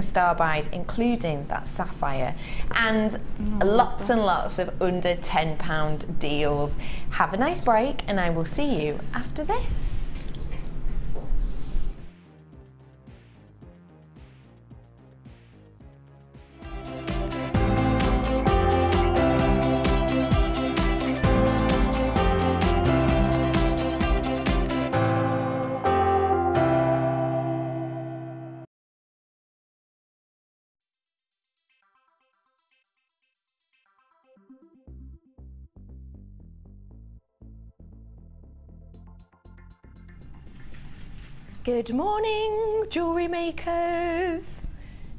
star buys, including that sapphire, and lots and lots of under £10 deals. Have a nice break, and I will see you after this. Good morning, jewellery makers.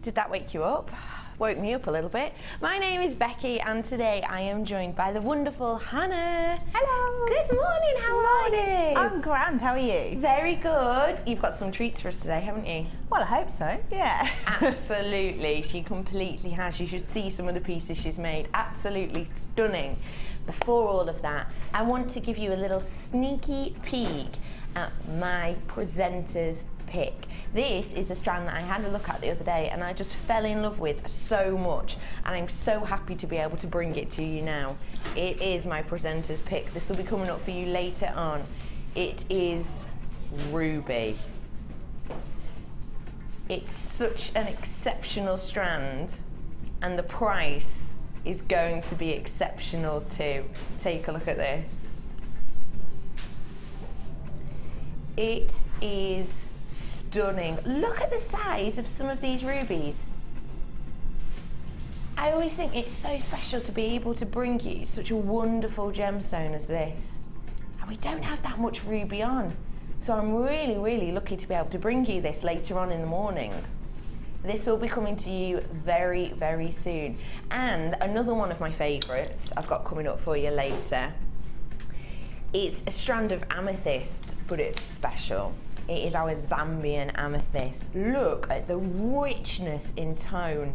Did that wake you up? Woke me up a little bit. My name is Becky, and today I am joined by the wonderful Hannah. Hello. Good morning, how are you? I'm grand, how are you? Very good. You've got some treats for us today, haven't you? Well, I hope so, yeah. Absolutely, she completely has. You should see some of the pieces she's made. Absolutely stunning. Before all of that, I want to give you a little sneaky peek at my presenter's pick. This is the strand that I had a look at the other day and I just fell in love with so much, and I'm so happy to be able to bring it to you now. It is my presenter's pick. This will be coming up for you later on. It is Ruby. It's such an exceptional strand, and the price is going to be exceptional too. Take a look at this. It is stunning. Look at the size of some of these rubies. I always think it's so special to be able to bring you such a wonderful gemstone as this. And we don't have that much ruby on. So I'm really, really lucky to be able to bring you this later on in the morning. This will be coming to you very, very soon. And another one of my favourites I've got coming up for you later. It's a strand of amethyst, but it's special. It is our Zambian Amethyst. Look at the richness in tone.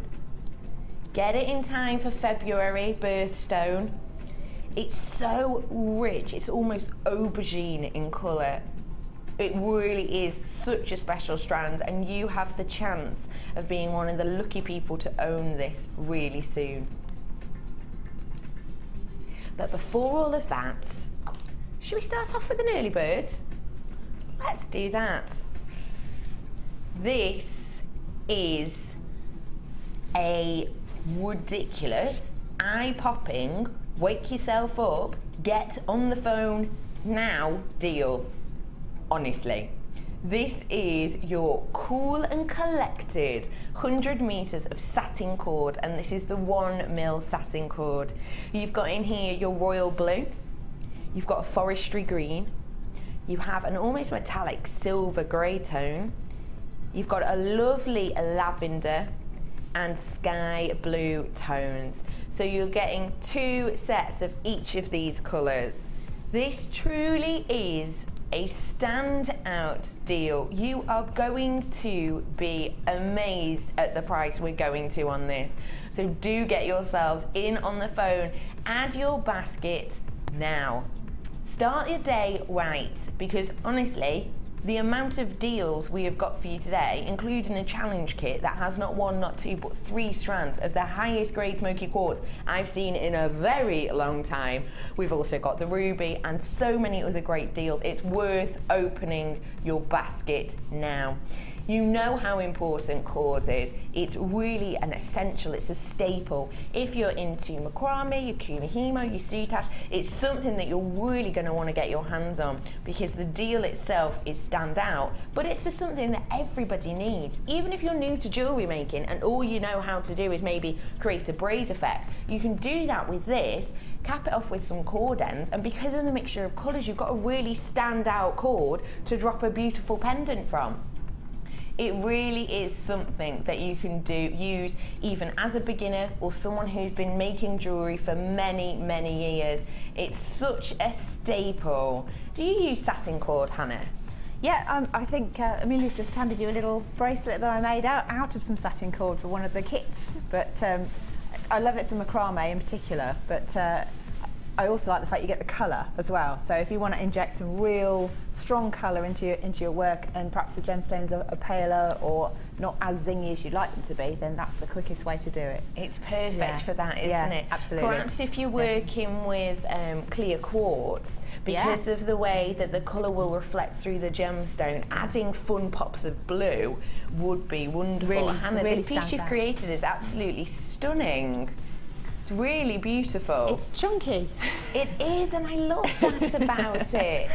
Get it in time for February birthstone. It's so rich, it's almost aubergine in colour. It really is such a special strand, and you have the chance of being one of the lucky people to own this really soon. But before all of that, should we start off with an early bird? Let's do that. This is a ridiculous, eye-popping, wake yourself up, get on the phone now deal. Honestly, this is your cool and collected 100 meters of satin cord, and this is the 1 mil satin cord. You've got in here your royal blue, you've got a forestry green, you have an almost metallic silver grey tone, you've got a lovely lavender and sky blue tones. So you're getting 2 sets of each of these colours. This truly is a standout deal. You are going to be amazed at the price we're going to on this. So do get yourselves in on the phone, add your basket now. Start your day right, because honestly, the amount of deals we have got for you today, including a challenge kit that has not 1, not 2, but 3 strands of the highest grade smoky quartz I've seen in a very long time. We've also got the ruby and so many other great deals. It's worth opening your basket now. You know how important cord is. It's really an essential, it's a staple. If you're into macrame, your kumihimo, your soutache, it's something that you're really gonna wanna get your hands on, because the deal itself is stand out, but it's for something that everybody needs. Even if you're new to jewellery making and all you know how to do is maybe create a braid effect, you can do that with this, cap it off with some cord ends, and because of the mixture of colours, you've got a really stand out cord to drop a beautiful pendant from. It really is something that you can use even as a beginner or someone who's been making jewellery for many, many years. It's such a staple. Do you use satin cord, Hannah? Yeah, I think Amelia's just handed you a little bracelet that I made out of some satin cord for one of the kits, but I love it for macrame in particular, but I also like the fact you get the colour as well. So if you want to inject some real strong colour into your work, and perhaps the gemstones are paler or not as zingy as you'd like them to be, then that's the quickest way to do it. It's perfect for that, isn't it? Absolutely. Perhaps if you're working with clear quartz, because of the way that the colour will reflect through the gemstone, adding fun pops of blue would be wonderful. Really, Hannah, really this piece you've created is absolutely stunning. It's really beautiful. It's chunky. It is, and I love that about it.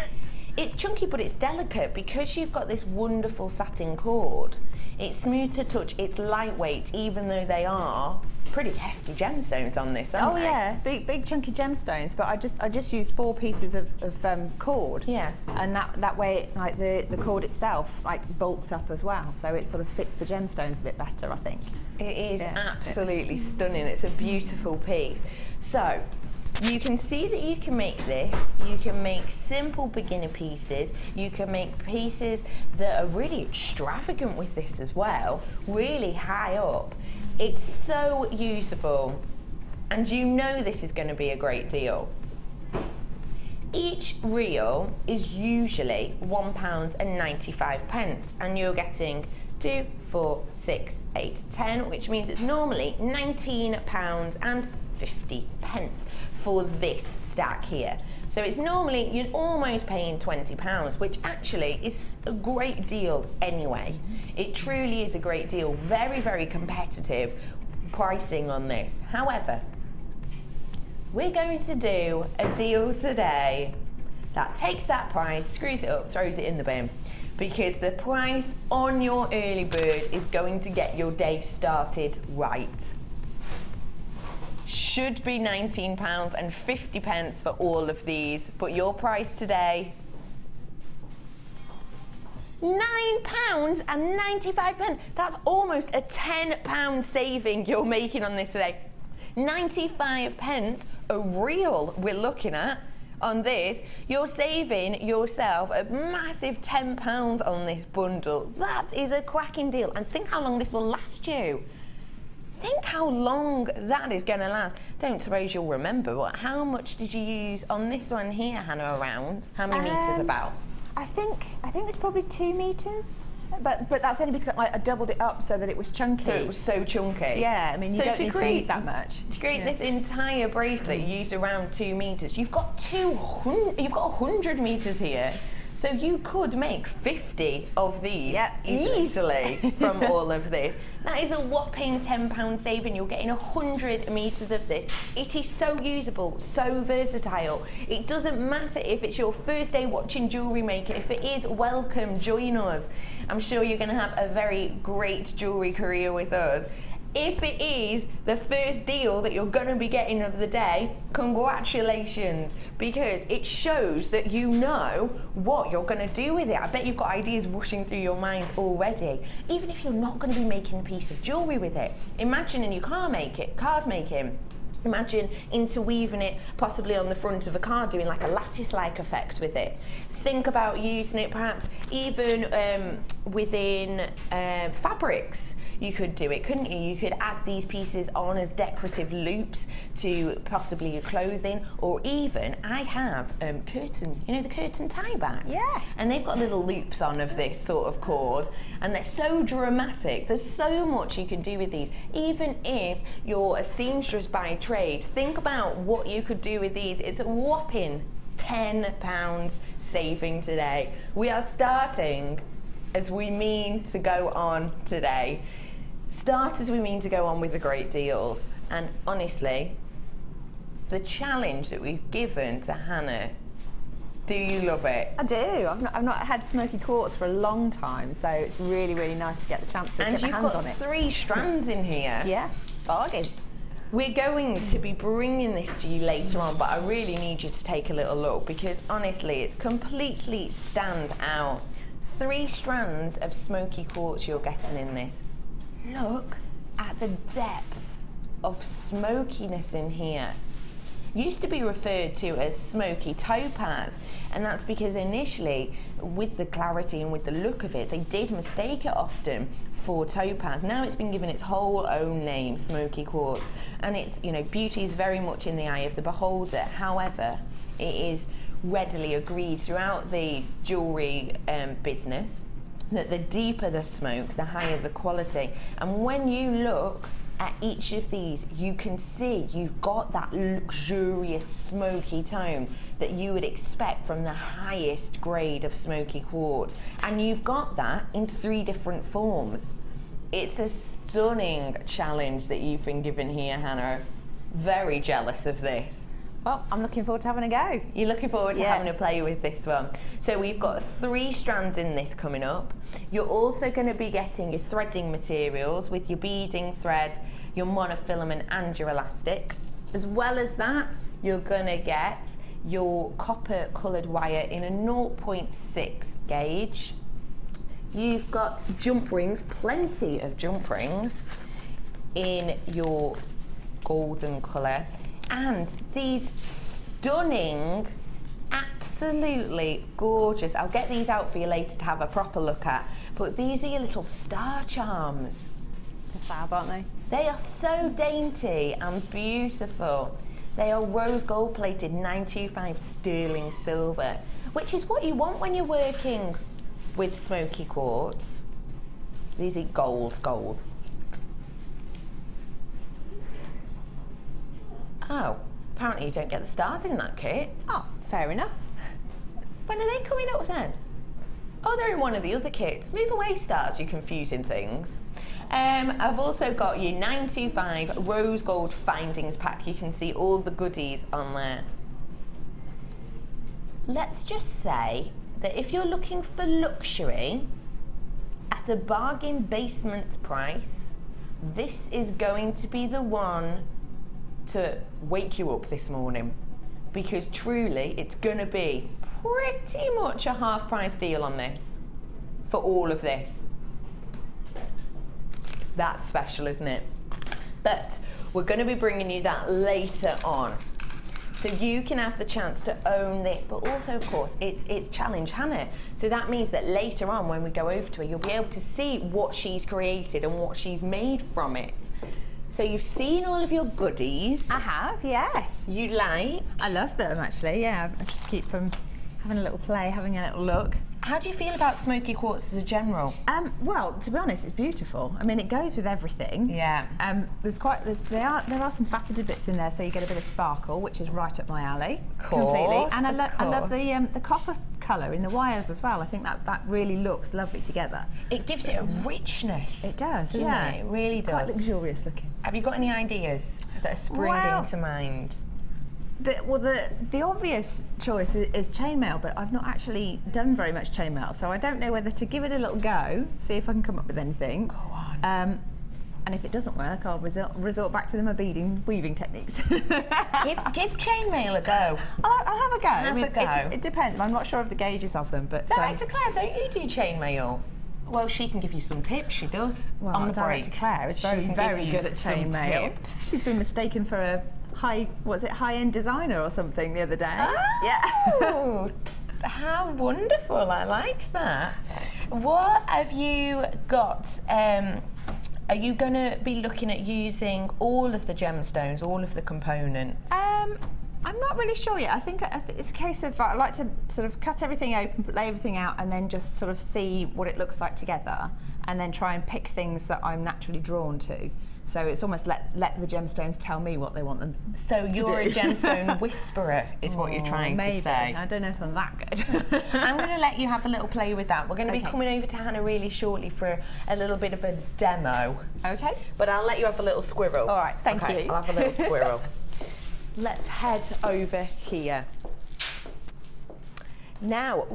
It's chunky, but it's delicate because you've got this wonderful satin cord. It's smooth to touch, it's lightweight, even though they are pretty hefty gemstones on this, aren't they? Oh yeah, big chunky gemstones. But I just used 4 pieces of cord. Yeah. And that way, like the cord itself, like bulked up as well, so it sort of fits the gemstones a bit better, I think. It is absolutely stunning. It's a beautiful piece. So you can see that you can make this, you can make simple beginner pieces, you can make pieces that are really extravagant with this as well, really high up. It's so usable, and you know this is going to be a great deal. Each reel is usually £1.95, and you're getting 2, 4, 6, 8, 10, which means it's normally £19.50 for this stack here. So it's normally, you're almost paying £20, which actually is a great deal anyway. It truly is a great deal. Very, very competitive pricing on this. However, we're going to do a deal today that takes that price, screws it up, throws it in the bin, because the price on your early bird is going to get your day started right. Should be £19.50 for all of these, but your price today, £9.95. That's almost a £10 saving you're making on this today. 95p a reel we're looking at on this. You're saving yourself a massive £10 on this bundle. That is a cracking deal, and think how long this will last you. Think how long that is going to last. Don't suppose you'll remember, but how much did you use on this one here, Hannah, around? How many metres about? I think it's probably 2 metres. But that's only because I doubled it up so that it was chunky. So it was so chunky. Yeah, I mean, you don't need to use that much. To create this entire bracelet, you used around 2 metres. You've got 100 metres here. So you could make 50 of these easily from all of this. That is a whopping £10 saving. You're getting 100 metres of this. It is so usable, so versatile. It doesn't matter if it's your first day watching Jewellery Maker. If it is, welcome, join us. I'm sure you're going to have a very great jewellery career with us. If it is the first deal that you're going to be getting of the day, congratulations, because it shows that you know what you're going to do with it. I bet you've got ideas whooshing through your mind already. Even if you're not going to be making a piece of jewellery with it, imagine in your card making. Imagine interweaving it possibly on the front of a card, doing like a lattice-like effect with it. Think about using it perhaps even within fabrics. You could do it, couldn't you? You could add these pieces on as decorative loops to possibly your clothing, or even I have curtain, you know, the curtain tie back. Yeah. And they've got little loops on of this sort of cord, and they're so dramatic. There's so much you can do with these. Even if you're a seamstress by trade, think about what you could do with these. It's a whopping £10 saving today. We are starting as we mean to go on today. Start as we mean to go on with the great deals. And honestly, the challenge that we've given to Hannah, do you love it? I do. I've not had smoky quartz for a long time, so it's really, really nice to get the chance to get my hands on it. And you've got 3 strands in here. Yeah, bargain. We're going to be bringing this to you later on, but I really need you to take a little look, because honestly, it's completely stand out. 3 strands of smoky quartz you're getting in this. Look at the depth of smokiness in here. used to be referred to as smoky topaz, and that's because initially, with the clarity and with the look of it, they did mistake it often for topaz. Now it's been given its whole own name, smoky quartz, and it's, you know, beauty is very much in the eye of the beholder. However, it is readily agreed throughout the jewellery business that the deeper the smoke, the higher the quality. And when you look at each of these, you can see you've got that luxurious smoky tone that you would expect from the highest grade of smoky quartz, and you've got that in 3 different forms. It's a stunning challenge that you've been given here, Hannah. Very jealous of this. Well, I'm looking forward to having a go. You're looking forward to having a play with this one. So we've got 3 strands in this coming up. You're also going to be getting your threading materials with your beading thread, your monofilament and your elastic. As well as that, you're going to get your copper coloured wire in a 0.6 gauge. You've got jump rings, plenty of jump rings in your golden colour. And these stunning, absolutely gorgeous, I'll get these out for you later to have a proper look at, but these are your little star charms. They're fab, aren't they? They are so dainty and beautiful. They are rose gold plated 925 sterling silver, which is what you want when you're working with smoky quartz. These are gold. Oh, apparently you don't get the stars in that kit. Oh, fair enough. When are they coming up then? Oh, they're in one of the other kits. Move away, stars, you're confusing things. I've also got your 925 rose gold findings pack. You can see all the goodies on there. Let's just say that if you're looking for luxury at a bargain basement price, this is going to be the one to wake you up this morning, because truly it's going to be pretty much a half price deal on this for all of this. That's special, isn't it? But we're going to be bringing you that later on, so you can have the chance to own this. But also, of course, it's Challenge Hannah, so that means that later on when we go over to her, you'll be able to see what she's created and what she's made from it. So you've seen all of your goodies. I have, yes. You like? I love them, actually, yeah. I just keep them having a little play, having a little look. How do you feel about smoky quartz as a general? Well, to be honest, it's beautiful. I mean, it goes with everything. Yeah. There are some faceted bits in there, so you get a bit of sparkle, which is right up my alley. Course, completely. And I love the copper colour in the wires as well. I think that really looks lovely together. It gives it a richness. It does, doesn't yeah. it? It really does. Quite luxurious looking. Have you got any ideas that are springing to mind? The obvious choice is chainmail, but I've not actually done very much chainmail, so I don't know whether to give it a little go, see if I can come up with anything. Go on. And if it doesn't work, I'll resort back to my weaving techniques. give chainmail a go. I'll have a go. Have a go. It depends. I'm not sure of the gauges of them, but Director Claire, don't you do chainmail? Well, she can give you some tips. She does. Well, on the Director break. Claire is very good at chainmail. She's been mistaken for a high-end designer or something the other day. Oh, yeah. How wonderful! I like that. What have you got? Are you going to be looking at using all of the gemstones, all of the components? I'm not really sure yet. I think it's a case of I like to sort of cut everything open, lay everything out, and then just sort of see what it looks like together, and then try and pick things that I'm naturally drawn to. So it's almost let the gemstones tell me what they want them So you're a gemstone whisperer, is what you're trying to say. I don't know if I'm that good. I'm going to let you have a little play with that. We're going to be coming over to Hannah really shortly for a little bit of a demo. Okay. But I'll let you have a little squirrel. All right, thank you. I'll have a little squirrel. Let's head over here. Now,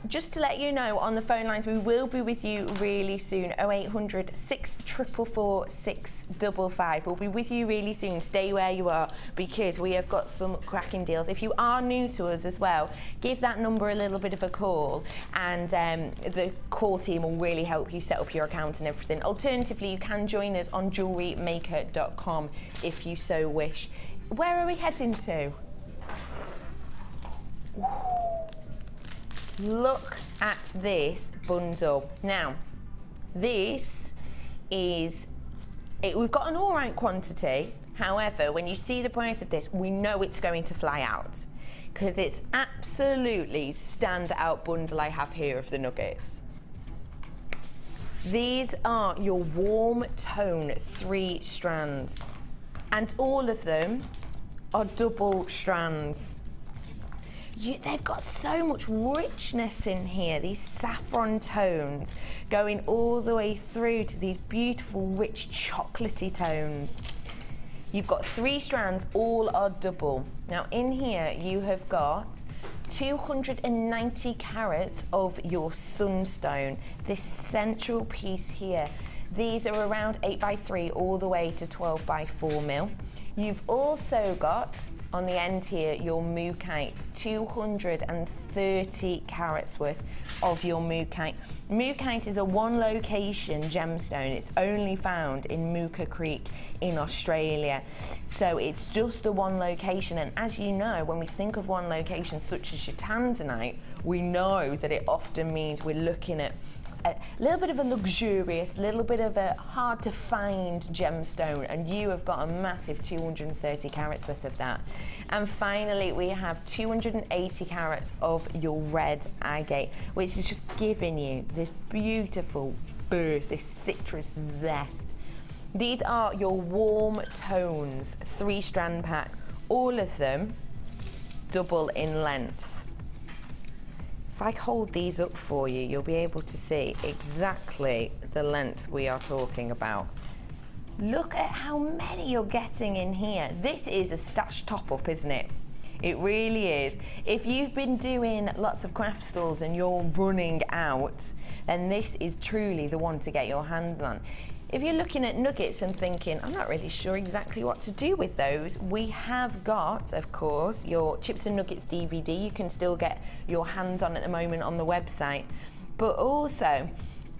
just to let you know, on the phone lines, we will be with you really soon. 0800 644 655. We'll be with you really soon. Stay where you are, because we have got some cracking deals. If you are new to us as well, give that number a little bit of a call, and the call team will really help you set up your account and everything. Alternatively, you can join us on JewelleryMaker.com if you so wish. where are we heading to? Look at this bundle. Now, this is, we've got an all right quantity. However, when you see the price of this, we know it's going to fly out because it's absolutely standout bundle I have here of the nuggets. These are your warm tone 3 strands, and all of them are double strands. They've got so much richness in here, these saffron tones going all the way through to these beautiful rich chocolatey tones. You've got 3 strands, all are double. Now in here you have got 290 carats of your sunstone, this central piece here. These are around 8x3 all the way to 12x4 mil. You've also got on the end here your mookaite, 230 carats worth of your mookaite. Mookaite is a 1 location gemstone. It's only found in Mooka Creek in Australia. So it's just a 1 location, and as you know, when we think of 1 location such as your tanzanite, we know that it often means we're looking at a little bit of a luxurious, little bit of a hard to find gemstone, and you have got a massive 230 carats worth of that. And finally we have 280 carats of your red agate, which is just giving you this beautiful burst, this citrus zest. These are your warm tones 3 strand pack, all of them double in length. If I hold these up for you, you'll be able to see exactly the length we are talking about. Look at how many you're getting in here. This is a stash top up, isn't it? It really is. If you've been doing lots of craft stalls and you're running out, then this is truly the one to get your hands on. If you're looking at nuggets and thinking, I'm not really sure exactly what to do with those, we have got, of course, your Chips and Nuggets DVD. You can still get your hands on at the moment on the website. But also,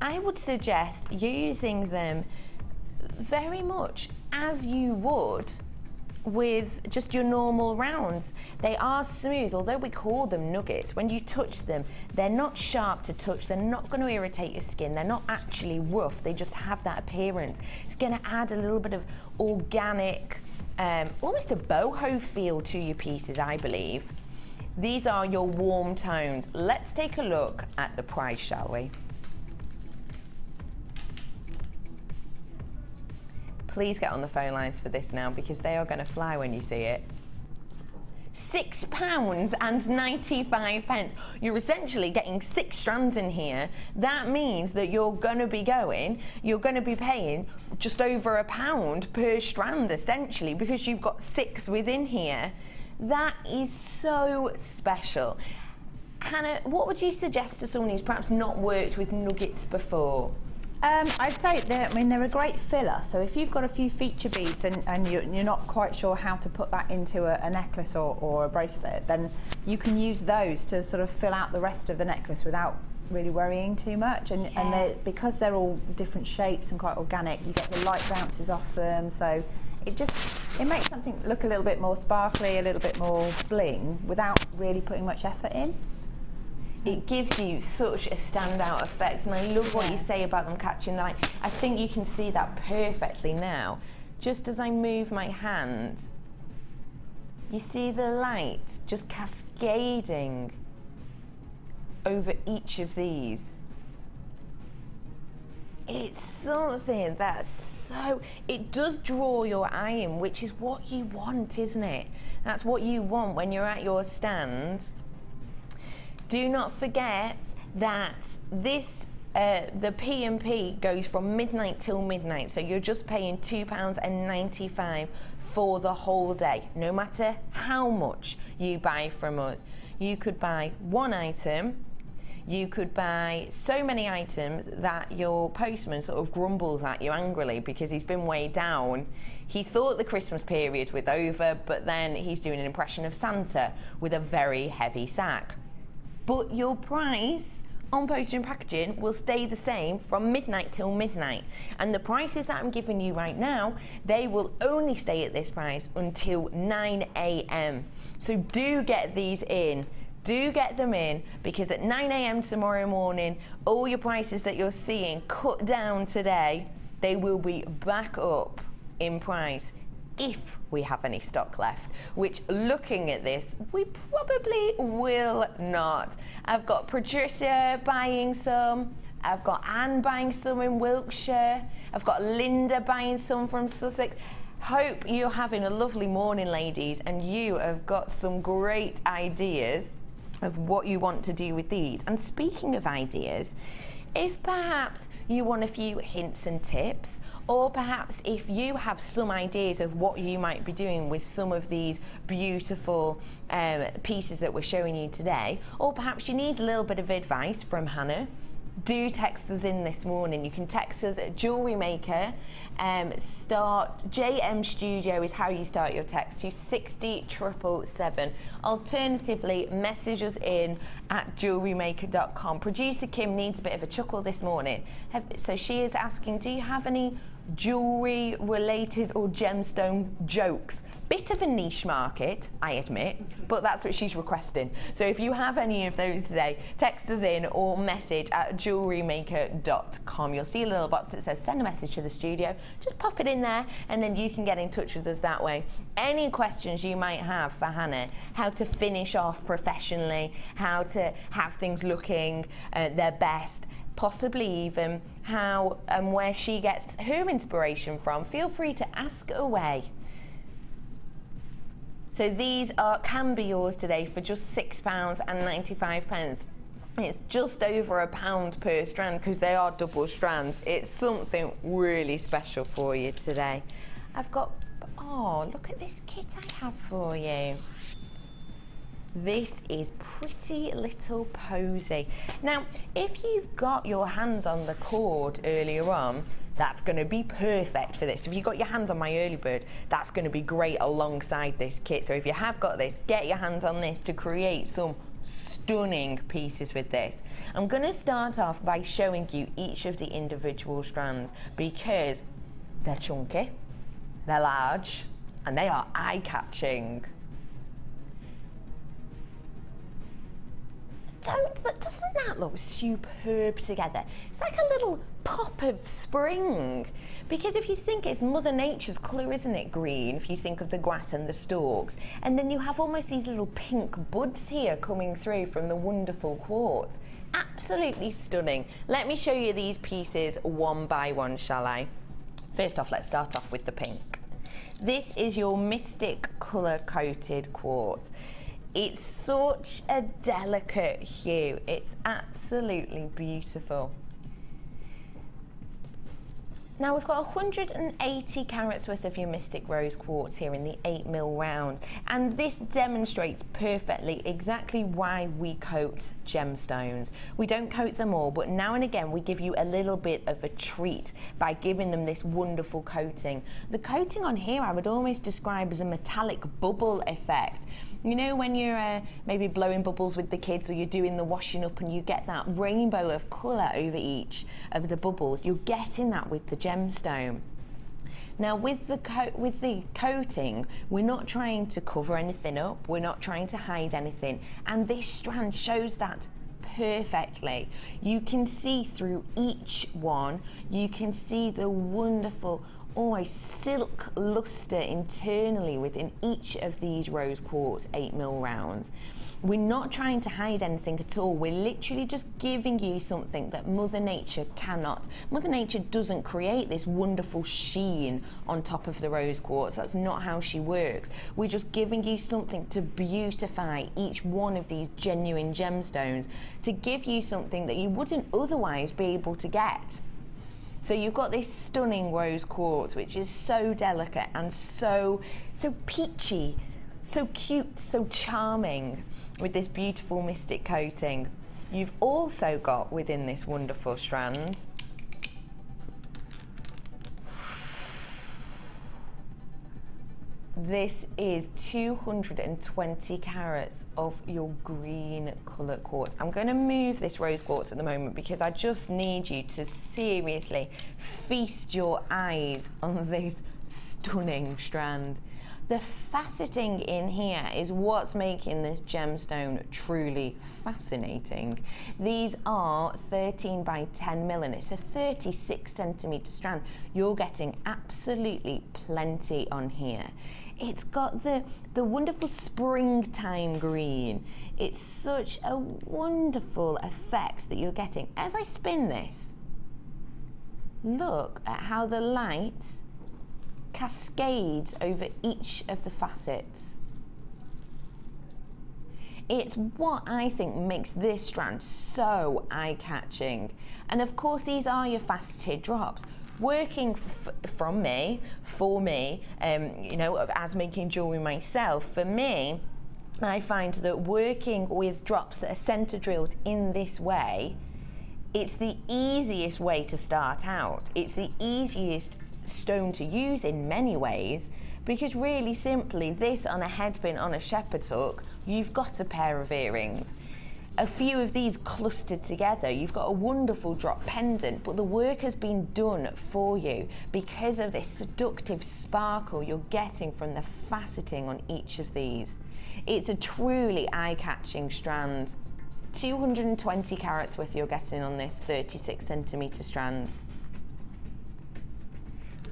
I would suggest using them very much as you would with just your normal rounds. They are smooth, although we call them nuggets. When you touch them, they're not sharp to touch, they're not going to irritate your skin, they're not actually rough, they just have that appearance. It's going to add a little bit of organic, almost a boho feel to your pieces, I believe. These are your warm tones. Let's take a look at the price, shall we? Please get on the phone lines for this now, because they are going to fly when you see it. £6.95. You're essentially getting 6 strands in here. That means that you're going to be paying just over £1 per strand, essentially, because you've got 6 within here. That is so special. Hannah, what would you suggest to someone who's perhaps not worked with nuggets before? I'd say they're a great filler. So if you've got a few feature beads and you're not quite sure how to put that into a necklace or a bracelet, then you can use those to sort of fill out the rest of the necklace without really worrying too much. And because they're all different shapes and quite organic, you get the light bounces off them. So it makes something look a little bit more sparkly, a little bit more bling, without really putting much effort in. It gives you such a standout effect, and I love what you say about them catching the light. I think you can see that perfectly now. Just as I move my hand, you see the light just cascading over each of these. It's something that's it does draw your eye in, which is what you want, isn't it? That's what you want when you're at your stand. Do not forget that this, the P&P goes from midnight till midnight, so you're just paying £2.95 for the whole day, no matter how much you buy from us. You could buy 1 item, you could buy so many items that your postman sort of grumbles at you angrily because he's been weighed down. He thought the Christmas period was over, but then he's doing an impression of Santa with a very heavy sack. But your price on postage and packaging will stay the same from midnight till midnight, and the prices that I'm giving you right now, they will only stay at this price until 9 AM. So do get these in. Do get them in, because at 9 AM tomorrow morning, all your prices that you're seeing cut down today, they will be back up in price if we have any stock left, which, looking at this, we probably will not. I've got Patricia buying some, I've got Anne buying some in Wiltshire, I've got Linda buying some from Sussex. Hope you're having a lovely morning, ladies, and you have got some great ideas of what you want to do with these. And speaking of ideas, if perhaps you want a few hints and tips, or perhaps if you have some ideas of what you might be doing with some of these beautiful pieces that we're showing you today, or perhaps you need a little bit of advice from Hannah, do text us in this morning. You can text us at Jewellery Maker. Start JM Studio is how you start your text to 60777. Alternatively, message us in at jewellerymaker.com. Producer Kim needs a bit of a chuckle this morning. So she is asking, do you have any jewellery related or gemstone jokes? Bit of a niche market, I admit, but that's what she's requesting. So if you have any of those today, text us in or message at jewellerymaker.com. You'll see a little box that says send a message to the studio. Just pop it in there and then you can get in touch with us that way. Any questions you might have for Hannah, how to finish off professionally, how to have things looking their best, possibly even how and where she gets her inspiration from, feel free to ask away. So these can be yours today for just £6.95. It's just over £1 per strand because they are double strands. It's something really special for you today. I've got, oh, look at this kit I have for you. This is Pretty Little Posy. Now, if you've got your hands on the cord earlier on, that's going to be perfect for this. If you've got your hands on my early bird, that's going to be great alongside this kit. So if you have got this, get your hands on this to create some stunning pieces with this. I'm going to start off by showing you each of the individual strands because they're chunky, they're large, and they are eye-catching. Doesn't that look superb together? It's like a little pop of spring. Because if you think it's Mother Nature's colour, isn't it, green? If you think of the grass and the stalks. And then you have almost these little pink buds here coming through from the wonderful quartz. Absolutely stunning. Let me show you these pieces one by one, shall I? First off, let's start off with the pink. This is your Mystic colour-coated quartz. It's such a delicate hue. It's absolutely beautiful. Now we've got 180 carats worth of your Mystic Rose quartz here in the 8mm round, and this demonstrates perfectly exactly why we coat gemstones. We don't coat them all, but now and again we give you a little bit of a treat by giving them this wonderful coating. The coating on here I would almost describe as a metallic bubble effect. You know when you're maybe blowing bubbles with the kids, or you're doing the washing up and you get that rainbow of colour over each of the bubbles, you're getting that with the gemstone. Now with the coating, we're not trying to cover anything up, we're not trying to hide anything, and this strand shows that perfectly. You can see through each one, you can see the wonderful almost silk luster internally within each of these rose quartz 8mm rounds. We're not trying to hide anything at all. We're literally just giving you something that Mother Nature cannot. Mother Nature doesn't create this wonderful sheen on top of the rose quartz. That's not how she works. We're just giving you something to beautify each one of these genuine gemstones, to give you something that you wouldn't otherwise be able to get. So you've got this stunning rose quartz, which is so delicate and so peachy, so cute, so charming, with this beautiful Mystic coating. You've also got within this wonderful strand This is 220 carats of your green colour quartz. I'm going to move this rose quartz at the moment because I just need you to seriously feast your eyes on this stunning strand. The faceting in here is what's making this gemstone truly fascinating. These are 13 by 10 mil and it's a 36 centimetre strand. You're getting absolutely plenty on here. It's got the wonderful springtime green. It's such a wonderful effect that you're getting. As I spin this, look at how the light cascades over each of the facets. It's what I think makes this strand so eye-catching. And of course, these are your faceted drops. Working from me, for me, you know, as making jewellery myself, for me, I find that working with drops that are centre drilled in this way, it's the easiest way to start out. It's the easiest stone to use in many ways, because really simply this on a headpin on a shepherd's hook, you've got a pair of earrings. A few of these clustered together, you've got a wonderful drop pendant, but the work has been done for you because of this seductive sparkle you're getting from the faceting on each of these. It's a truly eye-catching strand. 220 carats worth you're getting on this 36 centimetre strand.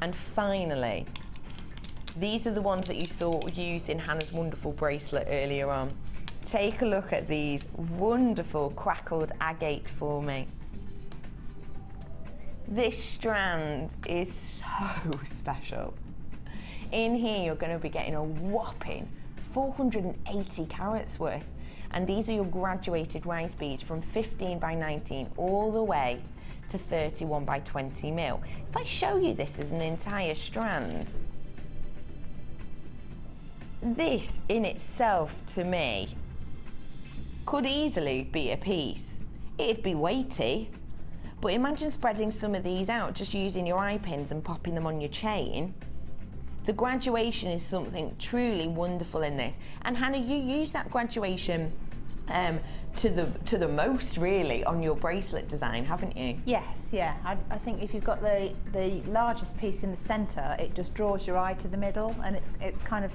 And finally, these are the ones that you saw used in Hannah's wonderful bracelet earlier on. Take a look at these wonderful crackled agate for me. This strand is so special. In here, you're going to be getting a whopping 480 carats worth. And these are your graduated rice beads from 15 by 19 all the way to 31 by 20 mil. If I show you this as an entire strand, this in itself to me could easily be a piece. It'd be weighty, but imagine spreading some of these out just using your eye pins and popping them on your chain. The graduation is something truly wonderful in this. And Hannah, you use that graduation to the most really on your bracelet design, haven't you? Yes, yeah. I think if you've got the largest piece in the centre, it just draws your eye to the middle, and it's kind of,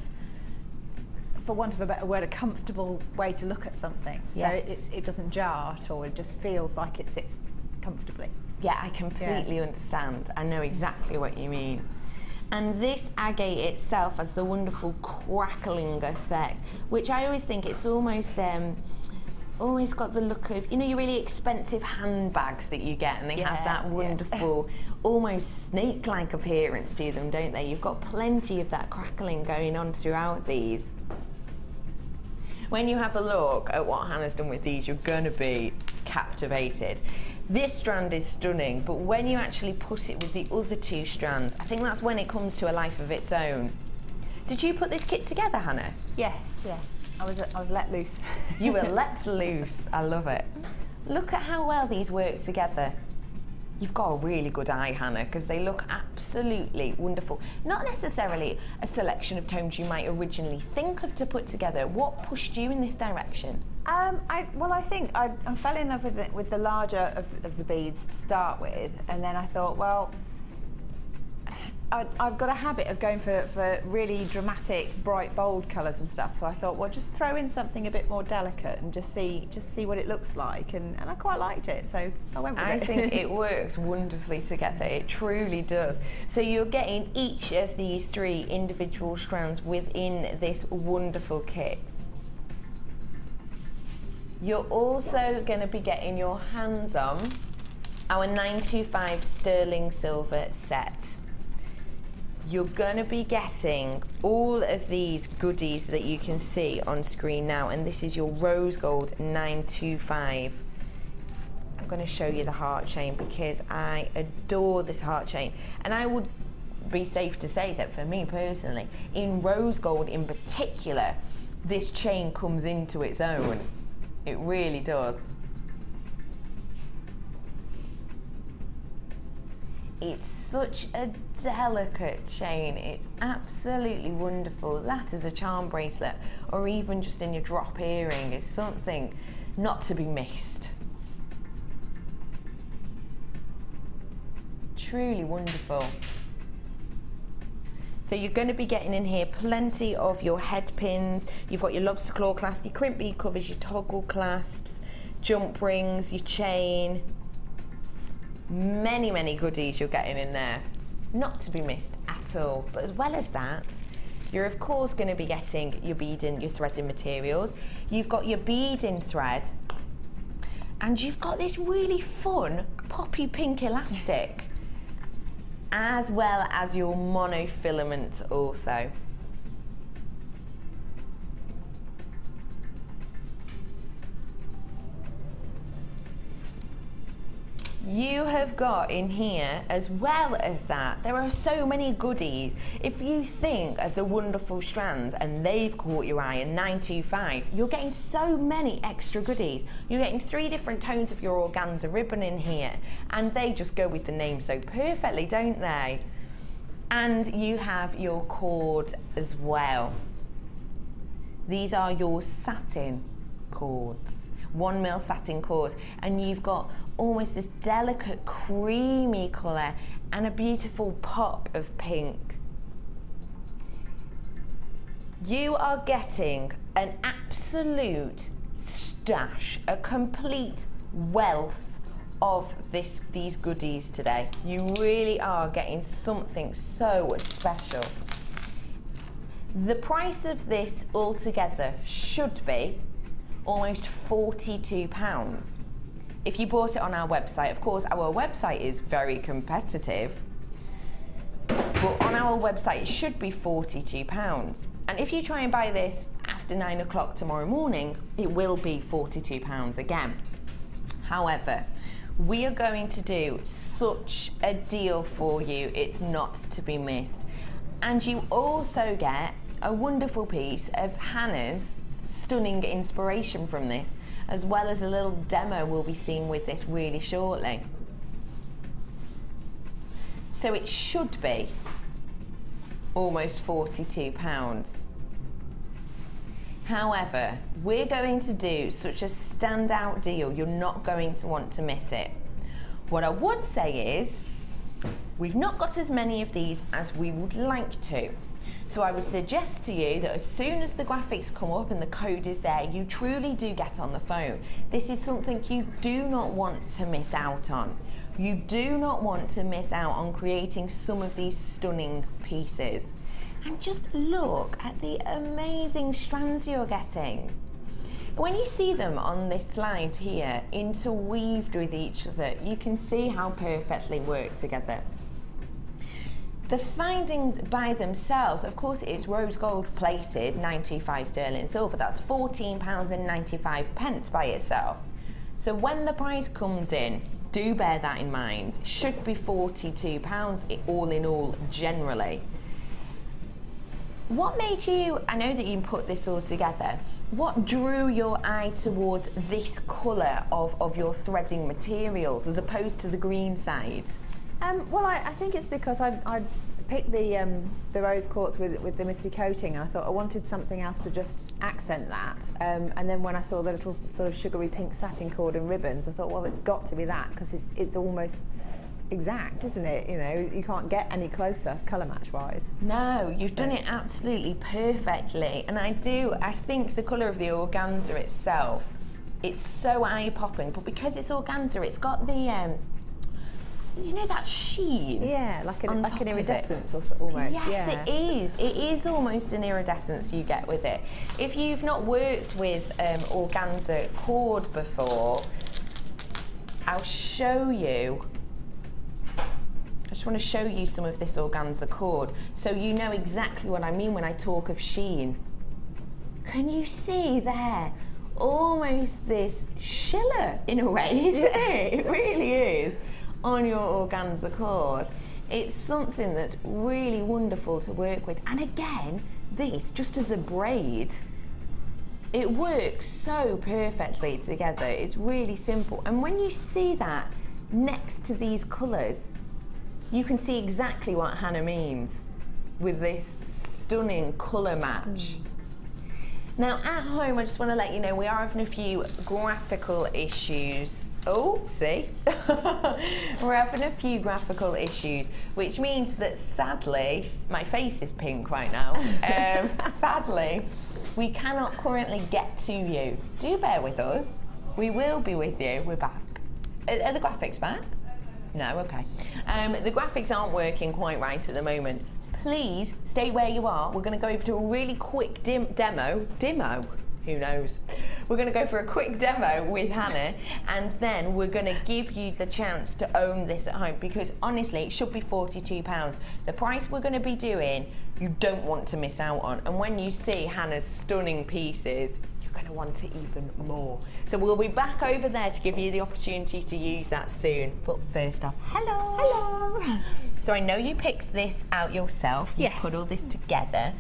for want of a better word, a comfortable way to look at something. Yes. So it doesn't jar at all. It just feels like it sits comfortably. Yeah, I completely understand. I know exactly what you mean. And this agate itself has the wonderful crackling effect, which I always think it's almost got the look of, you know, your really expensive handbags that you get, and they have that wonderful, almost snake-like appearance to them, don't they? You've got plenty of that crackling going on throughout these. When you have a look at what Hannah's done with these, you're going to be captivated. This strand is stunning, but when you actually put it with the other two strands, I think that's when it comes to a life of its own. Did you put this kit together, Hannah? Yes, yeah. I was let loose. You were let loose. I love it. Look at how well these work together. You've got a really good eye, Hannah, because they look absolutely wonderful. Not necessarily a selection of tones you might originally think of to put together. What pushed you in this direction? I think I fell in love with the larger of the beads to start with, and then I thought, well, I've got a habit of going for really dramatic, bright, bold colours and stuff. So I thought, well, just throw in something a bit more delicate and just see what it looks like. And I quite liked it, so I went with it. I think it works wonderfully together. It truly does. So you're getting each of these three individual strands within this wonderful kit. You're also going to be getting your hands on our 925 sterling silver set. You're going to be getting all of these goodies that you can see on screen now, and this is your rose gold 925. I'm going to show you the heart chain because I adore this heart chain, and I would be safe to say that for me personally, in rose gold in particular, this chain comes into its own. It really does. It's such a delicate chain. It's absolutely wonderful. That is a charm bracelet, or even just in your drop earring, is something not to be missed. Truly wonderful. So you're going to be getting in here plenty of your head pins. You've got your lobster claw clasp, your crimp bead covers, your toggle clasps, jump rings, your chain. Many goodies you're getting in there, not to be missed at all. But as well as that, you're of course going to be getting your beading, your threading materials. You've got your beading thread, and you've got this really fun poppy pink elastic, as well as your monofilament also. You have got in here, as well as that, there are so many goodies. If you think of the wonderful strands and they've caught your eye in 925, you're getting so many extra goodies. You're getting 3 different tones of your organza ribbon in here, and they just go with the name so perfectly, don't they? And you have your cord as well. These are your satin cords. 1mm satin cord, and you've got almost this delicate creamy colour and a beautiful pop of pink. You are getting an absolute stash, a complete wealth of these goodies today. You really are getting something so special. The price of this altogether should be almost £42. If you bought it on our website, of course our website is very competitive, but on our website it should be £42. And if you try and buy this after 9 o'clock tomorrow morning, it will be £42 again. However, we are going to do such a deal for you, it's not to be missed. And you also get a wonderful piece of Hannah's stunning inspiration from this, as well as a little demo we'll be seeing with this really shortly. So it should be almost £42. However, we're going to do such a standout deal, you're not going to want to miss it. What I would say is, we've not got as many of these as we would like to. So I would suggest to you that as soon as the graphics come up and the code is there, you truly do get on the phone. This is something you do not want to miss out on. You do not want to miss out on creating some of these stunning pieces. And just look at the amazing strands you're getting. When you see them on this slide here, interweaved with each other, you can see how perfectly work together. The findings by themselves, of course, it's rose gold plated, 925 sterling silver. That's £14.95 by itself. So when the price comes in, do bear that in mind. Should be £42 all in all, generally. What made you, I know that you put this all together, what drew your eye towards this colour of your threading materials as opposed to the green side? Well, I think it's because I picked the rose quartz with the misty coating, and I thought I wanted something else to just accent that. And then when I saw the little sort of sugary pink satin cord and ribbons, I thought, well, it's got to be that, because it's almost exact, isn't it? You know, you can't get any closer colour match wise. No, you've done it absolutely perfectly. And I think the colour of the organza itself, it's so eye-popping, but because it's organza, it's got the you know, that sheen? Yeah, like an iridescence almost. Yes, yeah. It is. It is almost an iridescence you get with it. If you've not worked with organza cord before, I'll show you. I just want to show you some of this organza cord so you know exactly what I mean when I talk of sheen. Can you see there? Almost this shiller in a way, isn't it? It really is. On your organza cord. It's something that's really wonderful to work with. And again, this, just as a braid, it works so perfectly together. It's really simple. And when you see that next to these colours, you can see exactly what Hannah means with this stunning colour match. Now at home, I just want to let you know we are having a few graphical issues. Oh, see? We're having a few graphical issues, which means that sadly, my face is pink right now. Sadly, we cannot currently get to you. Do bear with us. We will be with you. We're back. Are the graphics back? No, okay. The graphics aren't working quite right at the moment. Please stay where you are. We're going to go over to a really quick demo. Who knows? We're going to go for a quick demo with Hannah, and then we're going to give you the chance to own this at home, because honestly, it should be £42. The price we're going to be doing, you don't want to miss out on. And when you see Hannah's stunning pieces, you're going to want it even more. So we'll be back over there to give you the opportunity to use that soon. But first off, hello. Hello. So I know you picked this out yourself. You put all this together.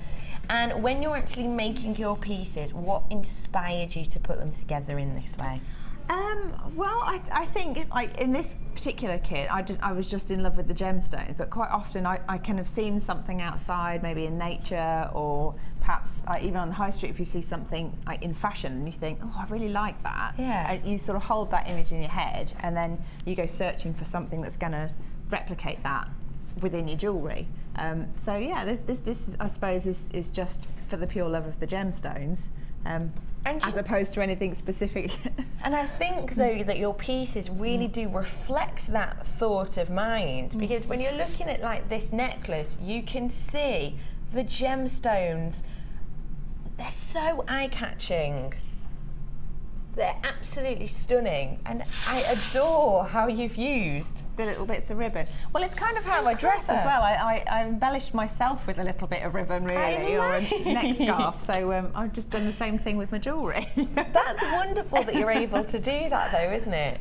And when you're actually making your pieces, what inspired you to put them together in this way? Well, I think like in this particular kit, I was just in love with the gemstones, but quite often I kind of seen something outside, maybe in nature, or perhaps even on the high street, if you see something like in fashion and you think, oh, I really like that. Yeah. And you sort of hold that image in your head, and then you go searching for something that's going to replicate that within your jewellery. So yeah, this I suppose is just for the pure love of the gemstones, as opposed to anything specific. And I think though that your pieces really do reflect that thought of mind, because when you're looking at like this necklace, you can see the gemstones. They're so eye-catching. They're absolutely stunning, and I adore how you've used the little bits of ribbon. Well, it's kind of how I dress as well. I embellished myself with a little bit of ribbon, really, or a neck scarf. So I've just done the same thing with my jewellery. That's wonderful that you're able to do that, though, isn't it?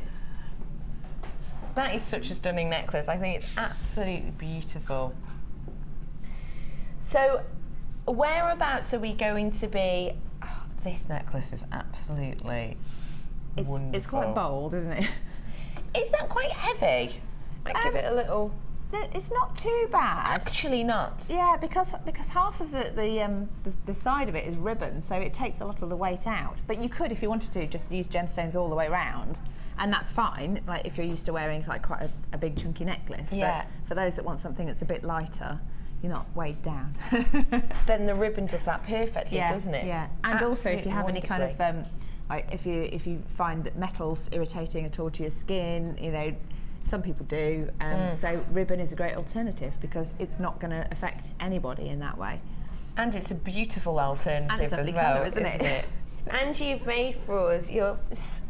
That is such a stunning necklace. I think it's absolutely beautiful. So, whereabouts are we going to be? This necklace is absolutely wonderful. It's quite bold, isn't it? Is that quite heavy? Might give it a little... It's not too bad. It's actually not. Yeah, because half of the side of it is ribbon, so it takes a lot of the weight out. But you could, if you wanted to, just use gemstones all the way around, and that's fine. Like if you're used to wearing like quite a big chunky necklace. Yeah. But for those that want something that's a bit lighter, you're not weighed down. Then the ribbon does that perfectly, doesn't it? Yeah, and absolutely, also if you have any kind of like if you find that metal's irritating at all to your skin, you know, some people do. So ribbon is a great alternative because it's not going to affect anybody in that way. And it's a beautiful alternative as well, isn't it? And you've made for us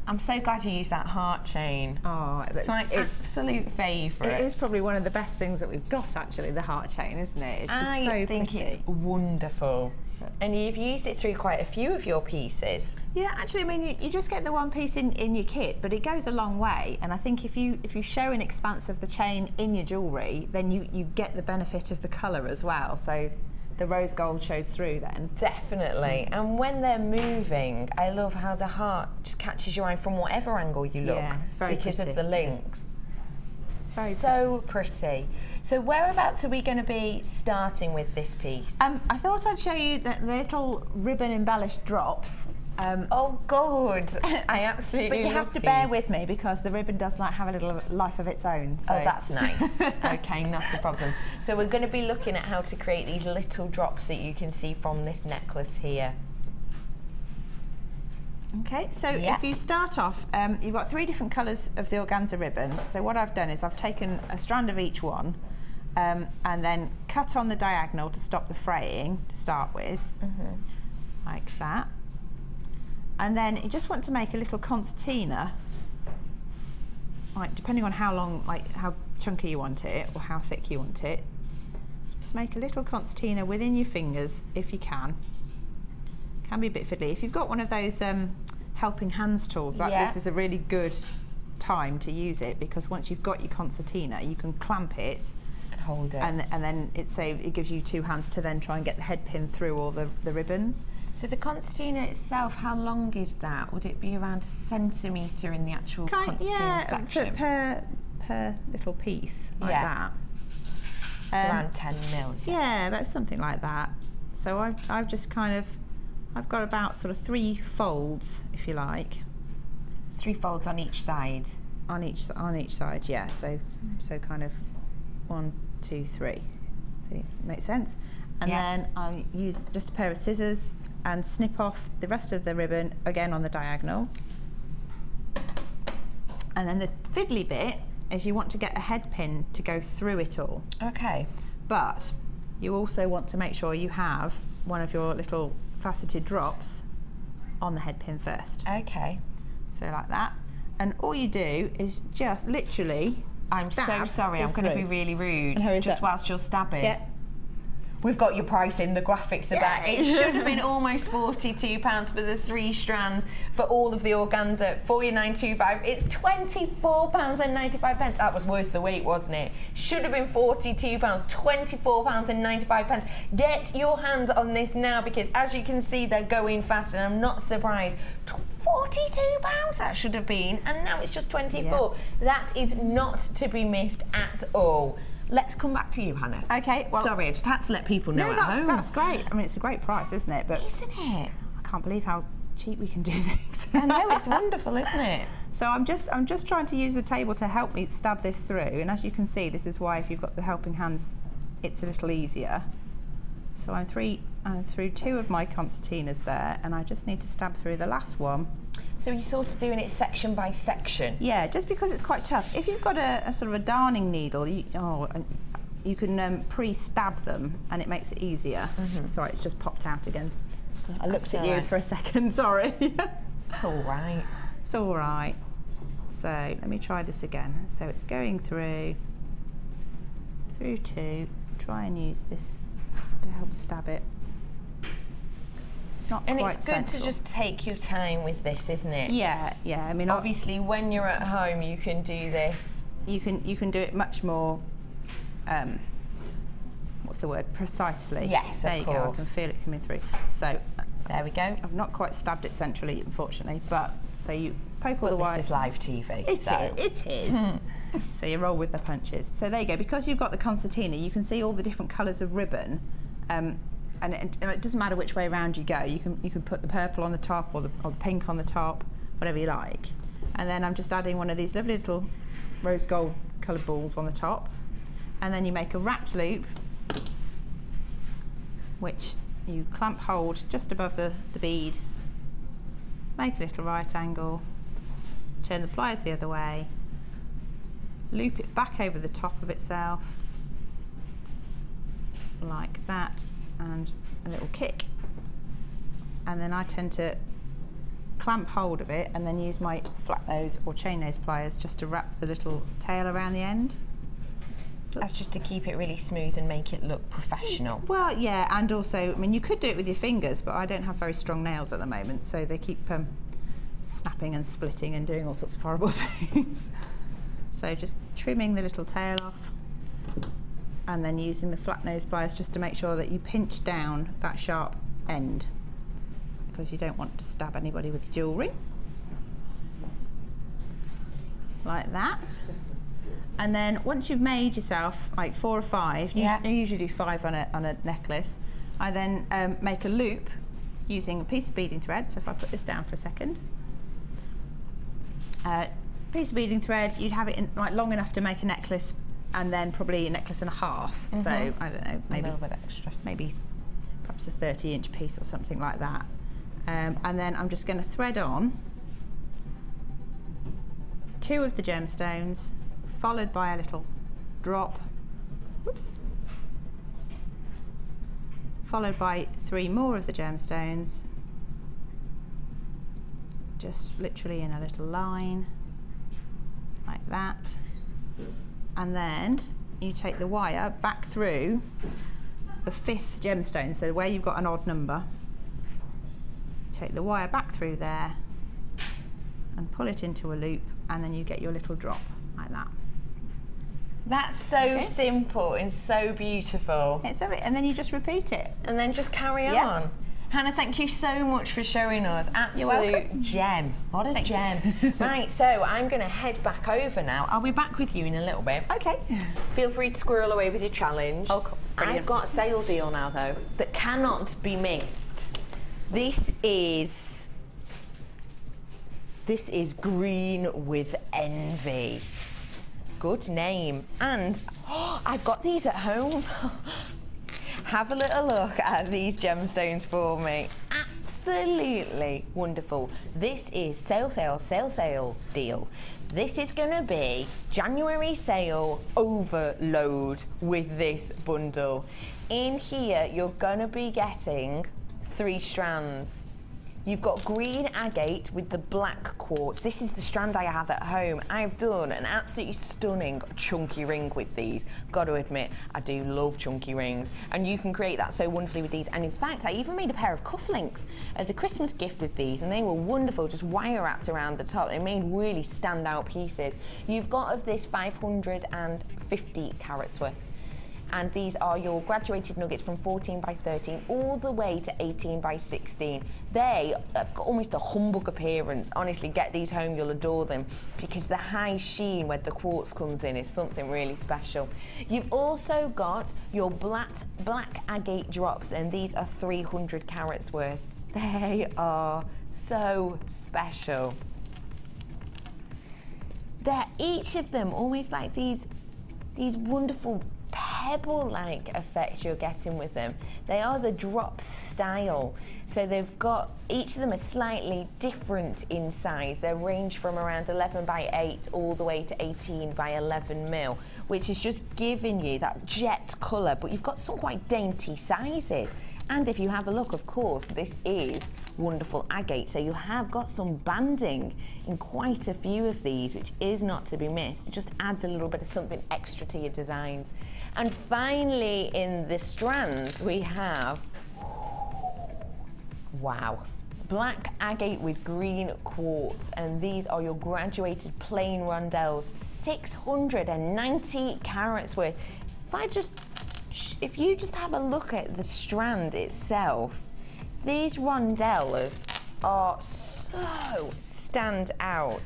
I'm so glad you used that heart chain. Oh, it's my absolute favourite. It is probably one of the best things that we've got, actually, the heart chain, isn't it? It's just so pretty. I think it's wonderful. And you've used it through quite a few of your pieces. Yeah, actually, I mean, you just get the one piece in your kit, but it goes a long way. And I think if you show an expanse of the chain in your jewellery, then you get the benefit of the colour as well. So the rose gold shows through then. Definitely. And when they're moving, I love how the heart just catches your eye from whatever angle you look. Yeah, it's very because pretty. Of the links. Very so pretty. So whereabouts are we going to be starting with this piece? I thought I'd show you the little ribbon embellished drops. Oh God, I absolutely But you have to bear with me because the ribbon does like have a little life of its own. So. Oh, that's nice. Okay, not a problem. So we're going to be looking at how to create these little drops that you can see from this necklace here. Okay, so if you start off, you've got 3 different colours of the organza ribbon. So what I've done is I've taken a strand of each one and then cut on the diagonal to stop the fraying to start with, like that. And then you just want to make a little concertina, like depending on how long, like how chunky you want it or how thick you want it. Just make a little concertina within your fingers if you can. Can be a bit fiddly. If you've got one of those helping hands tools, this is a really good time to use it because once you've got your concertina, you can clamp it and hold it, and then it gives you 2 hands to then try and get the head pin through all the ribbons. So the concertina itself, how long is that? Would it be around a centimetre in the actual concertina section? Per little piece, like that. It's around 10 mils. Yeah, about something like that. So I've just kind of, I've got about sort of 3 folds, if you like. 3 folds on each side. On each side, yeah. So kind of 1, 2, 3. See, makes sense. And then I use just a pair of scissors and snip off the rest of the ribbon again on the diagonal. And then the fiddly bit is you want to get a head pin to go through it all. Okay. But you also want to make sure you have one of your little faceted drops on the head pin first. Okay. So like that. And all you do is just literally I'm so sorry, I'm going to be really rude. Just whilst you're stabbing. Yeah. We've got your price in, the graphics are back. It should have been almost £42 for the 3 strands for all of the organza, £49.25. It's £24.95. That was worth the wait, wasn't it? Should have been £42, £24.95. Get your hands on this now, because as you can see, they're going fast, and I'm not surprised. £42 that should have been, and now it's just 24. Yeah. That is not to be missed at all. Let's come back to you, Hannah. Okay, well... Sorry, I just had to let people know at home. That's great. I mean, it's a great price, isn't it? But isn't it? I can't believe how cheap we can do things. I know, it's wonderful, isn't it? So I'm just trying to use the table to help me stab this through, and as you can see, this is why if you've got the helping hands, it's a little easier. So I'm through 2 of my concertinas there, and I just need to stab through the last one. So you're sort of doing it section by section? Yeah, just because it's quite tough. If you've got a sort of a darning needle, you can pre-stab them, and it makes it easier. Sorry, it's just popped out again. I looked at you for a second, sorry. It's all right. It's all right. So let me try this again. So it's going through 2, try and use this to help stab it. It's not and quite it's good central. to just take your time with this, isn't it? Yeah, yeah. I mean, obviously, when you're at home, you can do this. You can do it much more. What's the word? Precisely. Yes, there you go. I can feel it coming through. So there we go. I've not quite stabbed it centrally, unfortunately, but so you poke all the wire. This is live TV. It is. So you roll with the punches. So there you go. Because you've got the concertina, you can see all the different colours of ribbon. And it doesn't matter which way around you go. You can put the purple on the top or the pink on the top, whatever you like. And then I'm just adding one of these lovely little rose gold coloured balls on the top. And then you make a wrapped loop, which you clamp hold just above the bead. Make a little right angle. Turn the pliers the other way. Loop it back over the top of itself, like that. And a little kick, and then I tend to clamp hold of it and then use my flat nose or chain nose pliers just to wrap the little tail around the end. That's just to keep it really smooth and make it look professional. Well, yeah, and also, I mean, you could do it with your fingers, but I don't have very strong nails at the moment, so they keep snapping and splitting and doing all sorts of horrible things. So just trimming the little tail off, and then using the flat nose pliers just to make sure that you pinch down that sharp end, because you don't want to stab anybody with jewellery. Like that. And then once you've made yourself like 4 or 5, I usually do 5 on a necklace, I then make a loop using a piece of beading thread. So if I put this down for a second, piece of beading thread, you'd have it in, like, long enough to make a necklace, and then probably a necklace and a half. So I don't know, maybe a little bit extra. Maybe perhaps a 30-inch piece or something like that. And then I'm just going to thread on 2 of the gemstones, followed by a little drop. Whoops. Followed by 3 more of the gemstones, just literally in a little line, like that. And then you take the wire back through the 5th gemstone, so where you've got an odd number, take the wire back through there and pull it into a loop, and then you get your little drop like that. That's so simple and so beautiful. And then you just repeat it. And then just carry on. Hannah, thank you so much for showing us. Absolute gem. What a gem. Right, so I'm going to head back over now. I'll be back with you in a little bit. Okay. Feel free to squirrel away with your challenge. Oh, cool. I've got a sale deal now, though, that cannot be missed. This is Green with Envy. Good name. And I've got these at home. Have a little look at these gemstones for me. Absolutely wonderful. This is sale deal. This is going to be January sale overload with this bundle. In here, you're going to be getting 3 strands. You've got green agate with the black quartz. This is the strand I have at home. I've done an absolutely stunning chunky ring with these. Got to admit, I do love chunky rings. And you can create that so wonderfully with these. And in fact, I even made a pair of cufflinks as a Christmas gift with these. And they were wonderful, just wire wrapped around the top. They made really standout pieces. You've got of this 550 carats worth. And these are your graduated nuggets from 14 by 13 all the way to 18 by 16. They have got almost a humbug appearance. Honestly, get these home, you'll adore them, because the high sheen where the quartz comes in is something really special. You've also got your black agate drops, and these are 300 carats worth. They are so special. They're each of them almost like these wonderful pebble-like effects you're getting with them. They are the drop style, so they've got, each of them are slightly different in size. They range from around 11 by 8 all the way to 18 by 11 mil, which is just giving you that jet colour, but you've got some quite dainty sizes. And if you have a look, of course, this is wonderful agate, so you have got some banding in quite a few of these, which is not to be missed. It just adds a little bit of something extra to your designs. And finally, in the strands, we have, wow, black agate with green quartz, and these are your graduated plain rondelles, 690 carats worth. If you just have a look at the strand itself, these rondelles are so stand out.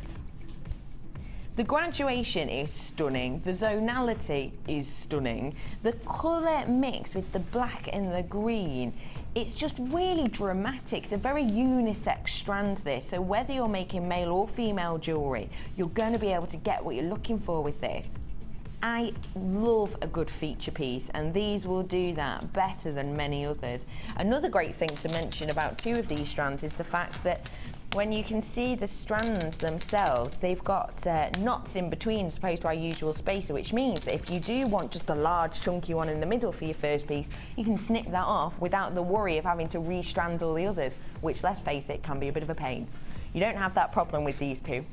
The graduation is stunning, the zonality is stunning, the colour mix with the black and the green, it's just really dramatic. It's a very unisex strand, this, so whether you're making male or female jewellery, you're going to be able to get what you're looking for with this. I love a good feature piece, and these will do that better than many others. Another great thing to mention about 2 of these strands is the fact that when you can see the strands themselves, they've got knots in between as opposed to our usual spacer, which means that if you do want just a large chunky one in the middle for your first piece, you can snip that off without the worry of having to restrand all the others, which, let's face it, can be a bit of a pain. You don't have that problem with these 2.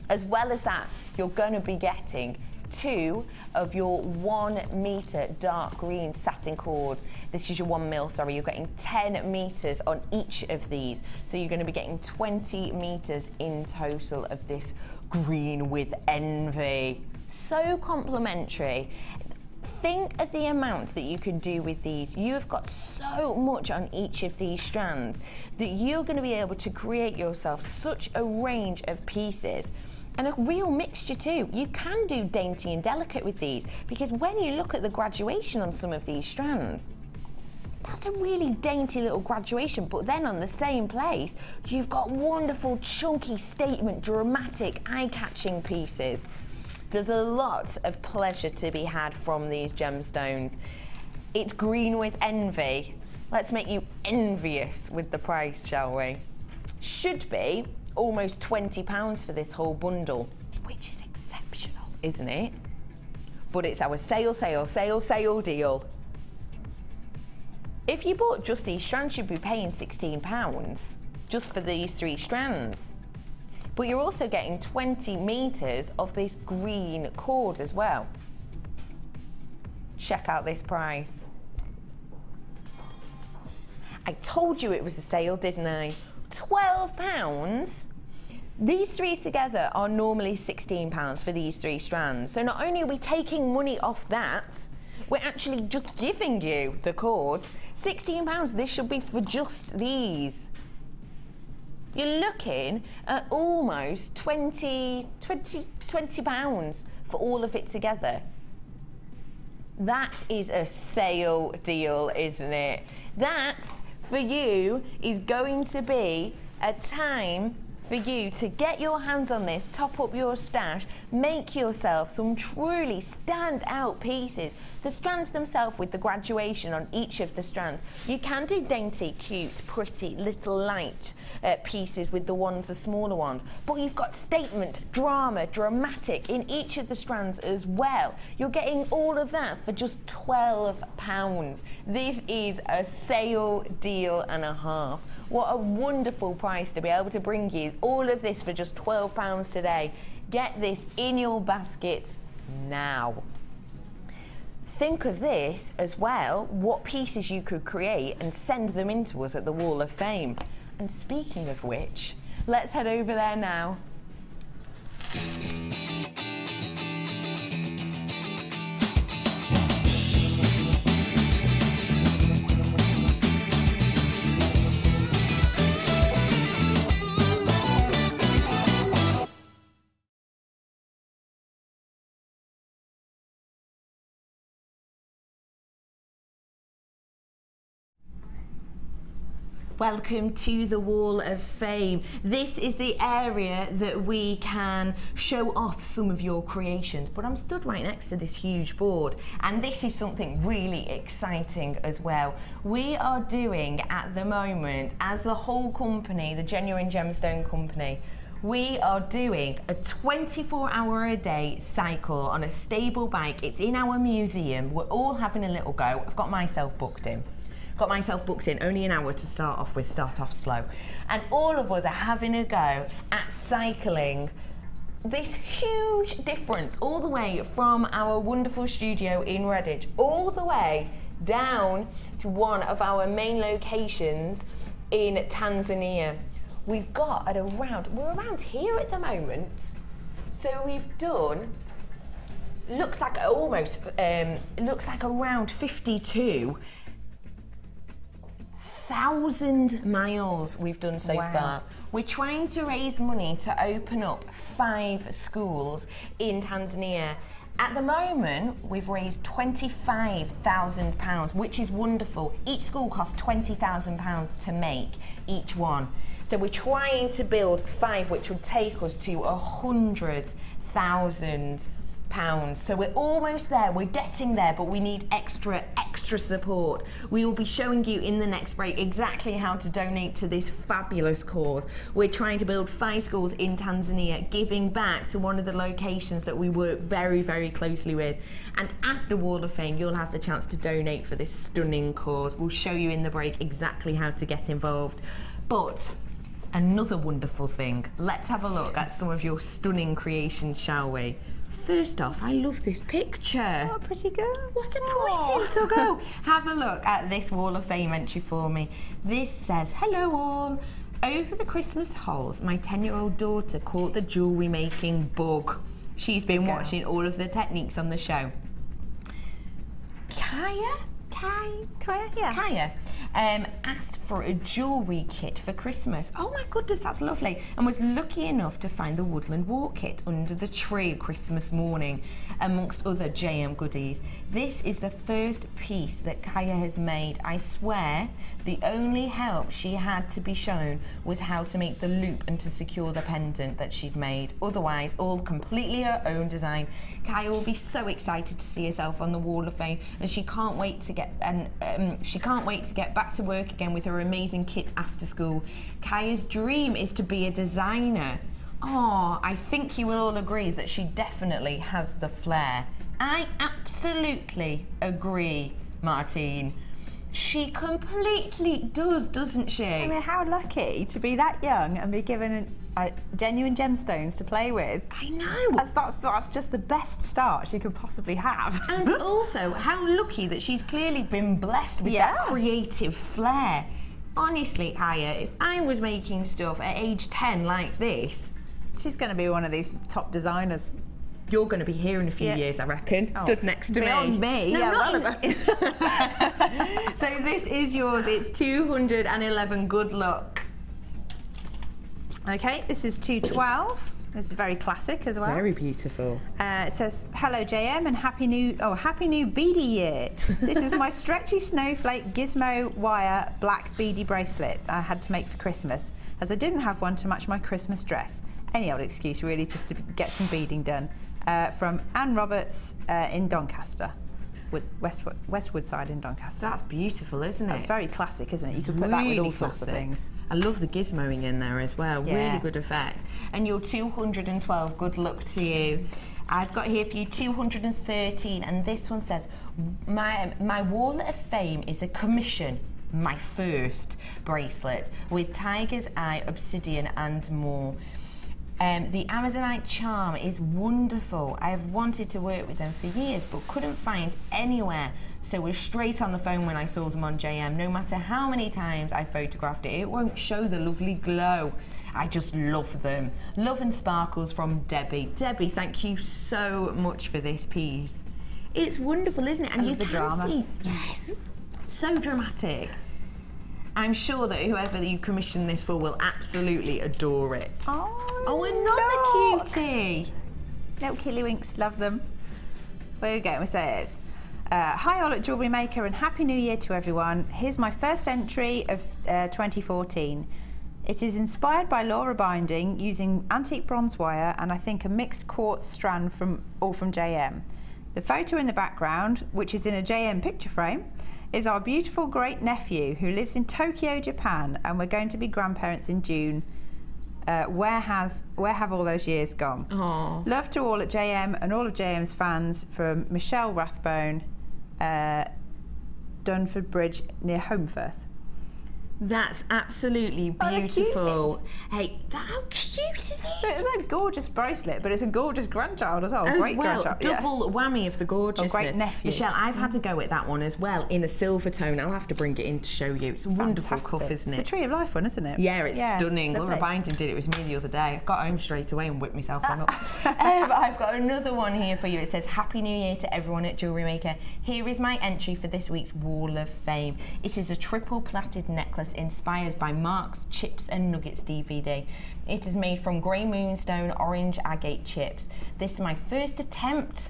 As well as that, you're going to be getting 2 of your 1 metre dark green satin cords. This is your 1 mil, sorry. You're getting 10 metres on each of these. So you're going to be getting 20 metres in total of this green with envy. So complimentary. Think of the amount that you could do with these. You have got so much on each of these strands that you're going to be able to create yourself such a range of pieces. And a real mixture too. You can do dainty and delicate with these, because when you look at the graduation on some of these strands, that's a really dainty little graduation, but then on the same place, you've got wonderful, chunky, statement, dramatic, eye-catching pieces. There's a lot of pleasure to be had from these gemstones. It's green with envy. Let's make you envious with the price, shall we? Should be almost £20 for this whole bundle, which is exceptional, isn't it? But it's our sale deal. If you bought just these strands, you'd be paying £16 just for these 3 strands. But you're also getting 20 metres of this green cord as well. Check out this price. I told you it was a sale, didn't I? £12. These 3 together are normally £16 for these 3 strands. So not only are we taking money off that, we're actually just giving you the cords. £16, this should be for just these. You're looking at almost £20 for all of it together. That is a sale deal, isn't it? That, for you, is going to be a time for you to get your hands on this, top up your stash, make yourself some truly stand-out pieces. The strands themselves with the graduation on each of the strands. You can do dainty, cute, pretty, little light pieces with the smaller ones, but you've got statement, drama, dramatic in each of the strands as well. You're getting all of that for just £12. This is a sale deal and a half. What a wonderful price to be able to bring you all of this for just £12 today. Get this in your baskets now. Think of this as well, what pieces you could create and send them into us at the Wall of Fame. And speaking of which, let's head over there now. Welcome to the Wall of Fame. This is the area that we can show off some of your creations, but I'm stood right next to this huge board, and this is something really exciting as well. We are doing at the moment, as the whole company, the Genuine Gemstone Company, we are doing a 24-hour-a-day cycle on a stable bike. It's in our museum. We're all having a little go. I've got myself booked in. Only an hour to start off with, start off slow. And all of us are having a go at cycling this huge difference all the way from our wonderful studio in Redican, all the way down to one of our main locations in Tanzania. We've got we're around here at the moment. So we've done, looks like around 52,000 miles we've done so far. We're trying to raise money to open up 5 schools in Tanzania. At the moment, we've raised £25,000, which is wonderful. Each school costs £20,000 to make, each one. So we're trying to build 5, which will take us to £100,000. So we're almost there, we're getting there, but we need extra support. We will be showing you in the next break exactly how to donate to this fabulous cause. We're trying to build 5 schools in Tanzania, giving back to one of the locations that we work very, very closely with. And after Wall of Fame, you'll have the chance to donate for this stunning cause. We'll show you in the break exactly how to get involved. But another wonderful thing, let's have a look at some of your stunning creations, shall we? First off, I love this picture. What a pretty girl. What a pretty little girl. Have a look at this Wall of Fame entry for me. This says, hello all. Over the Christmas holidays, my 10-year-old daughter caught the jewellery making bug. She's been watching all of the techniques on the show. Kaya asked for a jewellery kit for Christmas. Oh my goodness, that's lovely. And was lucky enough to find the Woodland Walk kit under the tree Christmas morning, amongst other JM goodies. This is the first piece that Kaya has made. I swear the only help she had to be shown was how to make the loop and to secure the pendant that she'd made. Otherwise, all completely her own design. Kaya will be so excited to see herself on the Wall of Fame, and she can't wait to get back to work again with her amazing kit after school. Kaya's dream is to be a designer. Oh, I think you will all agree that she definitely has the flair. I absolutely agree, Martine. She completely does, doesn't she? I mean, how lucky to be that young and be given genuine gemstones to play with. I know. That's just the best start she could possibly have. And also, how lucky that she's clearly been blessed with that creative flair. Honestly, Kaya, if I was making stuff at age 10 like this... She's going to be one of these top designers. you're going to be here in a few years, I reckon. Stood next to Beyond me. No, Yeah, So this is yours. It's 211. Good luck. Okay, this is 212. This is very classic as well. Very beautiful. It says, hello JM and happy new beady year. This is my stretchy snowflake gizmo wire black beady bracelet I had to make for Christmas, as I didn't have one to match my Christmas dress. Any old excuse really, just to get some beading done. From Anne Roberts in Doncaster. Westwood side in Doncaster. That's beautiful, isn't it? That's very classic, isn't it? You could put that with all sorts of things. I love the gizmoing in there as well. Yeah. Really good effect. And you're 212. Good luck to you. I've got here for you 213, and this one says, my wallet of fame is a commission, my first bracelet with tiger's eye, obsidian, and more. The Amazonite charm is wonderful. I have wanted to work with them for years but couldn't find anywhere, so was straight on the phone when I saw them on JM. No matter how many times I photographed it, it won't show the lovely glow. I just love them. Love and sparkles from Debbie. Debbie, thank you so much for this piece. It's wonderful, isn't it? And you the can drama. see, yes, so dramatic. I'm sure that whoever you commissioned this for will absolutely adore it. Oh, another cutie. Little Killywinks, love them. Where we go? It says, hi all at Jewellery Maker and Happy New Year to everyone. Here's my first entry of 2014. It is inspired by Laura binding using antique bronze wire and I think a mixed quartz strand from JM. The photo in the background, which is in a JM picture frame, is our beautiful great nephew who lives in Tokyo, Japan, and we're going to be grandparents in June. Where have all those years gone? Aww. Love to all at JM and all of JM's fans, from Michelle Rathbone, Dunford Bridge near Holmfirth. That's absolutely beautiful. Hey, how cute is it? So it's a gorgeous bracelet, but it's a gorgeous grandchild as well. Great grandchild. Double whammy of the gorgeousness. Great nephew. Michelle, I've had to go at that one as well in a silver tone. I'll have to bring it in to show you. It's a wonderful cuff, isn't it? It's the Tree of Life one, isn't it? Yeah, it's stunning. Lovely. Laura Binding did it with me the other day. I got home straight away and whipped myself one up. I've got another one here for you. It says, Happy New Year to everyone at Jewellery Maker. Here is my entry for this week's Wall of Fame. It is a triple plaited necklace inspired by Mark's Chips and Nuggets DVD. It is made from grey moonstone orange agate chips. This is my first attempt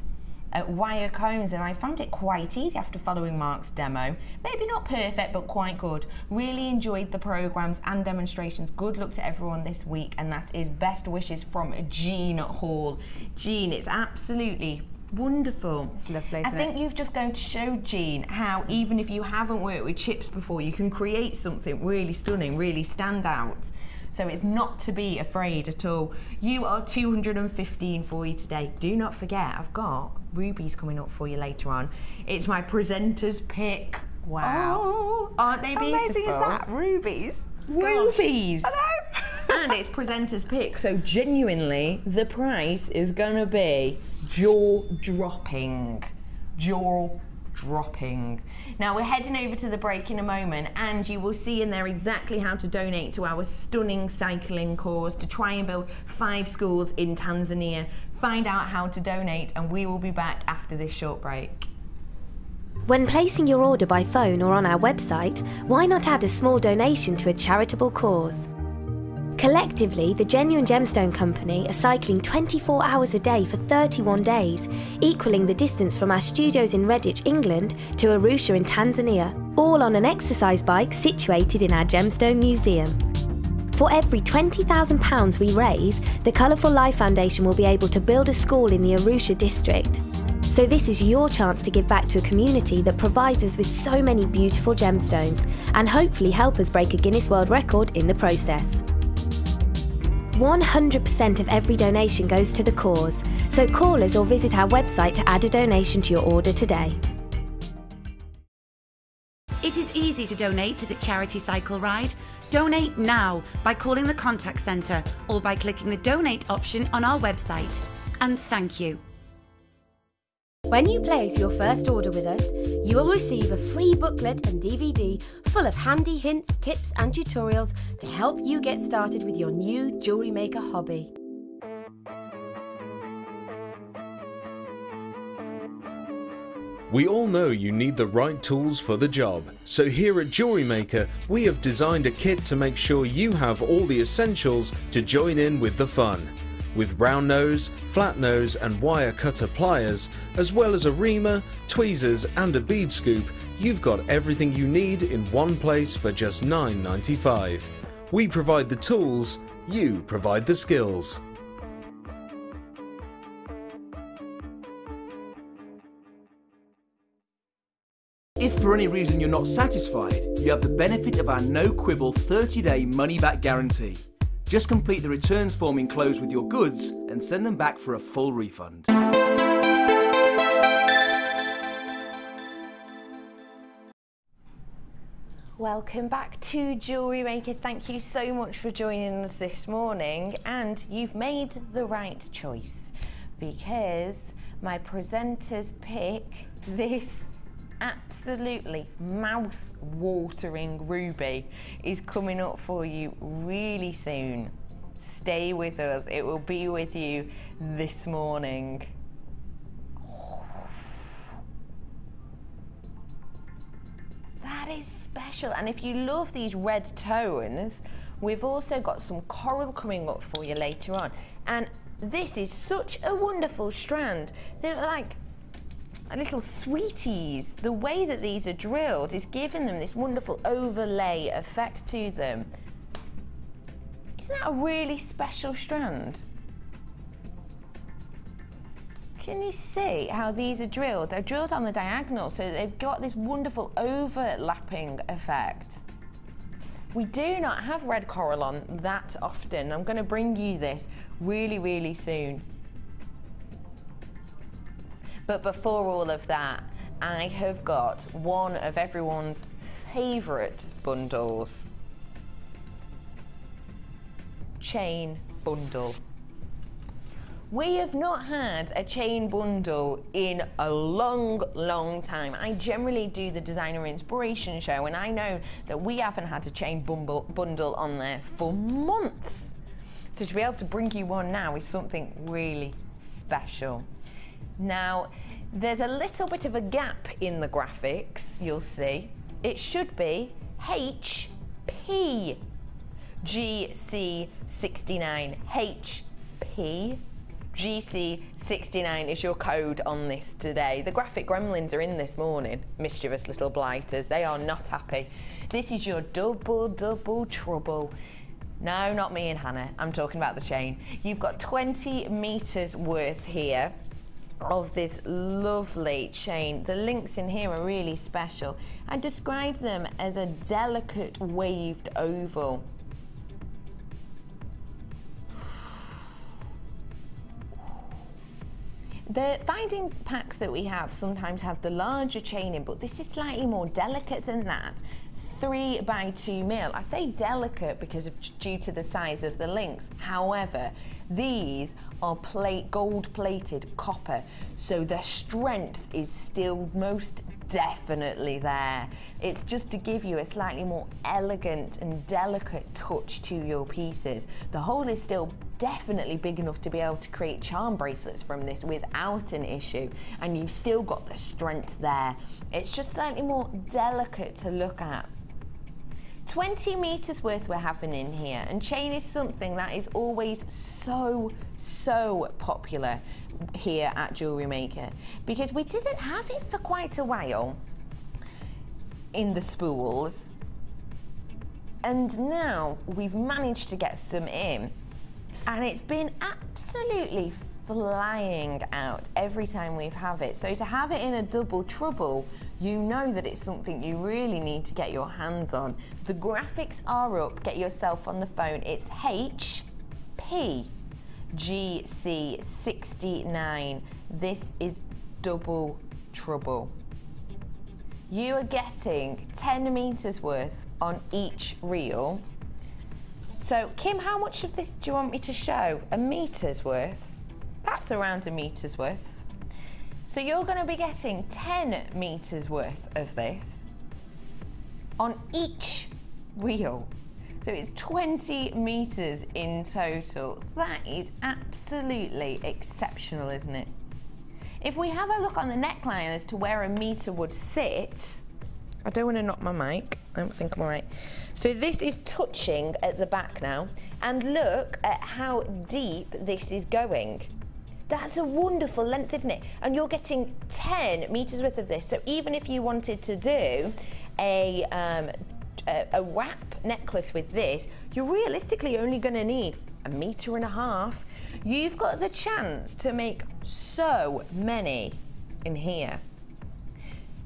at wire combs and I found it quite easy after following Mark's demo. Maybe not perfect, but quite good. Really enjoyed the programs and demonstrations. Good luck to everyone this week, and that is best wishes from Jean Hall. Jean, it's absolutely wonderful. Lovely. I think you've just going to show Jean how even if you haven't worked with chips before, you can create something really stunning, really stand out. So it's not to be afraid at all. You are 215 for you today. Do not forget, I've got rubies coming up for you later on. It's my presenter's pick. Wow. Oh, aren't they beautiful? How amazing is that? Rubies. Rubies. Hello. And it's presenter's pick, so genuinely the price is gonna be jaw-dropping. Jaw-dropping. Now we're heading over to the break in a moment, and you will see in there exactly how to donate to our stunning cycling cause to try and build 5 schools in Tanzania. Find out how to donate, and we will be back after this short break. When placing your order by phone or on our website, why not add a small donation to a charitable cause? Collectively, the Genuine Gemstone Company are cycling 24 hours a day for 31 days, equaling the distance from our studios in Redditch, England to Arusha in Tanzania, all on an exercise bike situated in our Gemstone Museum. For every £20,000 we raise, the Colourful Life Foundation will be able to build a school in the Arusha district. So this is your chance to give back to a community that provides us with so many beautiful gemstones, and hopefully help us break a Guinness World Record in the process. 100% of every donation goes to the cause, so call us or visit our website to add a donation to your order today. It is easy to donate to the charity cycle ride. Donate now by calling the contact centre or by clicking the donate option on our website. And thank you. When you place your first order with us, you will receive a free booklet and DVD full of handy hints, tips and tutorials to help you get started with your new Jewellery Maker hobby. We all know you need the right tools for the job, so here at Jewellery Maker we have designed a kit to make sure you have all the essentials to join in with the fun. With round nose, flat nose and wire cutter pliers, as well as a reamer, tweezers and a bead scoop, you've got everything you need in one place for just $9.95. We provide the tools, you provide the skills. If for any reason you're not satisfied, you have the benefit of our no-quibble 30-day money-back guarantee. Just complete the returns form enclosed with your goods and send them back for a full refund. Welcome back to Jewellery Maker. Thank you so much for joining us this morning, and you've made the right choice because my presenters pick this absolutely mouth-watering ruby is coming up for you really soon. Stay with us, it will be with you this morning. That is special, and if you love these red tones, we've also got some coral coming up for you later on, and this is such a wonderful strand. They're like little sweeties. The way that these are drilled is giving them this wonderful overlay effect to them. Isn't that a really special strand? Can you see how these are drilled? They're drilled on the diagonal, so they've got this wonderful overlapping effect. We do not have red coral on that often. I'm going to bring you this really, really soon. But before all of that, I have got one of everyone's favourite bundles. Chain bundle. We have not had a chain bundle in a long, long time. I generally do the Designer Inspiration Show, and I know that we haven't had a chain bundle on there for months. So to be able to bring you one now is something really special. Now, there's a little bit of a gap in the graphics, you'll see. It should be HP GC69. HP GC69 is your code on this today. The graphic gremlins are in this morning, mischievous little blighters. They are not happy. This is your double trouble. No, not me and Hannah. I'm talking about the chain. You've got 20 meters worth here of this lovely chain. The links in here are really special. I describe them as a delicate waved oval. The findings packs that we have sometimes have the larger chain in, but this is slightly more delicate than that. 3x2 mil. I say delicate because due to the size of the links. However, these are gold plated copper, so the strength is still most definitely there. It's just to give you a slightly more elegant and delicate touch to your pieces. The hole is still definitely big enough to be able to create charm bracelets from this without an issue, and you've still got the strength there. It's just slightly more delicate to look at. 20 meters worth we're having in here, and chain is something that is always so popular here at Jewellery Maker because we didn't have it for quite a while in the spools, and now we've managed to get some in, and it's been absolutely flying out every time we've have it. So to have it in a double trouble, you know that it's something you really need to get your hands on. The graphics are up, get yourself on the phone. It's HP GC69. This is double trouble. You are getting 10 meters worth on each reel. So Kim, how much of this do you want me to show? A meter's worth? That's around a meter's worth. So you're going to be getting 10 meters worth of this on each reel. So it's 20 meters in total. That is absolutely exceptional, isn't it? If we have a look on the neckline as to where a meter would sit, I don't want to knock my mic, I don't think I'm all right. So this is touching at the back now, and look at how deep this is going. That's a wonderful length, isn't it? And you're getting 10 meters worth of this. So even if you wanted to do a wrap necklace with this, you're realistically only going to need 1.5 meters. You've got the chance to make so many in here.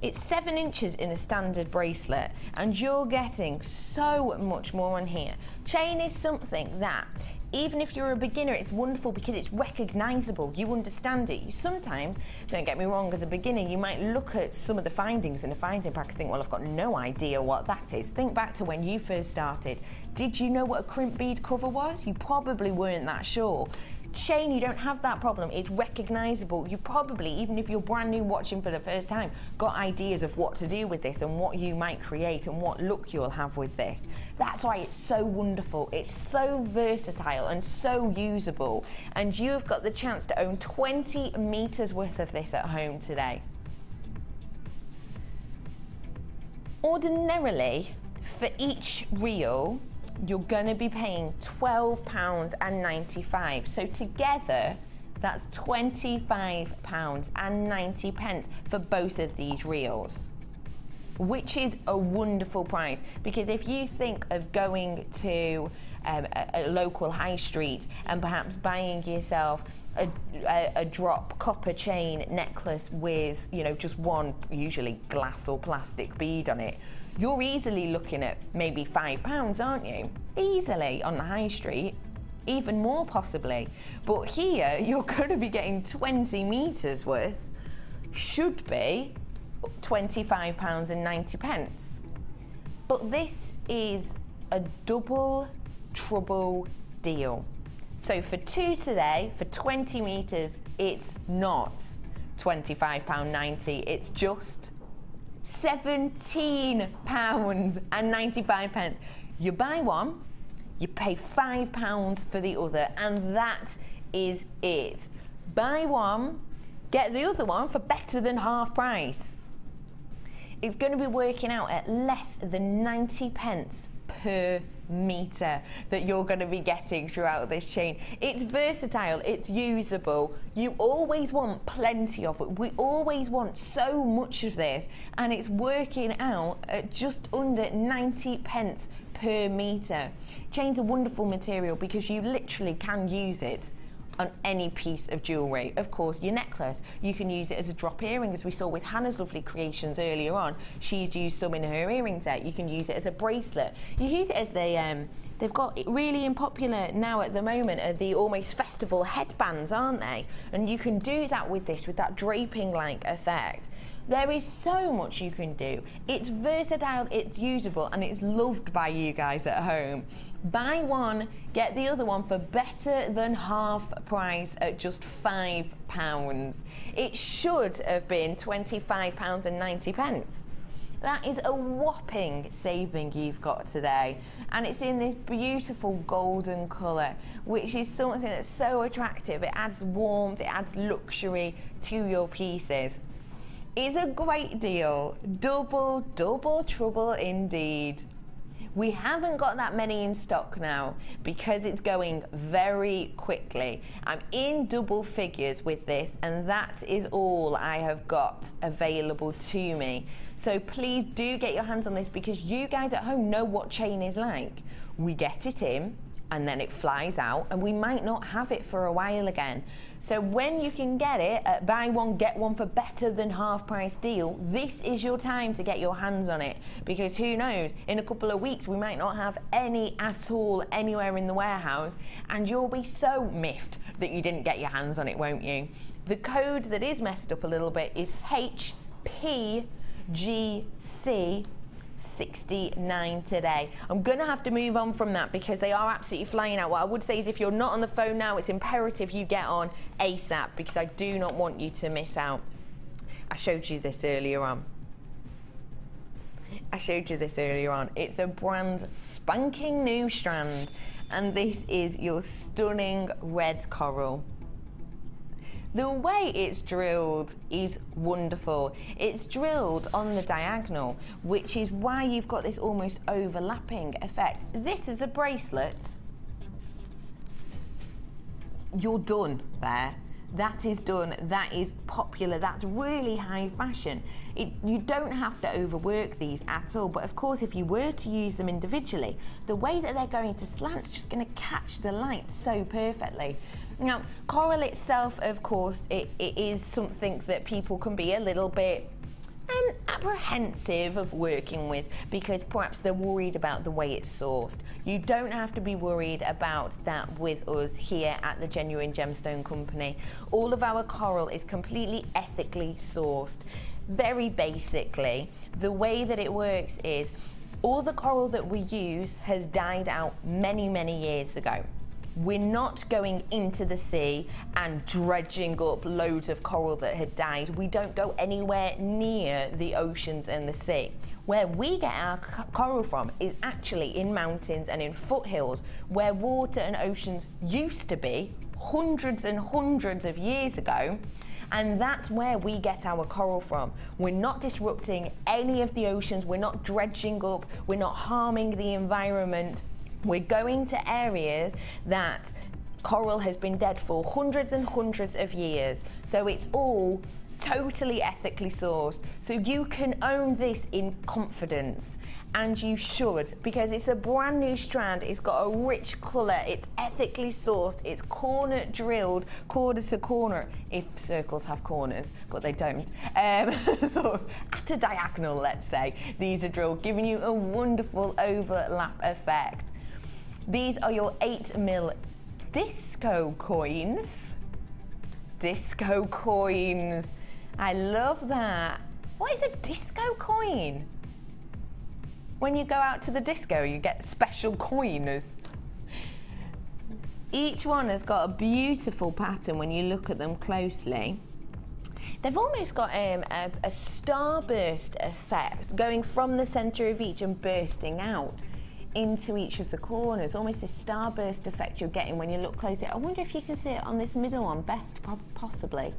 It's 7 inches in a standard bracelet, and you're getting so much more on here. Chain is something that, even if you're a beginner, it's wonderful because it's recognizable. You understand it. You sometimes, don't get me wrong, as a beginner, you might look at some of the findings in a finding pack and think, well, I've got no idea what that is. Think back to when you first started. Did you know what a crimp bead cover was? You probably weren't that sure. Chain, you don't have that problem. It's recognizable. You probably, even if you're brand new watching for the first time, got ideas of what to do with this and what you might create and what look you'll have with this. That's why it's so wonderful. It's so versatile and so usable, and you have got the chance to own 20 meters worth of this at home today. Ordinarily, for each reel, you're going to be paying £12.95. So together, that's £25.90 for both of these reels, which is a wonderful price. Because if you think of going to a local high street and perhaps buying yourself a drop copper chain necklace with, you know, just one, usually glass or plastic bead on it, you're easily looking at maybe £5, aren't you? Easily on the high street, even more possibly. But here, you're going to be getting 20 meters worth, should be £25.90. But this is a double trouble deal. So for 2 today, for 20 meters, it's not £25.90, it's just £17.95. You buy one, you pay £5 for the other, and that is it. Buy one, get the other one for better than half price. It's going to be working out at less than 90 pence per meter that you're going to be getting throughout this chain. It's versatile, it's usable. You always want plenty of it. We always want so much of this, and it's working out at just under 90 pence per meter. Chain's a wonderful material because you literally can use it on any piece of jewellery. Of course, your necklace, you can use it as a drop earring, as we saw with Hannah's lovely creations earlier on. She's used some in her earring set. You can use it as a bracelet. You use it as the, they've got really popular now at the moment are the almost festival headbands, aren't they? And you can do that with this, with that draping-like effect. There is so much you can do. It's versatile, it's usable, and it's loved by you guys at home. Buy one, get the other one for better than half price at just £5. It should have been £25.90. That is a whopping saving you've got today, and it's in this beautiful golden colour, which is something that's so attractive. It adds warmth, it adds luxury to your pieces. It's a great deal. Double trouble indeed. We haven't got that many in stock now because it's going very quickly. I'm in double figures with this, and that is all I have got available to me. So please do get your hands on this, because you guys at home know what chain is like. We get it in, and then it flies out, and we might not have it for a while again. So when you can get it at buy one get one for better than half price deal, this is your time to get your hands on it, because who knows, in a couple of weeks we might not have any at all anywhere in the warehouse, and you'll be so miffed that you didn't get your hands on it, won't you? The code that is messed up a little bit is HPGC 69 today. I'm gonna have to move on from that because they are absolutely flying out. What I would say is, if you're not on the phone now, it's imperative you get on ASAP, because I do not want you to miss out. I showed you this earlier on. It's a brand spanking new strand, and this is your stunning red coral. The way it's drilled is wonderful. It's drilled on the diagonal, which is why you've got this almost overlapping effect. This is a bracelet. You're done there. That is done, that is popular, that's really high fashion. You don't have to overwork these at all, but of course if you were to use them individually, the way that they're going to slant is just going to catch the light so perfectly. Now, coral itself, of course, it is something that people can be a little bit apprehensive of working with because perhaps they're worried about the way it's sourced. You don't have to be worried about that with us here at the Genuine Gemstone Company. All of our coral is completely ethically sourced. Very basically, the way that it works is all the coral that we use has died out many, many years ago. We're not going into the sea and dredging up loads of coral that had died. We don't go anywhere near the oceans and the sea. Where we get our coral from is actually in mountains and in foothills where water and oceans used to be hundreds and hundreds of years ago. And that's where we get our coral from. We're not disrupting any of the oceans. We're not dredging up. We're not harming the environment. We're going to areas that coral has been dead for hundreds and hundreds of years. So it's all totally ethically sourced. So you can own this in confidence, and you should, because it's a brand new strand. It's got a rich colour, it's ethically sourced, it's corner drilled, corner to corner, if circles have corners, but they don't. So at a diagonal, let's say, these are drilled, giving you a wonderful overlap effect. These are your 8mm disco coins. Disco coins. I love that. What is a disco coin? When you go out to the disco, you get special coins. Each one has got a beautiful pattern when you look at them closely. They've almost got a starburst effect going from the centre of each and bursting out into each of the corners, almost this starburst effect you're getting when you look closely. I wonder if you can see it on this middle one best, possibly.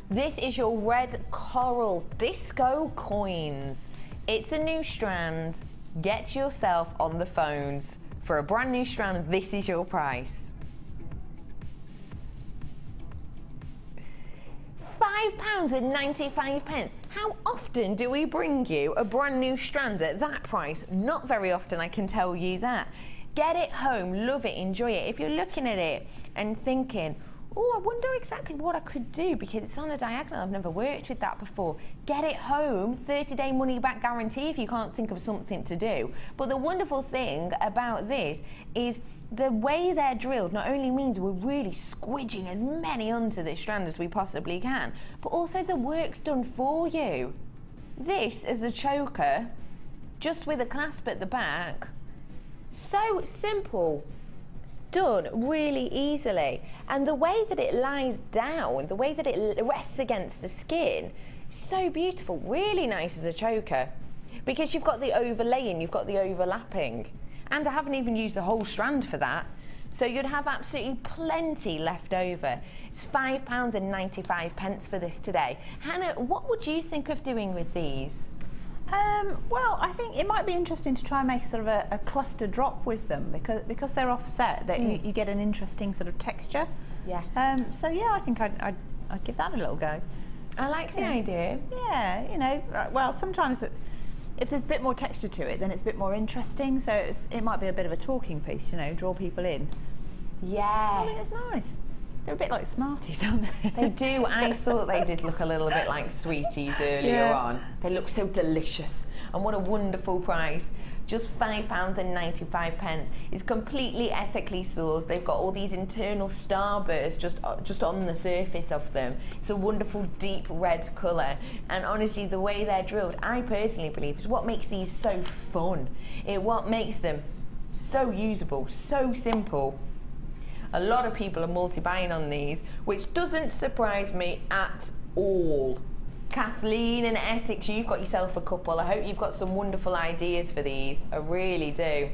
This is your red coral disco coins. It's a new strand. Get yourself on the phones. For a brand new strand, this is your price. £5.95. How often do we bring you a brand new strand at that price? Not very often, I can tell you that. Get it home, love it, enjoy it. If you're looking at it and thinking, oh, I wonder exactly what I could do because it's on a diagonal, I've never worked with that before. Get it home, 30-day money back guarantee if you can't think of something to do. But the wonderful thing about this is the way they're drilled not only means we're really squidging as many onto this strand as we possibly can, but also the work's done for you. This is a choker, just with a clasp at the back. So simple. Done really easily, and the way that it lies down, the way that it rests against the skin, so beautiful. Really nice as a choker because you've got the overlaying, you've got the overlapping, and I haven't even used the whole strand for that, so you'd have absolutely plenty left over. It's £5.95 for this today. Hannah, what would you think of doing with these? Well, I think it might be interesting to try and make sort of a cluster drop with them because they're offset, that you get an interesting sort of texture. Yes. So yeah, I think I'd give that a little go. I like the idea. Yeah, you know, well, sometimes if there's a bit more texture to it, then it's a bit more interesting. So it might be a bit of a talking piece, you know, draw people in. Yeah. I mean, it's nice. They're a bit like Smarties, aren't they? They do. I thought they did look a little bit like sweeties earlier on. They look so delicious. And what a wonderful price. Just £5.95. It's completely ethically sourced. They've got all these internal starbursts just on the surface of them. It's a wonderful deep red colour. And honestly, the way they're drilled, I personally believe, is what makes these so fun. What makes them so usable, so simple. A lot of people are multi-buying on these, which doesn't surprise me at all. Kathleen in Essex, you've got yourself a couple. I hope you've got some wonderful ideas for these. I really do.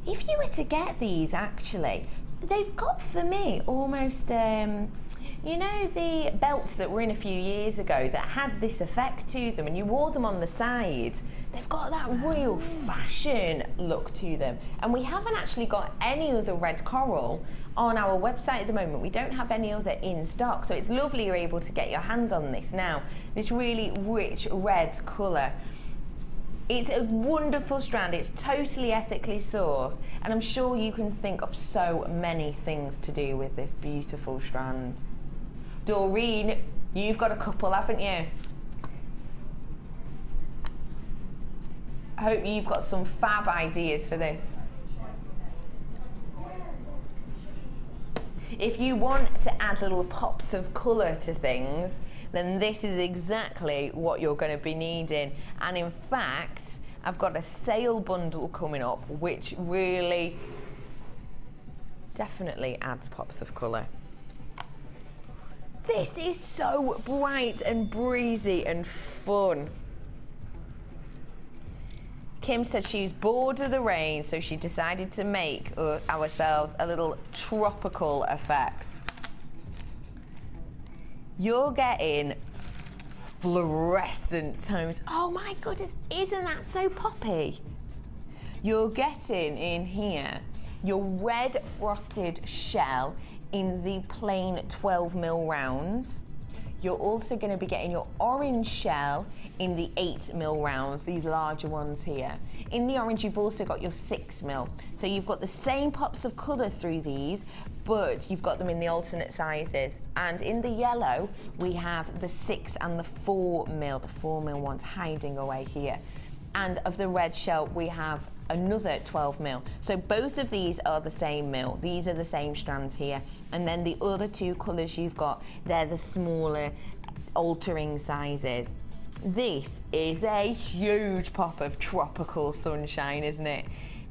If you were to get these, actually, they've got, for me, almost, you know, the belts that were in a few years ago that had this effect to them and you wore them on the side. They've got that real fashion look to them. And we haven't actually got any other red coral on our website at the moment. We don't have any other in stock, so it's lovely you're able to get your hands on this now. This really rich red colour. It's a wonderful strand, it's totally ethically sourced, and I'm sure you can think of so many things to do with this beautiful strand. Doreen, you've got a couple, haven't you? I hope you've got some fab ideas for this. If you want to add little pops of colour to things, then this is exactly what you're going to be needing. And in fact, I've got a sale bundle coming up which really definitely adds pops of colour. This is so bright and breezy and fun. Kim said she was bored of the rain, so she decided to make ourselves a little tropical effect. You're getting fluorescent tones. Oh my goodness, isn't that so poppy? You're getting in here your red frosted shell in the plain 12mm rounds. You're also going to be getting your orange shell in the 8mm rounds, these larger ones here. In the orange, you've also got your 6mm. So you've got the same pops of colour through these, but you've got them in the alternate sizes. And in the yellow, we have the 6 and the 4mm, the 4mm ones hiding away here. And of the red shell, we have another 12mm. So both of these are the same mil. These are the same strands here. And then the other two colours you've got, they're the smaller altering sizes. This is a huge pop of tropical sunshine, isn't it?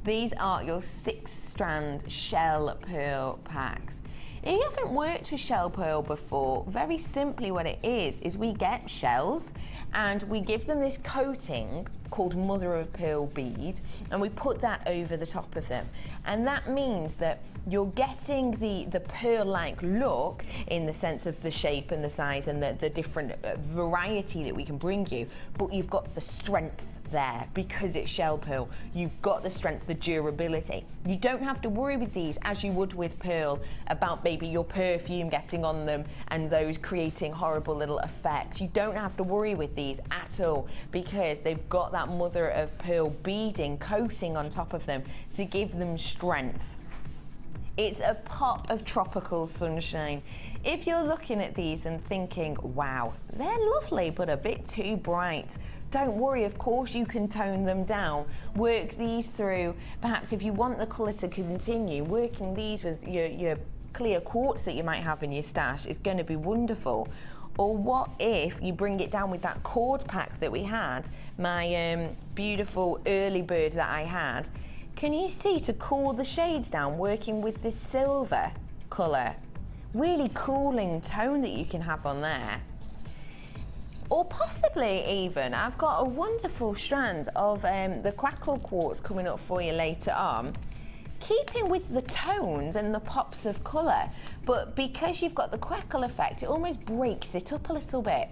These are your 6-strand shell pearl packs. If you haven't worked with shell pearl before, very simply what it is we get shells and we give them this coating called mother of pearl bead, and we put that over the top of them. And that means that you're getting the pearl-like look in the sense of the shape and the size and the different variety that we can bring you, but you've got the strength there because it's shell pearl. You've got the strength, the durability. You don't have to worry with these as you would with pearl about maybe your perfume getting on them and those creating horrible little effects. You don't have to worry with these at all because they've got that mother of pearl beading coating on top of them to give them strength. It's a pop of tropical sunshine. If you're looking at these and thinking, wow, they're lovely but a bit too bright, don't worry, of course you can tone them down. Work these through, perhaps if you want the colour to continue, working these with your clear quartz that you might have in your stash is going to be wonderful. Or what if you bring it down with that cord pack that we had, my beautiful early bird that I had. Can you see, to cool the shades down, working with this silver colour? Really cooling tone that you can have on there. Or possibly even, I've got a wonderful strand of the crackle quartz coming up for you later on. Keeping with the tones and the pops of colour, but because you've got the crackle effect, it almost breaks it up a little bit.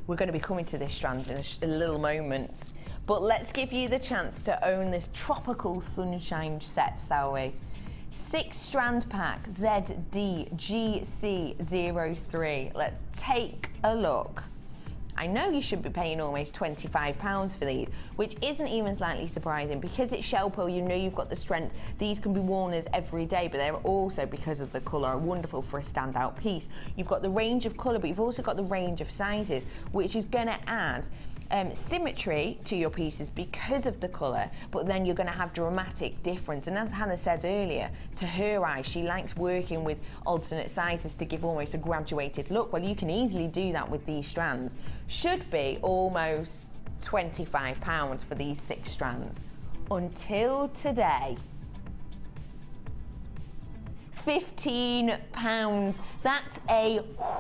We're going to be coming to this strand in a little moment, but let's give you the chance to own this tropical sunshine set, shall we? 6-strand pack ZDGC03. Let's take a look. I know you should be paying almost £25 for these, which isn't even slightly surprising because it's shell pearl. You know you've got the strength. These can be worn as every day, but they're also, because of the colour, wonderful for a standout piece. You've got the range of colour, but you've also got the range of sizes, which is going to add symmetry to your pieces because of the colour, but then you're going to have dramatic difference. And as Hannah said earlier, to her eye, she likes working with alternate sizes to give almost a graduated look. Well, you can easily do that with these strands. Should be almost £25 for these 6 strands. Until today, £15. That's a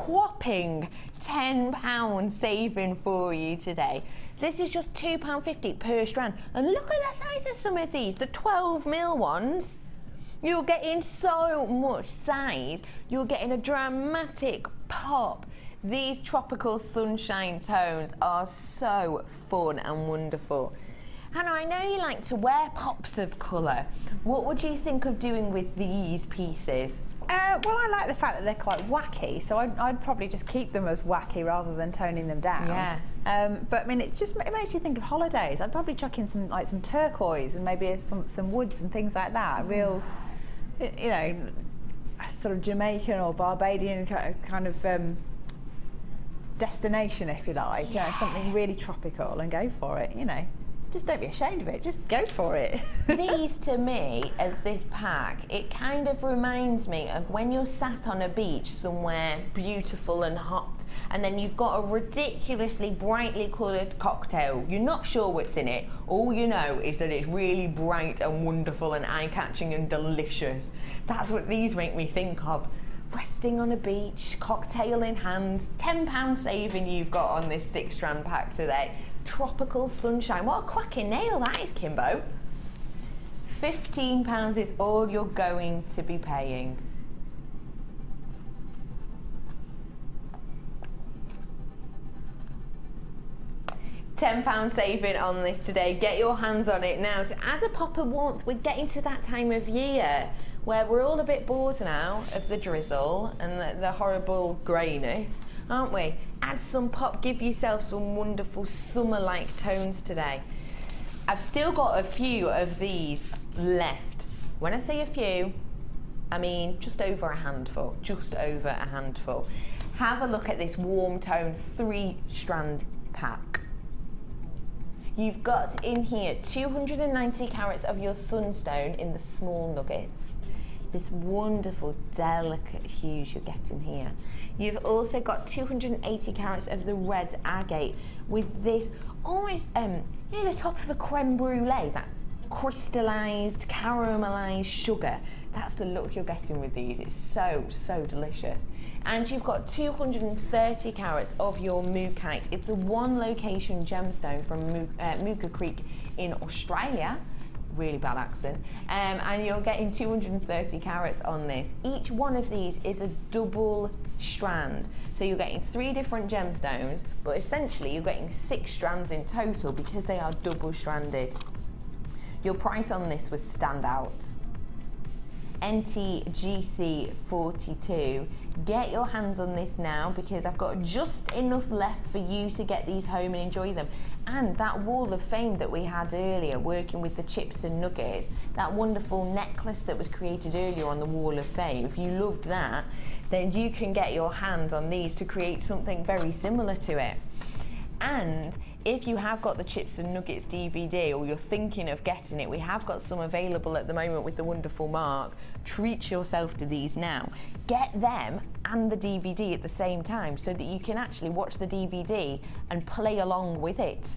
whopping £10 saving for you today. This is just £2.50 per strand. And look at the size of some of these, the 12mm ones. You're getting so much size. You're getting a dramatic pop. These tropical sunshine tones are so fun and wonderful. Hannah, I know you like to wear pops of colour. What would you think of doing with these pieces? Well, I like the fact that they're quite wacky, so I'd probably just keep them as wacky rather than toning them down. Yeah. But I mean, it makes you think of holidays. I'd probably chuck in some turquoise and maybe some woods and things like that. A real, you know, sort of Jamaican or Barbadian kind of destination, if you like. Yeah. You know, something really tropical, and go for it. You know. Just don't be ashamed of it, just go for it. These to me, as this pack, it kind of reminds me of when you're sat on a beach somewhere beautiful and hot, and then you've got a ridiculously brightly coloured cocktail. You're not sure what's in it, all you know is that it's really bright and wonderful and eye-catching and delicious. That's what these make me think of. Resting on a beach, cocktail in hand, £10 saving you've got on this 6-strand pack today. Tropical sunshine. What a quacking nail that is, Kimbo. £15 is all you're going to be paying. £10 saving on this today. Get your hands on it now. To add a pop of warmth, we're getting to that time of year where we're all a bit bored now of the drizzle and the horrible greyness, aren't we? Add some pop, give yourself some wonderful summer-like tones today. I've still got a few of these left. When I say a few, I mean just over a handful, just over a handful. Have a look at this warm tone 3-strand pack. You've got in here 290 carats of your sunstone in the small nuggets. This wonderful delicate hues you're getting here. You've also got 280 carats of the red agate with this almost, you know, the top of a creme brulee, that crystallized, caramelized sugar. That's the look you're getting with these. It's so, so delicious. And you've got 230 carats of your mookaite. It's a 1-location gemstone from Mooka Creek in Australia. Really bad accent. And you're getting 230 carats on this. Each one of these is a double strand. So you're getting 3 different gemstones, but essentially you're getting 6 strands in total because they are double stranded. Your price on this was standout. NTGC 42. Get your hands on this now because I've got just enough left for you to get these home and enjoy them. And that wall of fame that we had earlier, working with the chips and nuggets, that wonderful necklace that was created earlier on the wall of fame, if you loved that, then you can get your hands on these to create something very similar to it. And if you have got the Chips and Nuggets DVD or you're thinking of getting it, we have got some available at the moment with the wonderful Mark. Treat yourself to these now. Get them and the DVD at the same time so that you can actually watch the DVD and play along with it.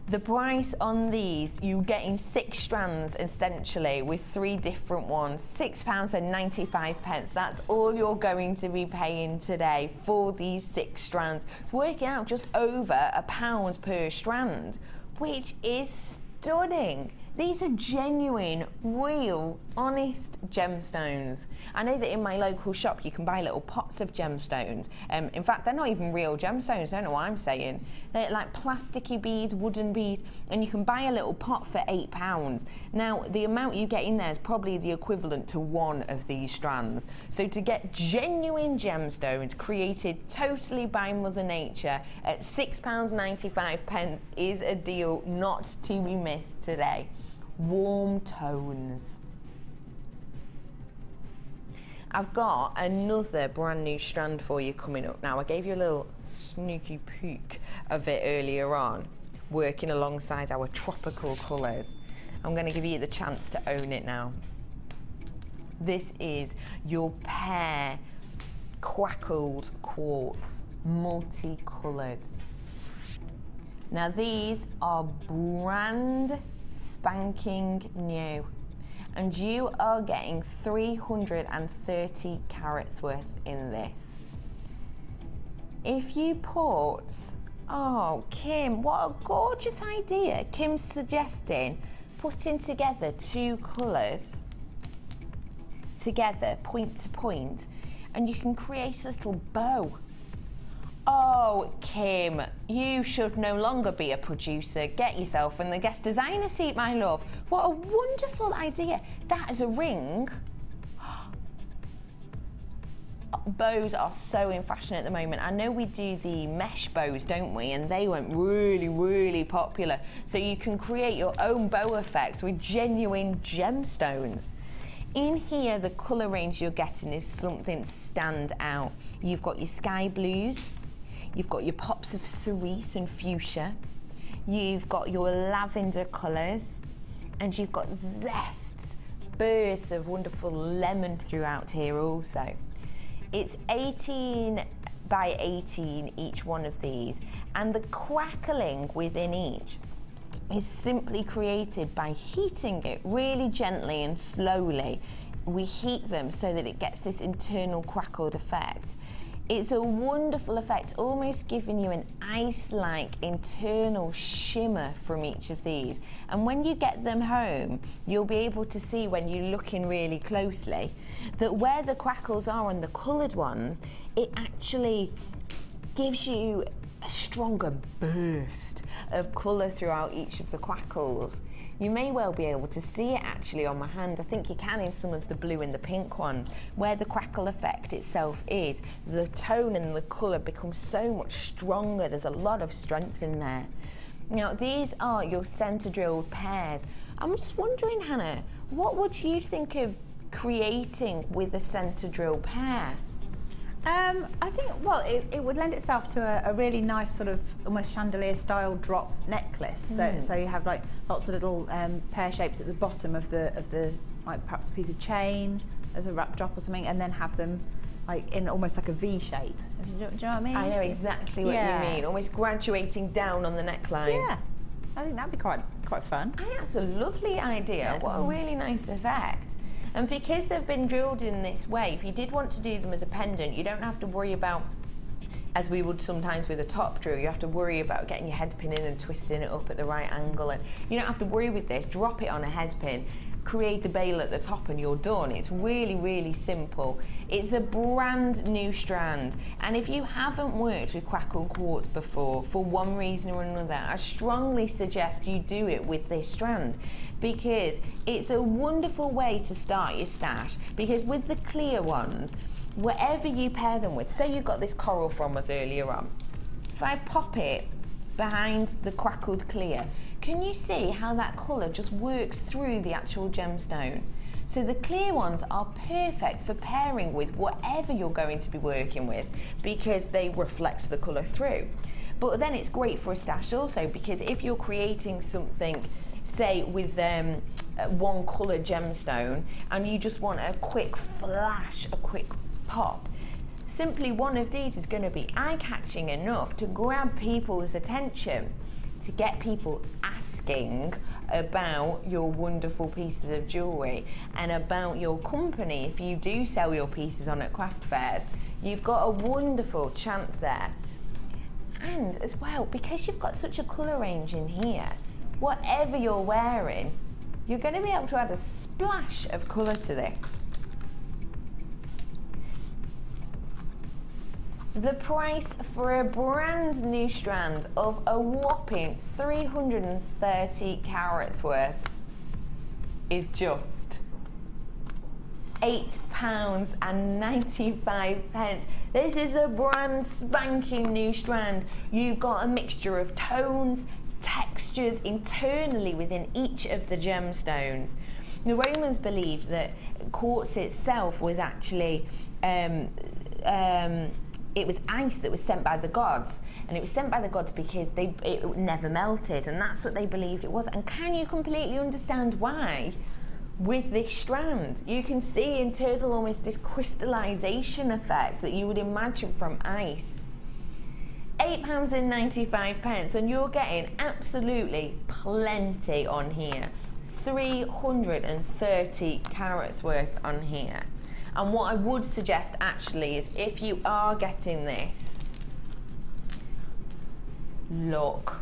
The price on these, you're getting 6 strands essentially with 3 different ones, £6.95. That's all you're going to be paying today for these 6 strands. It's working out just over £1 per strand, which is stunning. These are genuine, real, honest gemstones. I know that in my local shop you can buy little pots of gemstones. In fact, they're not even real gemstones, I don't know what I'm saying. They're like plasticky beads, wooden beads, and you can buy a little pot for £8. Now, the amount you get in there is probably the equivalent to 1 of these strands. So to get genuine gemstones created totally by Mother Nature at £6.95 is a deal not to be missed today. Warm tones. I've got another brand new strand for you coming up now. I gave you a little sneaky peek of it earlier on, working alongside our tropical colours. I'm going to give you the chance to own it now. This is your pear quackled quartz, multicoloured. Now these are brand spanking new, and you are getting 330 carats worth in this. If you put, oh Kim, what a gorgeous idea. Kim's suggesting putting together two colours together, point to point, and you can create a little bow. Oh, Kim, you should no longer be a producer. Get yourself in the guest designer seat, my love. What a wonderful idea. That is a ring. Bows are so in fashion at the moment. I know we do the mesh bows, don't we? And they went really, really popular. So you can create your own bow effects with genuine gemstones. In here, the colour range you're getting is something stand out. You've got your sky blues, you've got your pops of cerise and fuchsia, you've got your lavender colours, and you've got zests, bursts of wonderful lemon throughout here also. It's 18 by 18 each one of these, and the crackling within each is simply created by heating it really gently and slowly. We heat them so that it gets this internal crackled effect. It's a wonderful effect, almost giving you an ice-like internal shimmer from each of these. And when you get them home, you'll be able to see when you're looking really closely that where the crackles are on the coloured ones, it actually gives you a stronger burst of colour throughout each of the crackles. You may well be able to see it actually on my hand. I think you can in some of the blue and the pink ones. Where the crackle effect itself is, the tone and the colour becomes so much stronger. There's a lot of strength in there. Now, these are your centre drilled pairs. I'm just wondering, Hannah, what would you think of creating with a centre drill pair? I think, well, it would lend itself to a really nice sort of almost chandelier style drop necklace. So you have like lots of little pear shapes at the bottom of the like perhaps a piece of chain as a wrap drop or something, and then have them like in almost like a V shape. Do you know what I mean? I know exactly what you mean, almost graduating down on the neckline. Yeah, I think that'd be quite fun. I think that's a lovely idea. Yeah. What a really nice effect. And because they've been drilled in this way, if you did want to do them as a pendant, you don't have to worry about, as we would sometimes with a top drill, you have to worry about getting your head pin in and twisting it up at the right angle. And you don't have to worry with this. Drop it on a head pin, create a bail at the top, and you're done. It's really, really simple. It's a brand new strand. And if you haven't worked with crackled quartz before, for one reason or another, I strongly suggest you do it with this strand, because it's a wonderful way to start your stash. Because with the clear ones, whatever you pair them with, say you got this coral from us earlier on, if I pop it behind the crackled clear, can you see how that colour just works through the actual gemstone? So the clear ones are perfect for pairing with whatever you're going to be working with, because they reflect the colour through. But then it's great for a stash also, because if you're creating something, say with one colour gemstone, and you just want a quick flash, a quick pop, simply one of these is going to be eye-catching enough to grab people's attention, to get people asking about your wonderful pieces of jewellery and about your company. If you do sell your pieces on at craft fairs, you've got a wonderful chance there. And as well, because you've got such a colour range in here, whatever you're wearing, you're going to be able to add a splash of colour to this. The price for a brand new strand of a whopping 330 carats worth is just £8.95. This is a brand spanking new strand. You've got a mixture of tones, textures internally within each of the gemstones. The Romans believed that quartz itself was actually it was ice that was sent by the gods, and it was sent by the gods because it never melted, and that's what they believed it was. And can you completely understand why? With this strand, you can see internal almost this crystallization effect that you would imagine from ice. £8.95, and you're getting absolutely plenty on here. 330 carats worth on here. And what I would suggest actually is, if you are getting this, look.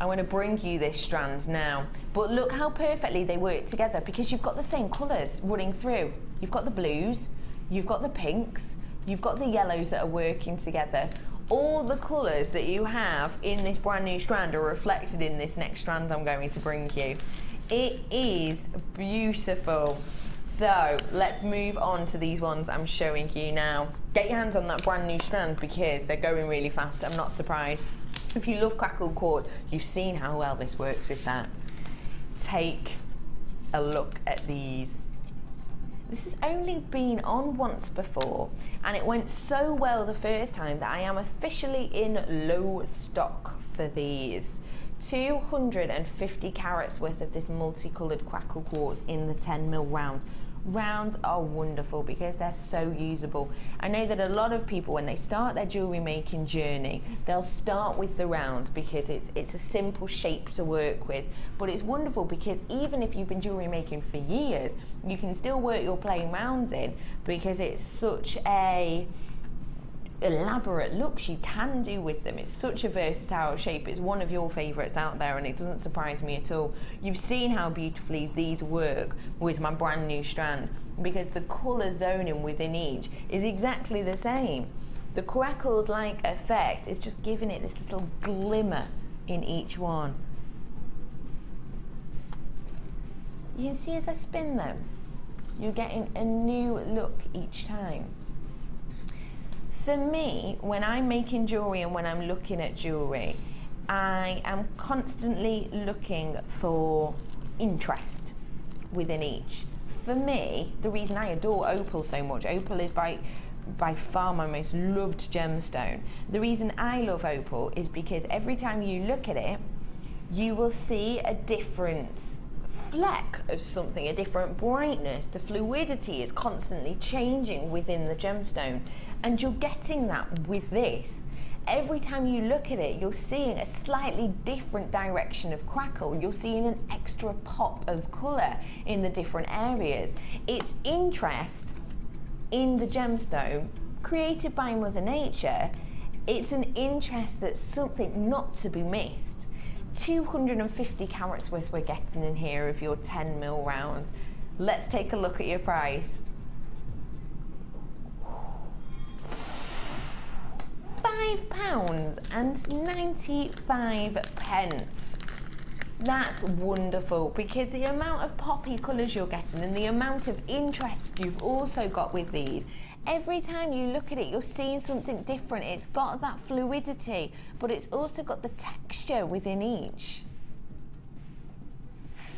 I want to bring you this strand now, but look how perfectly they work together because you've got the same colours running through. You've got the blues, you've got the pinks, you've got the yellows that are working together. All the colours that you have in this brand new strand are reflected in this next strand I'm going to bring you. It is beautiful. So let's move on to these ones I'm showing you now. Get your hands on that brand new strand because they're going really fast. I'm not surprised. If you love crackled quartz, you've seen how well this works with that. Take a look at these. This has only been on once before and it went so well the first time that I am officially in low stock for these. 250 carats worth of this multicoloured crackled quartz in the 10mm round. Rounds are wonderful because they're so usable. I know that a lot of people, when they start their jewellery making journey, they'll start with the rounds because it's a simple shape to work with. But it's wonderful because even if you've been jewellery making for years, you can still work your plain rounds in because it's such a elaborate looks you can do with them. It's such a versatile shape. It's one of your favourites out there and it doesn't surprise me at all. You've seen how beautifully these work with my brand new strand because the colour zoning within each is exactly the same. The crackled like effect is just giving it this little glimmer in each one. You can see as I spin them, you're getting a new look each time. For me, when I'm making jewellery and when I'm looking at jewellery, I am constantly looking for interest within each. For me, the reason I adore opal so much, opal is by far my most loved gemstone. The reason I love opal is because every time you look at it, you will see a different fleck of something, a different brightness. The fluidity is constantly changing within the gemstone. And you're getting that with this. Every time you look at it, you're seeing a slightly different direction of crackle. You're seeing an extra pop of colour in the different areas. It's interest in the gemstone created by Mother Nature. It's an interest that's something not to be missed. 250 carats worth we're getting in here of your 10mm rounds. Let's take a look at your price. £5.95. That's wonderful because the amount of poppy colours you're getting and the amount of interest you've also got with these, every time you look at it you're seeing something different. It's got that fluidity but it's also got the texture within each.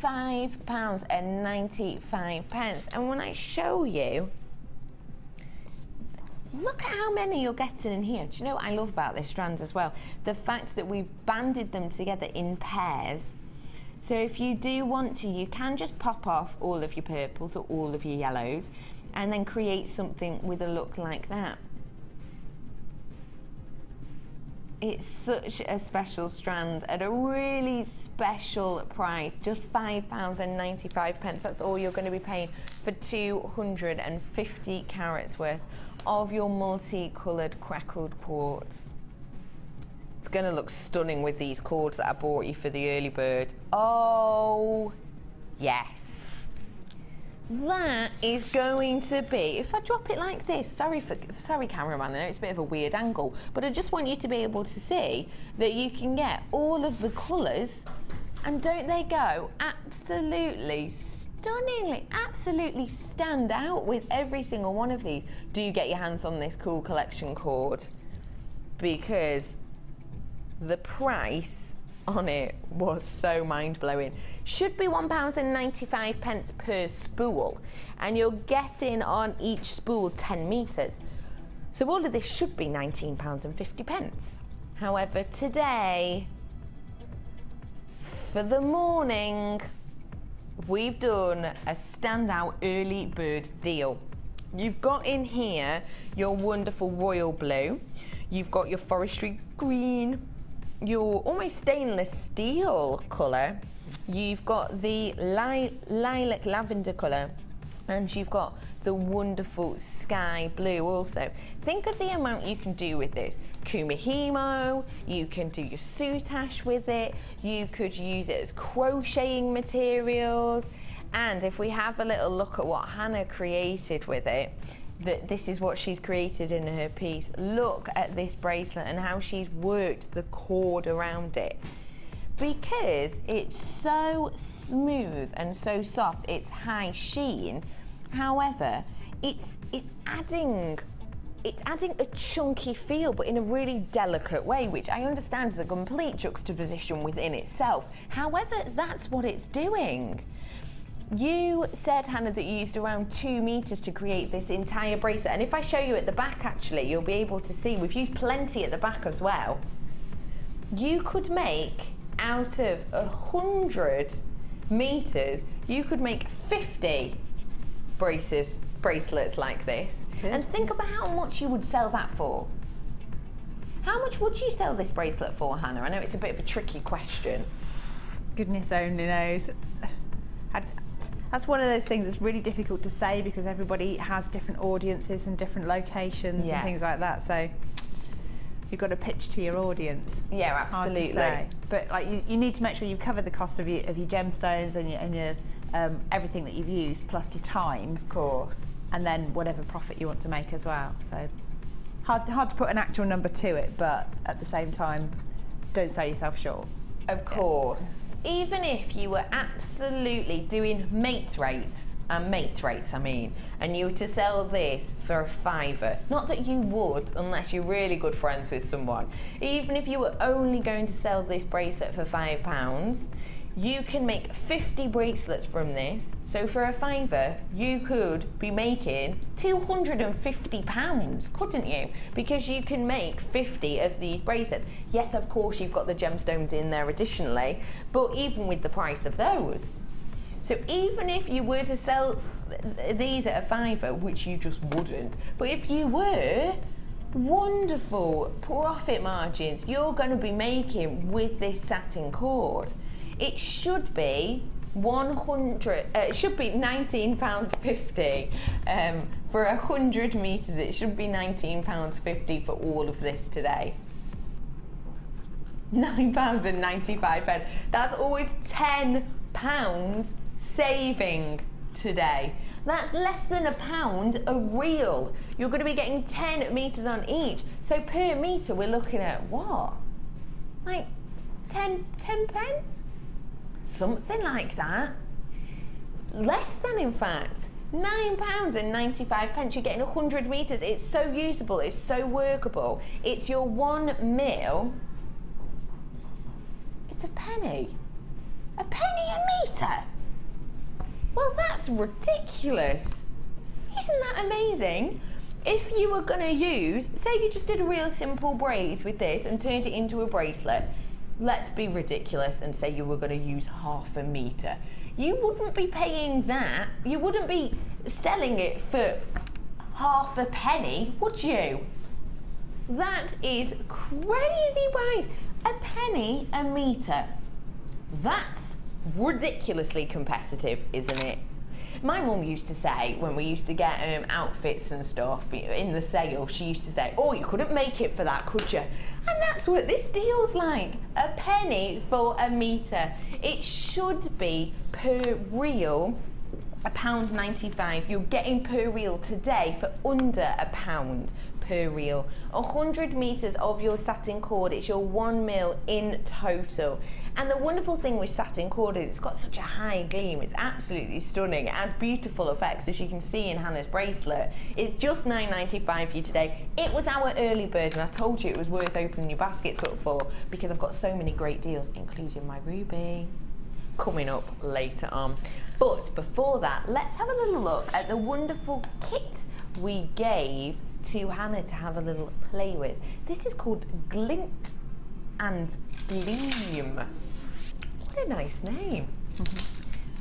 £5.95. And when I show you, look at how many you're getting in here. Do you know what I love about this strand as well? The fact that we've banded them together in pairs. So if you do want to, you can just pop off all of your purples or all of your yellows and then create something with a look like that. It's such a special strand at a really special price, just £5.95. That's all you're going to be paying for 250 carats worth of your multicoloured crackled quartz. It's going to look stunning with these cords that I bought you for the early bird. Oh, yes. That is going to be, if I drop it like this, sorry cameraman, I know it's a bit of a weird angle, but I just want you to be able to see that you can get all of the colours, and don't they go absolutely stunningly, absolutely stand out with every single one of these. Do you get your hands on this cool collection cord? Because the price on it was so mind-blowing. Should be £1.95 per spool, and you're getting on each spool 10 metres. So all of this should be £19.50. However, today, for the morning, we've done a standout early bird deal. You've got in here your wonderful royal blue, you've got your forestry green, your almost stainless steel colour, you've got the lilac lavender colour, and you've got the wonderful sky blue also. Think of the amount you can do with this. Kumihimo, you can do your soutache with it, you could use it as crocheting materials, and if we have a little look at what Hannah created with it, this is what she's created in her piece. Look at this bracelet and how she's worked the cord around it. Because it's so smooth and so soft, it's high sheen. However, it's adding a chunky feel, but in a really delicate way, which I understand is a complete juxtaposition within itself. However, that's what it's doing. You said, Hannah, that you used around 2 meters to create this entire bracelet. And if I show you at the back, actually, you'll be able to see we've used plenty at the back as well. You could make, out of 100 meters, you could make 50 bracelets like this. Good. And think about how much you would sell that for. How much would you sell this bracelet for, Hannah? I know it's a bit of a tricky question. Goodness only knows. That's one of those things that's really difficult to say because everybody has different audiences and different locations and things like that. So you've got to pitch to your audience. Yeah, absolutely. Hard to say. But like you need to make sure you've covered the cost of your gemstones and your everything that you've used plus your time, of course, and then whatever profit you want to make as well. So hard to put an actual number to it, but at the same time, don't sell yourself short. Of course. Even if you were absolutely doing mate rates, and you were to sell this for a £5, not that you would unless you're really good friends with someone, even if you were only going to sell this bracelet for £5, you can make 50 bracelets from this. So for a £5, you could be making £250, couldn't you? Because you can make 50 of these bracelets. Yes, of course, you've got the gemstones in there additionally, but even with the price of those. So even if you were to sell these at a £5, which you just wouldn't, but if you were, wonderful profit margins you're going to be making with this satin cord. It should be it should be £19.50 for 100 meters. It should be £19.50 for all of this today. £9.95. That's always £10 saving today. That's less than £1 a reel. You're going to be getting 10 meters on each. So per meter, we're looking at what? Like 10 pence? Something like that. Less than, in fact. £9.95. You're getting 100 meters. It's so usable. It's so workable. It's your 1 mil. It's a penny. A penny a meter. Well, that's ridiculous. Isn't that amazing? If you were going to use, say you just did a real simple braid with this and turned it into a bracelet, let's be ridiculous and say you were going to use ½ meter. You wouldn't be paying that. You wouldn't be selling it for half a penny, would you? That is crazy price. A penny a meter. That's ridiculously competitive, isn't it? My mum used to say, when we used to get outfits and stuff in the sale, she used to say, oh, you couldn't make it for that, could you? And that's what this deal's like. A penny for a meter. It should be per reel £1.95. You're getting per reel today for under £1 per reel. 100 meters of your satin cord. It's your 1 mil in total. And the wonderful thing with satin cord is it's got such a high gleam. It's absolutely stunning and beautiful effects, as you can see in Hannah's bracelet. It's just £9.95 for you today. It was our early bird, and I told you it was worth opening your baskets up for because I've got so many great deals, including my ruby, coming up later on. But before that, let's have a little look at the wonderful kit we gave to Hannah to have a little play with. This is called Glint and Gleam. What a nice name.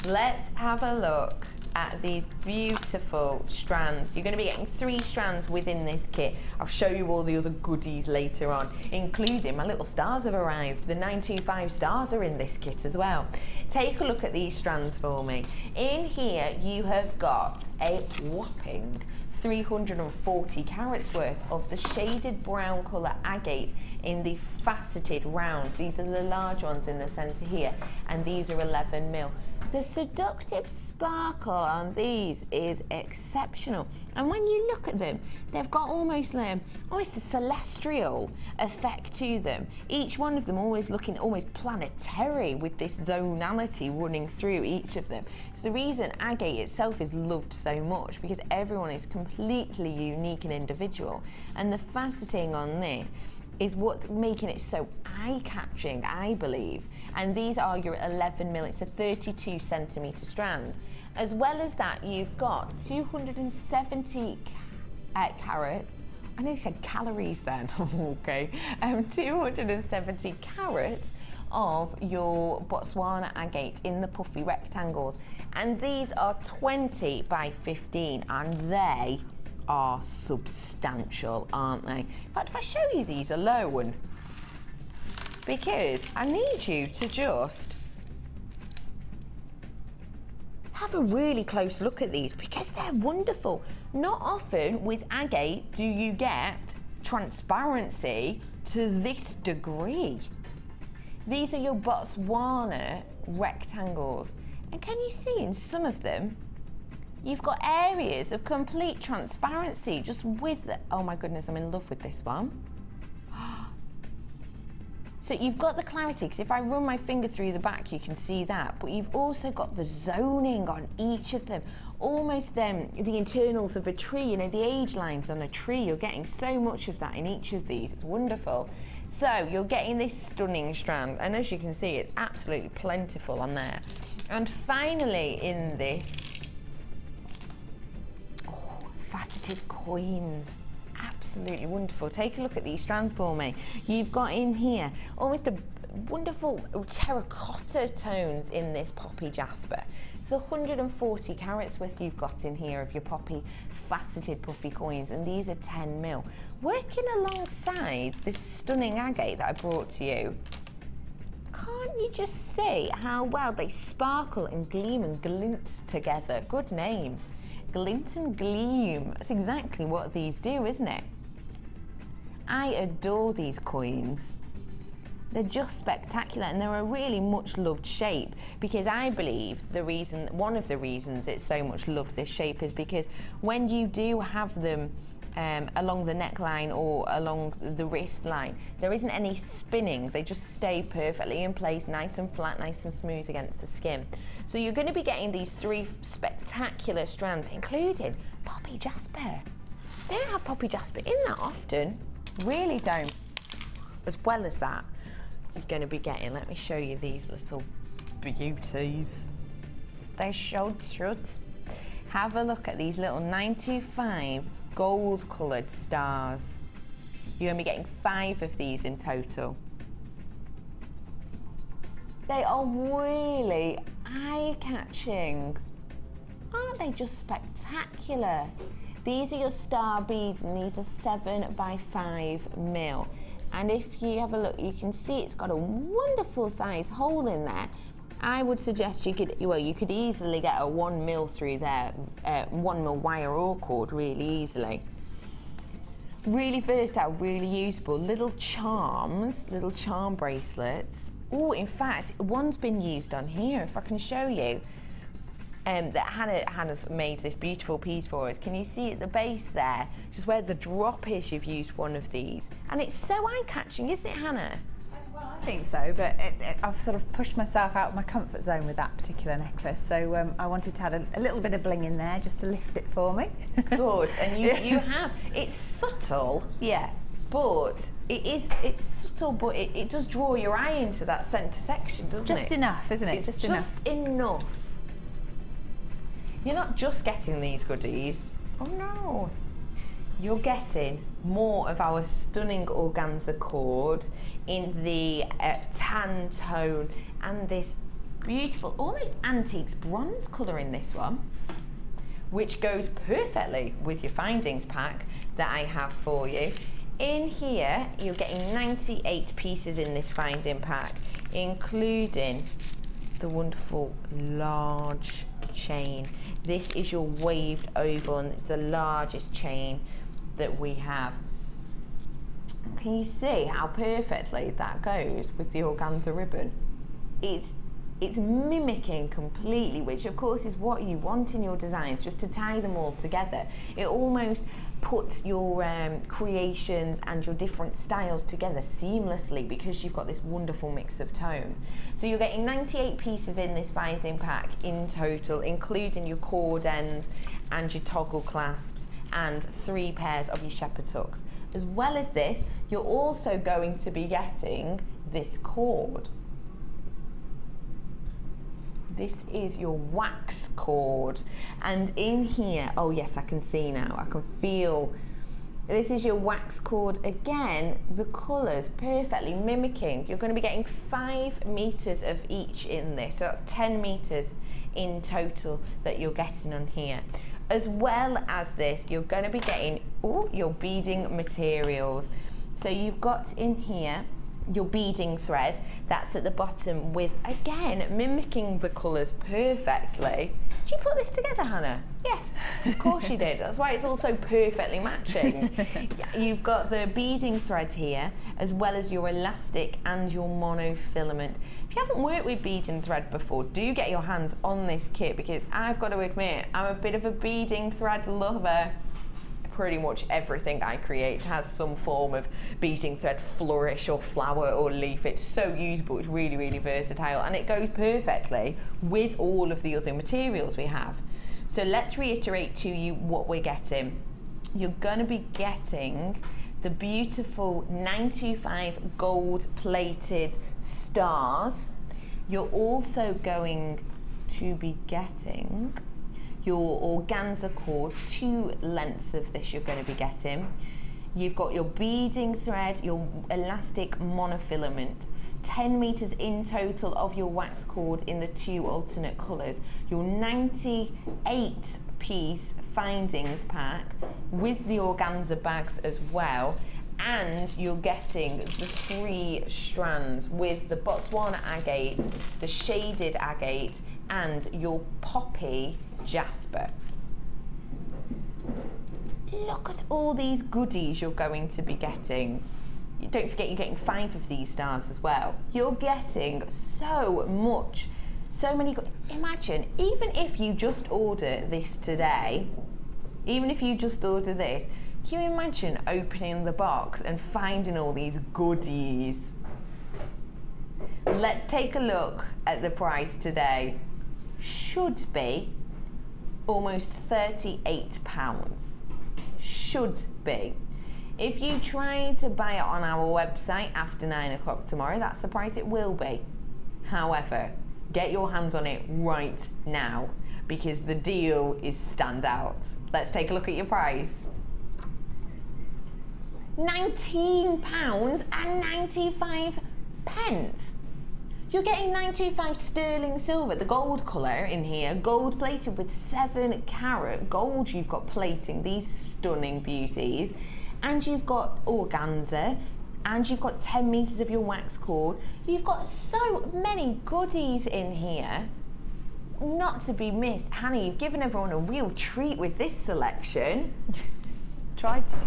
Let's have a look at these beautiful strands. You're going to be getting 3 strands within this kit. I'll show you all the other goodies later on, including my little stars have arrived. The 925 stars are in this kit as well. Take a look at these strands for me. In here you have got a whopping 340 carats worth of the shaded brown colour agate in the faceted round. These are the large ones in the centre here, and these are 11 mil. The seductive sparkle on these is exceptional, and when you look at them, they've got almost a celestial effect to them. Each one of them always looking almost planetary, with this zonality running through each of them. It's the reason agate itself is loved so much, because everyone is completely unique and individual, and the faceting on this is what's making it so eye-catching, I believe. And these are your 11 mil, it's a 32 centimetre strand. As well as that, you've got 270 carats, I nearly said calories then, okay, 270 carats of your Botswana agate in the puffy rectangles. And these are 20 by 15, and they are substantial, aren't they? In fact, if I show you these alone, because I need you to just have a really close look at these, because they're wonderful. Not often with agate do you get transparency to this degree. These are your Botswana rectangles, and can you see in some of them you've got areas of complete transparency just with the, oh my goodness, I'm in love with this one. So you've got the clarity, because if I run my finger through the back you can see that, but you've also got the zoning on each of them, almost the internals of a tree, you know, the age lines on a tree. You're getting so much of that in each of these, it's wonderful. So you're getting this stunning strand, and as you can see it's absolutely plentiful on there. And finally in this, faceted coins, absolutely wonderful. Take a look at these strands for me. You've got in here almost a wonderful terracotta tones in this poppy jasper. It's 140 carats worth you've got in here of your poppy faceted puffy coins, and these are 10 mil. Working alongside this stunning agate that I brought to you, can't you just see how well they sparkle and gleam and glint together? Good name. Glint and gleam. That's exactly what these do, isn't it? I adore these coins. They're just spectacular, and they're a really much loved shape, because I believe one of the reasons it's so much loved, this shape, is because when you do have them along the neckline or along the wrist line, there isn't any spinning. They just stay perfectly in place, nice and flat, nice and smooth against the skin. So you're going to be getting these 3 spectacular strands, including poppy jasper. Don't have poppy jasper in that often, really don't. As well as that, you're going to be getting, let me show you these little beauties. They're so cute. Have a look at these little 925 gold coloured stars. You're going to be getting 5 of these in total. They are really eye-catching. Aren't they just spectacular? These are your star beads, and these are 7 by 5 mil. And if you have a look, you can see it's got a wonderful size hole in there. I would suggest you could easily get a 1 mil through there, 1 mil wire or cord really easily. Really versatile, really usable. Little charms, little charm bracelets. Oh, in fact, one's been used on here, if I can show you. That Hannah's made this beautiful piece for us. Can you see at the base there, just where the drop is, you've used one of these. And it's so eye-catching, isn't it, Hannah? Well, I think so, but I've sort of pushed myself out of my comfort zone with that particular necklace, so I wanted to add a little bit of bling in there just to lift it for me. Good, and you have. It's subtle. Yeah. But it's subtle, but it does draw your eye into that centre section, doesn't it? Just enough, isn't it? It's just enough. You're not just getting these goodies. Oh no. You're getting more of our stunning organza cord in the tan tone, and this beautiful, almost antiques bronze colour in this one. which goes perfectly with your findings pack that I have for you. In here, you're getting 98 pieces in this finding pack, including the wonderful large chain. This is your waved oval, and it's the largest chain that we have. Can you see how perfectly that goes with the organza ribbon? It's mimicking completely, which of course is what you want in your designs, just to tie them all together. It almost puts your creations and your different styles together seamlessly because you've got this wonderful mix of tone. So you're getting 98 pieces in this finding pack in total, including your cord ends and your toggle clasps and 3 pairs of your shepherd's hooks. As well as this, you're also going to be getting this cord. This is your wax cord, and in here, oh yes, I can see now, I can feel, this is your wax cord. Again, the colours perfectly mimicking. You're going to be getting 5 meters of each in this, so that's 10 meters in total that you're getting on here. As well as this, you're going to be getting your beading materials. So you've got in here your beading thread that's at the bottom with, again, mimicking the colours perfectly. Did you put this together, Hannah? Yes, of course you did. That's why it's also perfectly matching. You've got the beading thread here, as well as your elastic and your monofilament. If you haven't worked with beading thread before, do get your hands on this kit, because I've got to admit, I'm a bit of a beading thread lover. Pretty much everything I create has some form of beading thread flourish or flower or leaf. It's so usable, it's really, really versatile, and it goes perfectly with all of the other materials we have. So let's reiterate to you what we're getting. You're going to be getting the beautiful 925 gold plated stars. You're also going to be getting your organza cord, 2 lengths of this you're going to be getting. You've got your beading thread, your elastic monofilament, 10 meters in total of your wax cord in the 2 alternate colors, your 98 piece findings pack with the organza bags as well, and you're getting the 3 strands with the Botswana agate, the shaded agate, and your poppy jasper. Look at all these goodies you're going to be getting. Don't forget you're getting 5 of these stars as well. You're getting so much, so many. Imagine, even if you just order this today, even if you just order this, can you imagine opening the box and finding all these goodies? Let's take a look at the price today. Should be almost £38. Should be. If you try to buy it on our website after 9 o'clock tomorrow, that's the price it will be. However, get your hands on it right now, because the deal is standout. Let's take a look at your price. £19.95. You're getting 925 sterling silver, the gold colour in here, gold plated with 7 carat gold. You've got plating, these stunning beauties, and you've got organza, and you've got 10 meters of your wax cord. You've got so many goodies in here, not to be missed. Hannah, you've given everyone a real treat with this selection. Tried to.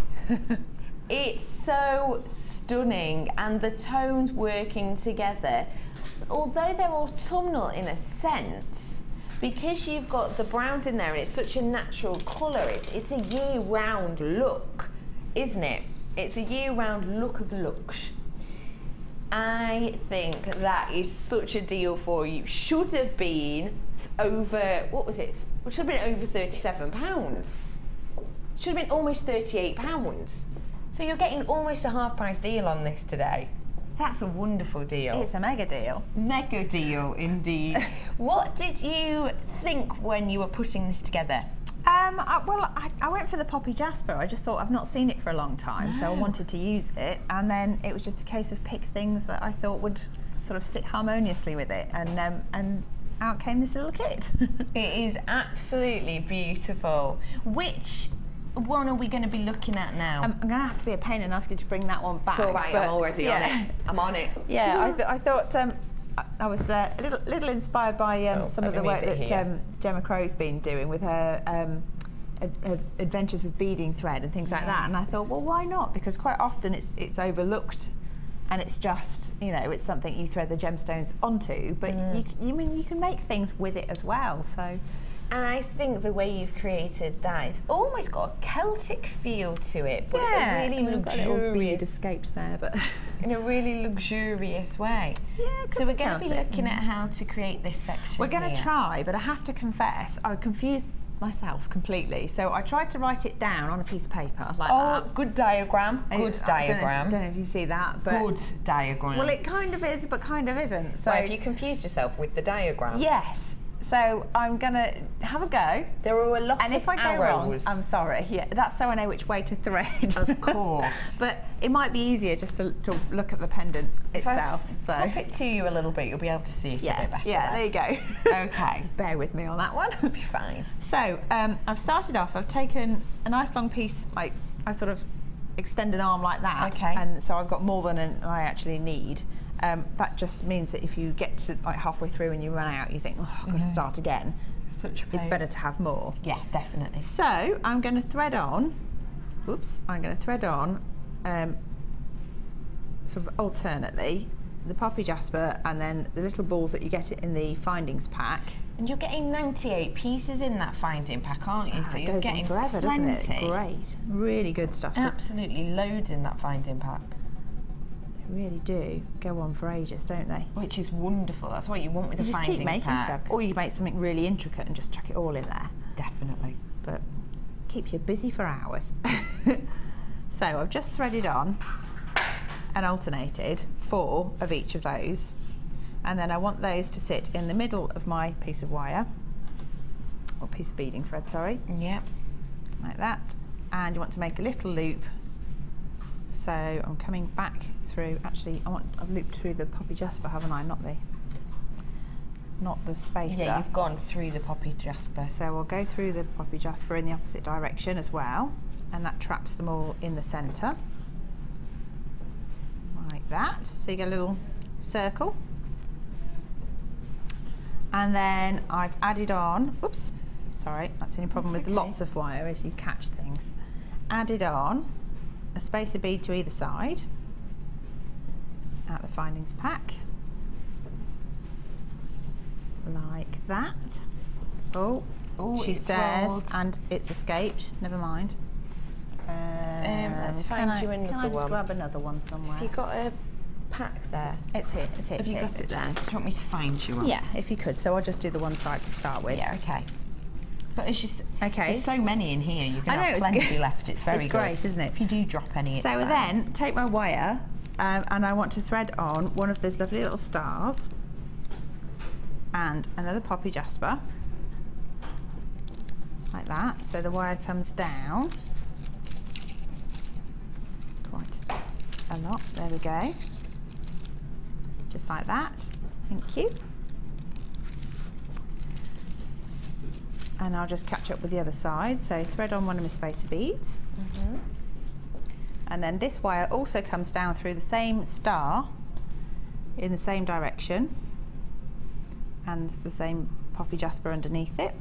It's so stunning, and the tones working together. Although they're autumnal in a sense, because you've got the browns in there and it's such a natural colour, it's a year-round look, isn't it? It's a year-round look of looks. I think that is such a deal for you. Should have been over, what was it? It should have been over £37. Should have been almost £38. So you're getting almost a half price deal on this today. That's a wonderful deal. It's a mega deal. Mega deal indeed. What did you think when you were putting this together? I went for the poppy jasper. I just thought, I've not seen it for a long time, so I wanted to use it, and then it was just a case of pick things that I thought would sort of sit harmoniously with it, and out came this little kit. It is absolutely beautiful. Which one are we going to be looking at now? I'm going to have to be a pain and ask you to bring that one back. It's all right, I'm already on it. I'm on it. Yeah, I thought I was a little inspired by some of the work that Gemma Crow's been doing with her adventures with beading thread and things like that, and I thought, well, why not? Because quite often it's overlooked, and it's just, you know, it's something you thread the gemstones onto, but you can make things with it as well. So. And I think the way you've created that, it's almost got a Celtic feel to it, but yeah, a really luxurious. Escaped there, but in a really luxurious way. Yeah, so we're going to be looking at how to create this section. We're going to try, but I have to confess, I confused myself completely. So I tried to write it down on a piece of paper like that. Good diagram. Good diagram. I don't know if you see that, but good diagram. Well, it kind of is, but kind of isn't. So well, have you confused yourself with the diagram? Yes. So I'm gonna have a go. There are a lot of arrows. And if I go wrong, I'm sorry. Yeah, that's so I know which way to thread. Of course. But it might be easier just to look at the pendant itself. So pop it to you a little bit, you'll be able to see it a bit better. Yeah, there you go. Okay. Bear with me on that one. It'll be fine. So I've started off, I've taken a nice long piece, like I sort of extend an arm like that. Okay. And so I've got more than I actually need. That just means that if you get to like halfway through and you run out, you think, oh, I've got to start again. Such a pain. It's better to have more. Yeah, definitely. So I'm going to thread on, I'm going to thread on sort of alternately the poppy jasper and then the little balls that you get in the findings pack. And you're getting 98 pieces in that finding pack, aren't you? So you're getting forever, plenty. Doesn't it? Great. Really good stuff. Absolutely loads in that finding pack. They really do go on for ages, don't they? Which is wonderful. That's what you want with a finding pack. Just keep making stuff. Or you make something really intricate and just chuck it all in there. Definitely. But keeps you busy for hours. So I've just threaded on and alternated 4 of each of those. And then I want those to sit in the middle of my piece of wire, or piece of beading thread, sorry. Yep. Like that. And you want to make a little loop. So I'm coming back through, actually I've looped through the poppy jasper, haven't I? Not the spacer. Yeah, you've gone through the poppy jasper. So I'll go through the poppy jasper in the opposite direction as well, and that traps them all in the centre. Like that. So you get a little circle. And then I've added on, oops, sorry, that's the only problem with lots of wire is you catch things. Added on a spacer bead to either side at the findings pack, like that. Oh, she says, rolled. And it's escaped, never mind. Let's find you another one. Can I just grab another one somewhere? Have you got a pack there? It's here, it's here. Have you got it there? Do you want me to find you one? Yeah, if you could. So I'll just do the one side to start with. Yeah, okay. But it's just, there's so many in here, you're going to have plenty left. It's very good. It's great, isn't it? If you do drop any, it's so fine. Then, take my wire, and I want to thread on one of those lovely little stars, and another poppy jasper, like that. So the wire comes down, quite a lot, there we go. Just like that, thank you. And I'll just catch up with the other side. So thread on one of my spacer beads. And then this wire also comes down through the same star in the same direction and the same poppy jasper underneath it.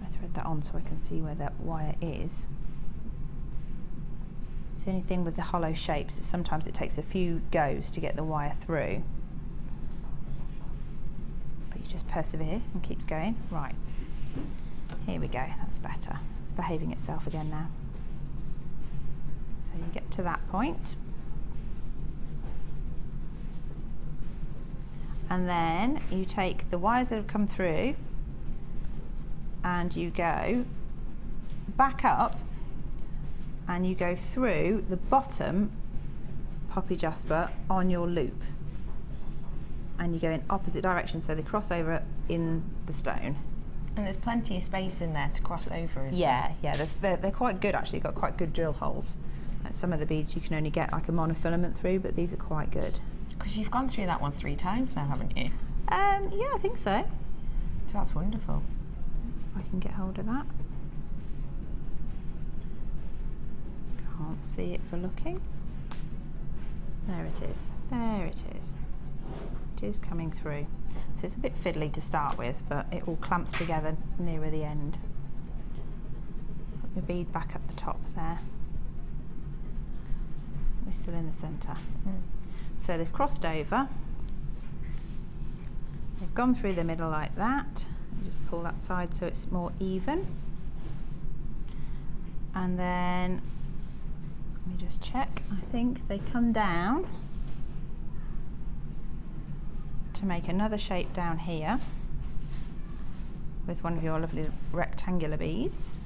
I thread that on so I can see where that wire is. The only thing with the hollow shapes is sometimes it takes a few goes to get the wire through. Just persevere and keeps going. Right, here we go, that's better. It's behaving itself again now. So you get to that point. And then you take the wires that have come through and you go back up and you go through the bottom poppy jasper on your loop. And you go in opposite directions, so they cross over in the stone. And there's plenty of space in there to cross over, isn't there? Yeah, they're quite good actually, got quite good drill holes. Like some of the beads you can only get like a monofilament through, but these are quite good. Because you've gone through that one 3 times now, haven't you? Yeah, I think so. So that's wonderful. If I can get hold of that. Can't see it for looking. There it is. There it is. It is coming through. So it's a bit fiddly to start with, but it all clamps together nearer the end. Put my bead back up the top there. We're still in the centre. So they've crossed over. They've gone through the middle like that. Just pull that side so it's more even. And then, let me just check. I think they come down to make another shape down here with one of your lovely rectangular beads.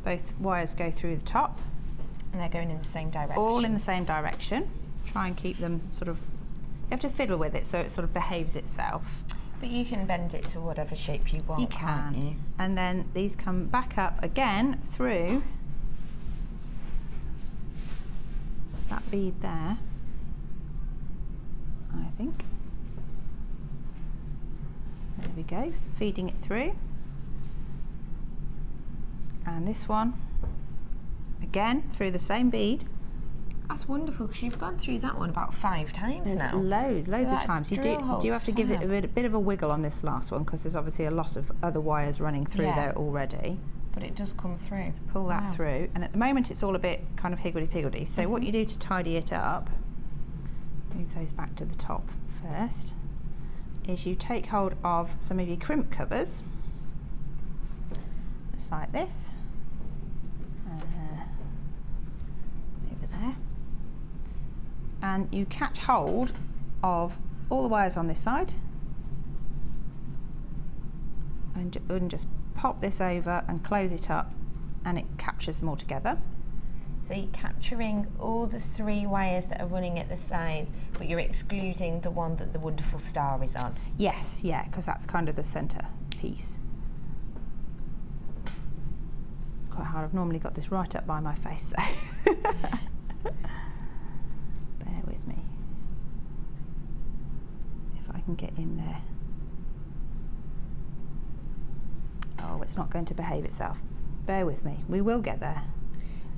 Both wires go through the top. And they're going in the same direction. All in the same direction. Try and keep them sort of, you have to fiddle with it so it sort of behaves itself. But you can bend it to whatever shape you want, can't you? And then these come back up again through that bead there, I think. There we go, feeding it through. And this one, again, through the same bead. That's wonderful, because you've gone through that one about 5 times There's now. loads of times. You do have to give it a bit of a wiggle on this last one, because there's obviously a lot of other wires running through there already. But it does come through. Pull that through, and at the moment it's all a bit kind of higgledy-piggledy. So what you do to tidy it up, move those back to the top first, is you take hold of some of your crimp covers, just like this, over there, and you catch hold of all the wires on this side, and just pop this over and close it up, and it captures them all together. So you're capturing all the 3 wires that are running at the sides, but you're excluding the one that the wonderful star is on. Yes, yeah, because that's kind of the centre piece. It's quite hard. I've normally got this right up by my face, so bear with me. If I can get in there. Oh, it's not going to behave itself. Bear with me. We will get there.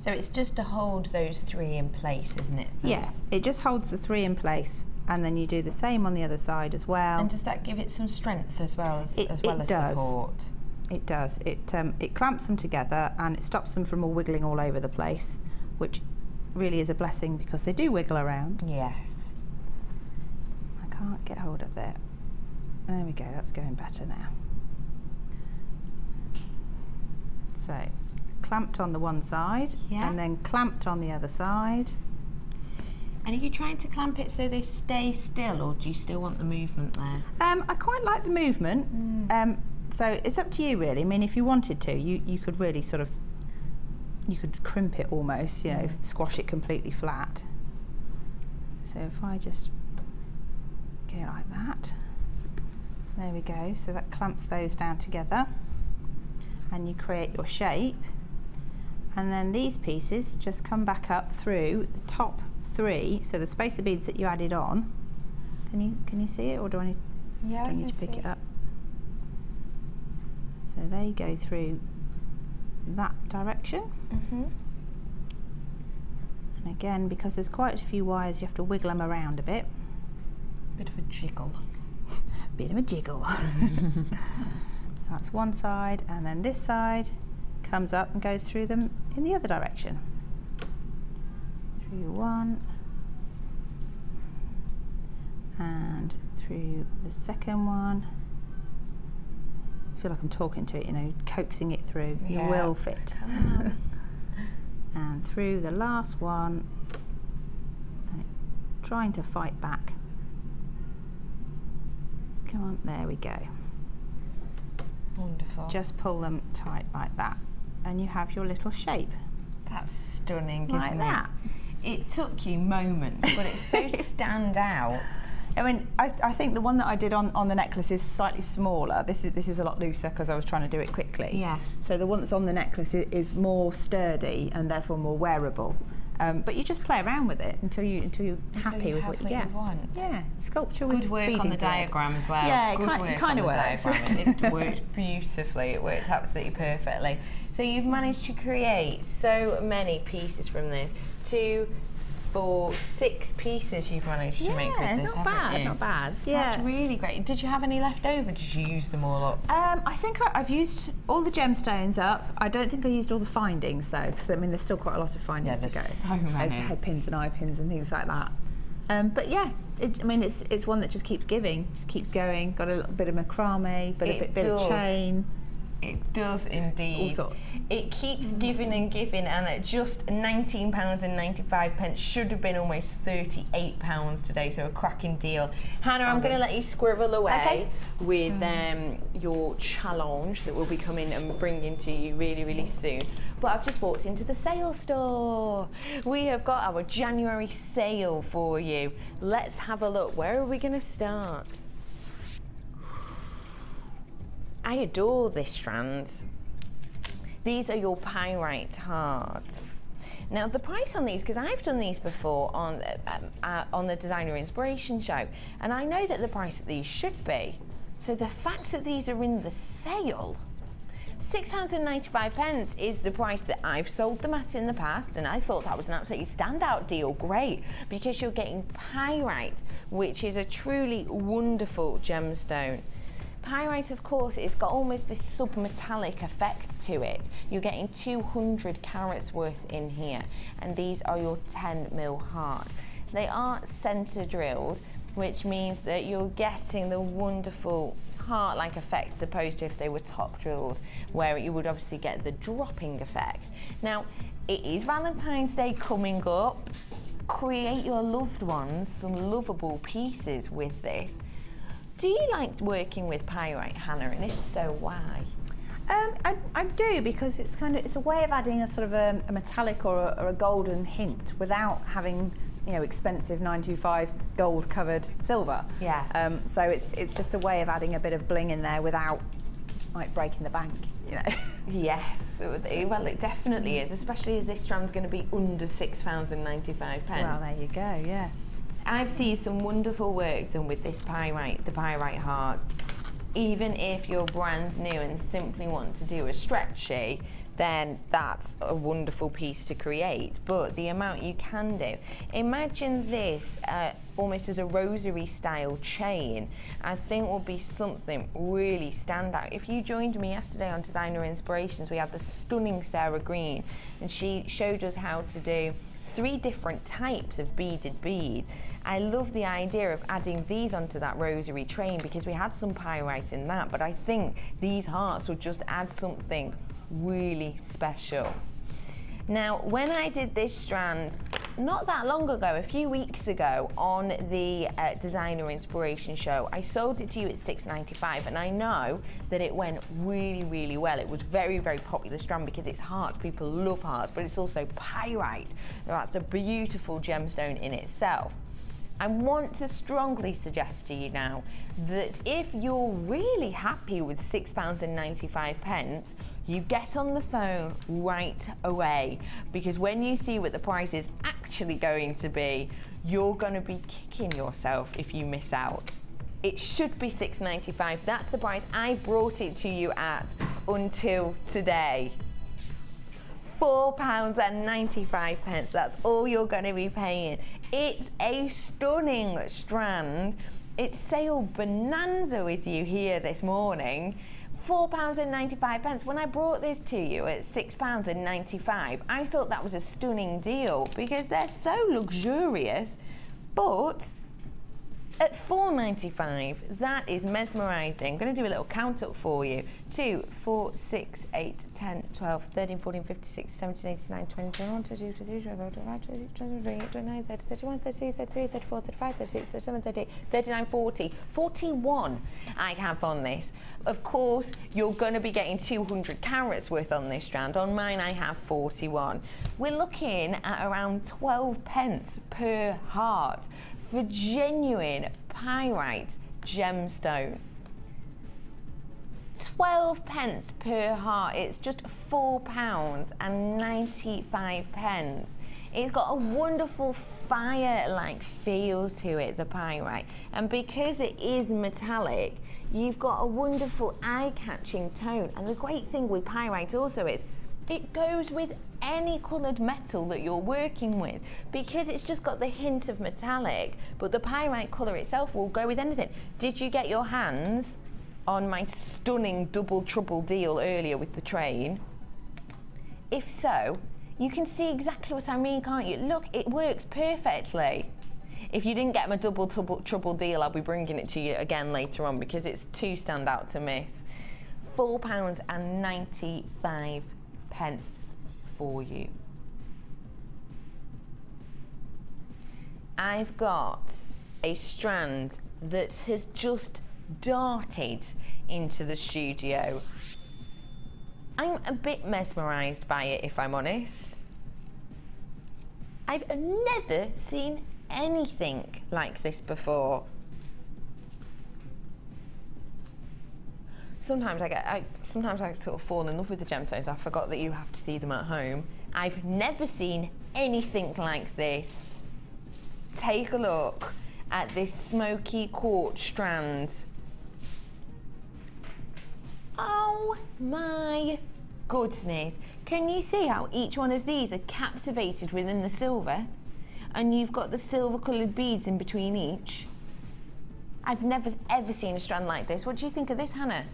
So it's just to hold those 3 in place, isn't it? Yes, it just holds the 3 in place, and then you do the same on the other side as well. And does that give it some strength as well as support? It does. It clamps them together, and it stops them from all wiggling all over the place, which really is a blessing because they do wiggle around. Yes. I can't get hold of that. There we go. That's going better now. So, clamped on the one side, and then clamped on the other side. And are you trying to clamp it so they stay still, or do you still want the movement there? I quite like the movement. So it's up to you really. I mean, if you wanted to, you could really sort of, you could crimp it almost, you know, squash it completely flat. So if I just go like that, there we go. So that clamps those down together, and you create your shape. And then these pieces just come back up through the top 3, so the spacer beads that you added on. Can you see it, or do I need to pick it up? So they go through that direction. And again, because there's quite a few wires, you have to wiggle them around a bit. Bit of a jiggle. Bit of a jiggle. So that's one side, and then this side comes up and goes through them in the other direction. Through one, and through the second one. I feel like I'm talking to it, you know, coaxing it through. You will fit. And through the last one, trying to fight back. Come on, there we go. Wonderful. Just pull them tight like that, and you have your little shape. That's stunning, like isn't that. It took you moments, but it's so stand out. I mean, I think the one that I did on the necklace is slightly smaller. This is a lot looser because I was trying to do it quickly. Yeah. So the one that's on the necklace is more sturdy and therefore more wearable. But you just play around with it until you're happy with what you get. Yeah, sculpture with good work on the diagram as well. Yeah, good it kind of works. It worked beautifully. It worked absolutely perfectly. So you've managed to create so many pieces from this. 2, 4, 6 pieces you've managed to make with this, not bad. Yeah, that's really great. Did you have any left over? Did you use them all up? I think I've used all the gemstones up. I don't think I used all the findings though, because I mean there's still quite a lot of findings to go. So many. There's head pins and eye pins and things like that. But yeah, I mean it's one that just keeps giving, just keeps going. Got a little bit of macrame, but a bit of chain. It does indeed. All sorts. It keeps giving and giving, and at just £19.95 should have been almost £38 today, so a cracking deal. Hannah, I'm going to let you squirrel away with your challenge that will be coming and bringing to you really, really soon. But I've just walked into the sale store. We have got our January sale for you. Let's have a look. Where are we going to start? I adore this strand. These are your pyrite hearts. Now the price on these, because I've done these before on the Designer Inspiration Show, and I know that the price that these should be. So the fact that these are in the sale, £6.95 is the price that I've sold them at in the past, and I thought that was an absolutely standout deal. Great, because you're getting pyrite, which is a truly wonderful gemstone. Pyrite, of course, it's got almost this submetallic effect to it. You're getting 200 carats worth in here, and these are your 10mm hearts. They are center drilled, which means that you're getting the wonderful heart-like effect as opposed to if they were top drilled, where you would obviously get the dropping effect. Now, it is Valentine's Day coming up. Create your loved ones some lovable pieces with this. Do you like working with pyrite, Hannah, and if so, why? I do, because it's a way of adding a sort of a metallic or a golden hint without having, you know, expensive 925 gold covered silver. Yeah. So it's just a way of adding a bit of bling in there without like breaking the bank, you know. Yes, well it definitely is, especially as this strand's going to be under £6.95. Well, there you go. Yeah. I've seen some wonderful work done with this pyrite, the pyrite hearts. Even if you're brand new and simply want to do a stretchy, then that's a wonderful piece to create. But the amount you can do, imagine this almost as a rosary style chain, I think will be something really standout. If you joined me yesterday on Designer Inspirations, we had the stunning Sarah Green, and she showed us how to do 3 different types of beaded bead. I love the idea of adding these onto that rosary train because we had some pyrite in that, but I think these hearts would just add something really special. Now, when I did this strand not that long ago, a few weeks ago on the Designer Inspiration Show, I sold it to you at £6.95, and I know that it went really, really well. It was very, very popular strand because it's hearts. People love hearts, but it's also pyrite. That's a beautiful gemstone in itself. I want to strongly suggest to you now that if you're really happy with £6.95, you get on the phone right away, because when you see what the price is actually going to be, you're going to be kicking yourself if you miss out. It should be £6.95. That's the price I brought it to you at until today. £4.95, that's all you're going to be paying. It's a stunning strand. It's sale bonanza with you here this morning. £4.95. When I brought this to you at £6.95, I thought that was a stunning deal because they're so luxurious, but at £4.95, that is mesmerising. I'm going to do a little count up for you. 2, 4, 6, 8, 10, 12, 13, 14, 15, 16, 17, 18, 19, 20, 21, 22, 23, 24, 25, 26, 27, 29, 30, 31, 32, 33, 34, 35, 36, 37, 38, 39, 40, 41 I have on this. Of course, you're going to be getting 200 carats worth on this strand. On mine, I have 41. We're looking at around 12 pence per heart for genuine pyrite gemstone. 12 pence per heart. It's just £4.95. It's got a wonderful fire-like feel to it, the pyrite. And because it is metallic, you've got a wonderful eye-catching tone. And the great thing with pyrite also is it goes with any coloured metal that you're working with, because it's just got the hint of metallic, but the pyrite colour itself will go with anything. Did you get your hands on my stunning double trouble deal earlier with the train? If so, you can see exactly what I mean, can't you? Look, it works perfectly. If you didn't get my double trouble deal, I'll be bringing it to you again later on because it's too stand out to miss. £4.95 for you. I've got a strand that has just darted into the studio. I'm a bit mesmerised by it, if I'm honest. I've never seen anything like this before. Sometimes I sort of fall in love with the gemstones. I forgot that you have to see them at home. I've never seen anything like this. Take a look at this smoky quartz strand. Oh my goodness. Can you see how each one of these are captivated within the silver? And you've got the silver coloured beads in between each. I've never ever seen a strand like this. What do you think of this, Hannah?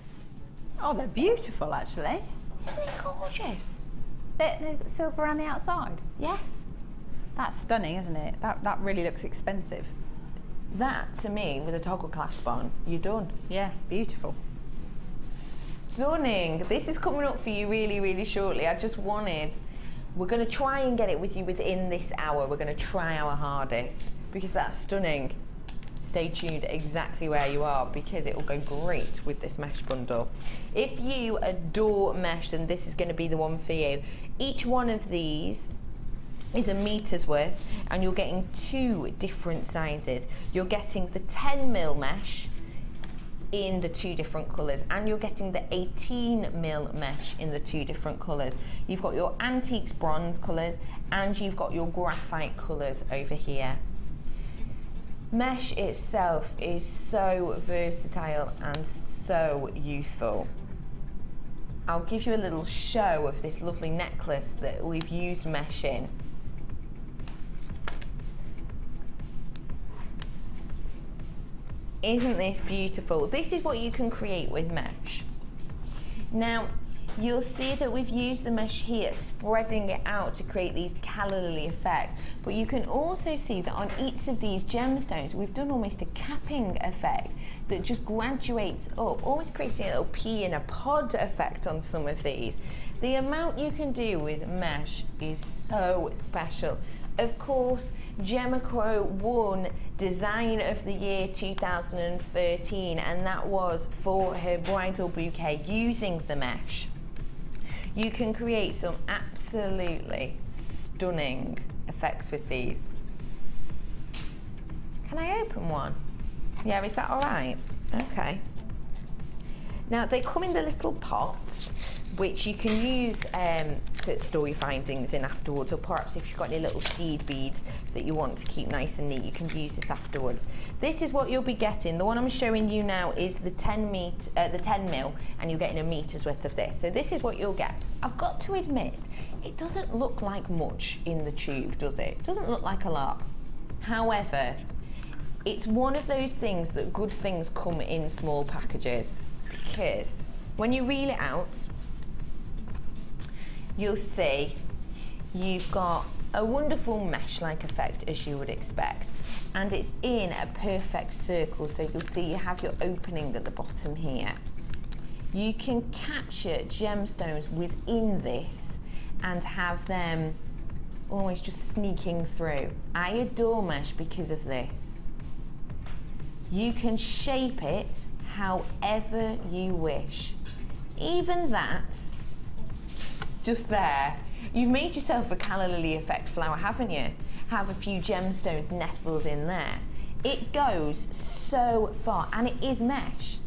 Oh, they're beautiful, actually. Isn't it gorgeous? They're silver around the outside. Yes. That's stunning, isn't it? That really looks expensive. That, to me, with a toggle clasp on, you're done. Yeah, beautiful. Stunning. This is coming up for you really, really shortly. We're going to try and get it with you within this hour. We're going to try our hardest because that's stunning. Stay tuned exactly where you are because it will go great with this mesh bundle. If you adore mesh, then this is going to be the one for you. Each one of these is a meter's worth and you're getting 2 different sizes. You're getting the 10mm mesh in the 2 different colours and you're getting the 18mm mesh in the 2 different colours. You've got your antiques bronze colours and you've got your graphite colours over here. Mesh itself is so versatile and so useful. I'll give you a little show of this lovely necklace that we've used mesh in. Isn't this beautiful? This is what you can create with mesh. Now, you'll see that we've used the mesh here, spreading it out to create these calla lily effects. But you can also see that on each of these gemstones, we've done almost a capping effect that just graduates up, almost creating a little pea in a pod effect on some of these. The amount you can do with mesh is so special. Of course, Gemma Crow won Design of the Year 2013, and that was for her bridal bouquet using the mesh. You can create some absolutely stunning effects with these. Can I open one? Yeah, is that all right? Okay. Now, they come in the little pots, which you can use to store your findings in afterwards, or perhaps if you've got any little seed beads that you want to keep nice and neat, you can use this afterwards. This is what you'll be getting. The one I'm showing you now is the 10mm, and you're getting a meter's worth of this. So this is what you'll get. I've got to admit, it doesn't look like much in the tube, does it? It doesn't look like a lot. However, it's one of those things that good things come in small packages, because when you reel it out, you'll see you've got a wonderful mesh-like effect as you would expect, and it's in a perfect circle. So you'll see you have your opening at the bottom here. You can capture gemstones within this and have them almost just sneaking through. I adore mesh because of this. You can shape it however you wish. Even that, just there, you've made yourself a calla lily effect flower, haven't you? Have a few gemstones nestled in there. It goes so far, and it is mesh.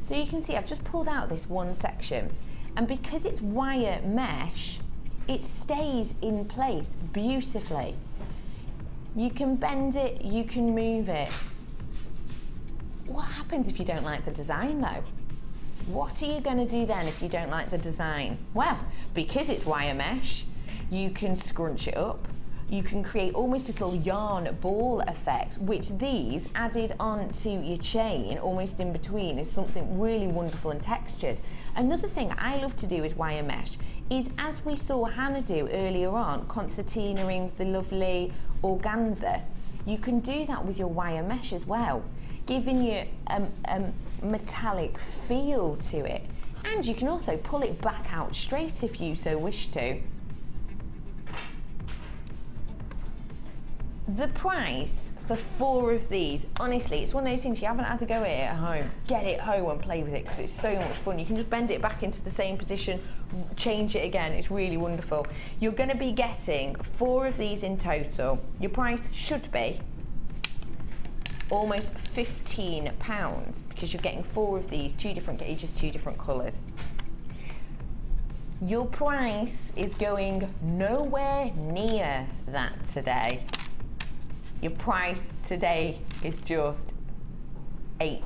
So you can see I've just pulled out this one section, and because it's wire mesh, it stays in place beautifully. You can bend it, you can move it. What happens if you don't like the design though? What are you going to do then if you don't like the design? Well, because it's wire mesh, you can scrunch it up. You can create almost a little yarn ball effect, which these added onto your chain, almost in between, is something really wonderful and textured. Another thing I love to do with wire mesh is, as we saw Hannah do earlier on, concertinaing the lovely organza, you can do that with your wire mesh as well, giving you a metallic feel to it. And you can also pull it back out straight if you so wish to. The price for 4 of these, honestly, it's one of those things you haven't had to go at it at home. Get it home and play with it because it's so much fun. You can just bend it back into the same position, change it again. It's really wonderful. You're going to be getting 4 of these in total. Your price should be almost £15 because you're getting 4 of these, 2 different gauges, 2 different colours. Your price is going nowhere near that today. Your price today is just £8.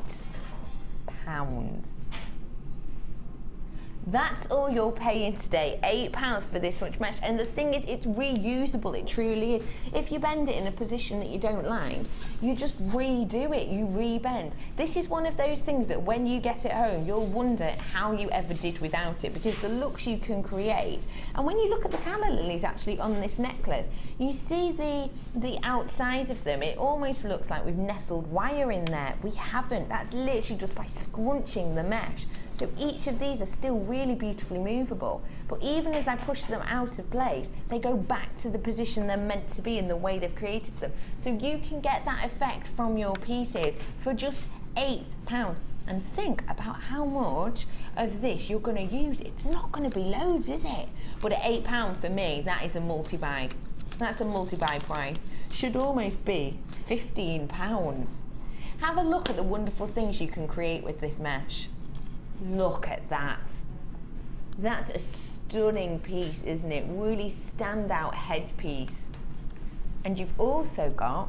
That's all you're paying today, £8 for this much mesh. And the thing is, it's reusable, it truly is. If you bend it in a position that you don't like, you just redo it, you rebend. This is one of those things that when you get it home, you'll wonder how you ever did without it, because the looks you can create. And when you look at the calla lilies actually on this necklace, you see the outside of them, it almost looks like we've nestled wire in there. We haven't, that's literally just by scrunching the mesh. So each of these are still really beautifully movable, but even as I push them out of place, they go back to the position they're meant to be in the way they've created them. So you can get that effect from your pieces for just £8. And think about how much of this you're going to use. It's not going to be loads, is it? But at £8 for me, that is a multi-buy. That's a multi-buy price. Should almost be £15. Have a look at the wonderful things you can create with this mesh. Look at that. That's a stunning piece, isn't it? Really standout headpiece. And you've also got,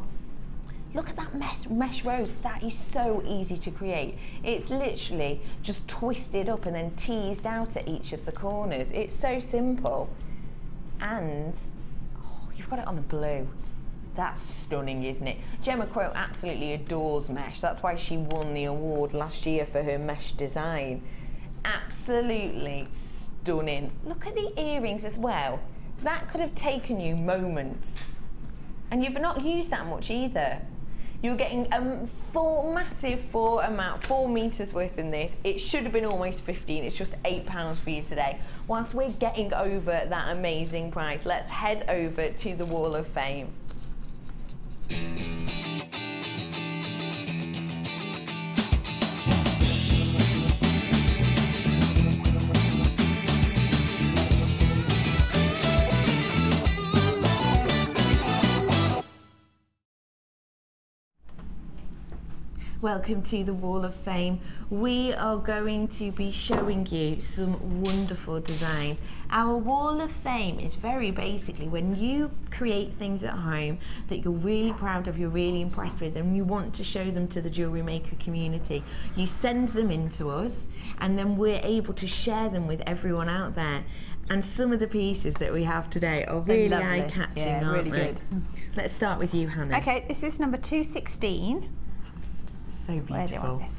look at that mesh rose. That is so easy to create. It's literally just twisted up and then teased out at each of the corners. It's so simple. And oh, you've got it on a blue. That's stunning, isn't it? Gemma Crow absolutely adores mesh. That's why she won the award last year for her mesh design. Absolutely stunning. Look at the earrings as well. That could have taken you moments. And you've not used that much either. You're getting a massive 4 meters worth in this. It should have been almost 15. It's just £8 for you today. Whilst we're getting over that amazing price, let's head over to the Wall of Fame. Welcome to the Wall of Fame. We are going to be showing you some wonderful designs. Our Wall of Fame is very basically when you create things at home that you're really proud of, you're really impressed with, and you want to show them to the Jewellery Maker community. You send them in to us, and then we're able to share them with everyone out there. And some of the pieces that we have today are really eye-catching, aren't really they? good. Let's start with you, Hannah. Okay, this is number 216. So beautiful. Where do you want this?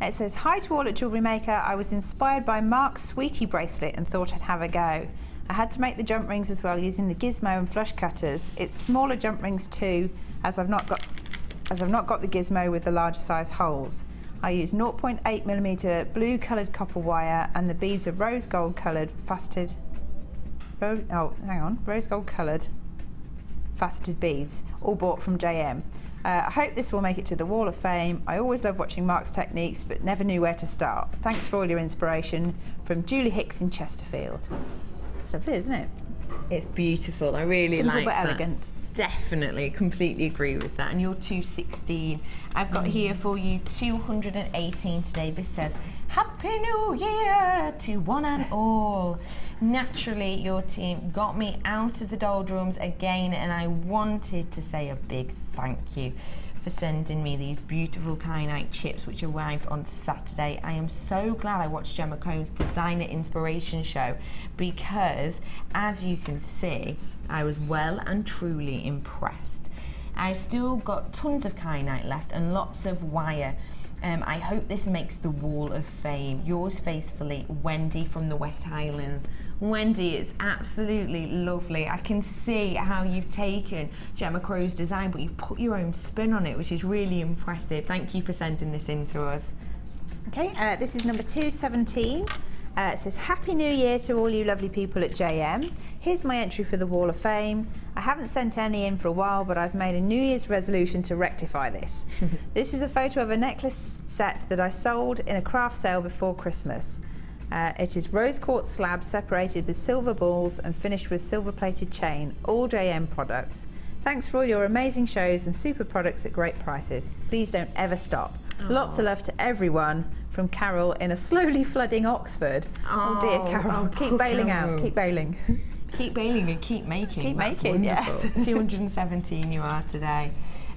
It says, hi to all at Jewellery Maker. I was inspired by Mark's Sweetie bracelet and thought I'd have a go. I had to make the jump rings as well using the gizmo and flush cutters. It's smaller jump rings too, as I've not got the gizmo with the larger size holes. I use 0.8mm blue coloured copper wire, and the beads are rose gold coloured rose gold coloured faceted beads, all bought from JM. I hope this will make it to the Wall of Fame. I always love watching Mark's techniques, but never knew where to start. Thanks for all your inspiration. From Julie Hicks in Chesterfield. It's lovely, isn't it? It's beautiful. I really like that. Simple but elegant. Definitely, completely agree with that. And you're 216. I've got here for you 218 today. This says, Happy New Year to one and all. Naturally, your team got me out of the doldrums again, and I wanted to say a big thank you for sending me these beautiful kyanite chips which arrived on Saturday. I am so glad I watched Gemma Cohn's Designer Inspiration Show, because as you can see, I was well and truly impressed. I've still got tons of kyanite left and lots of wire. I hope this makes the Wall of Fame. Yours faithfully, Wendy from the West Highlands. Wendy, it's absolutely lovely. I can see how you've taken Gemma Crow's design, but you've put your own spin on it, which is really impressive. Thank you for sending this in to us. Okay, this is number 217. It says, Happy New Year to all you lovely people at JM. Here's my entry for the Wall of Fame. I haven't sent any in for a while, but I've made a New Year's resolution to rectify this. This is a photo of a necklace set that I sold in a craft sale before Christmas. It is rose quartz slabs separated with silver balls and finished with silver plated chain, all JM products. Thanks for all your amazing shows and super products at great prices. Please don't ever stop. Aww. Lots of love to everyone, from Carol in a slowly flooding Oxford. Oh dear, Carol, keep bailing out, keep bailing. Keep bailing and keep making. Keep That's making, wonderful. yes. 217 you are today.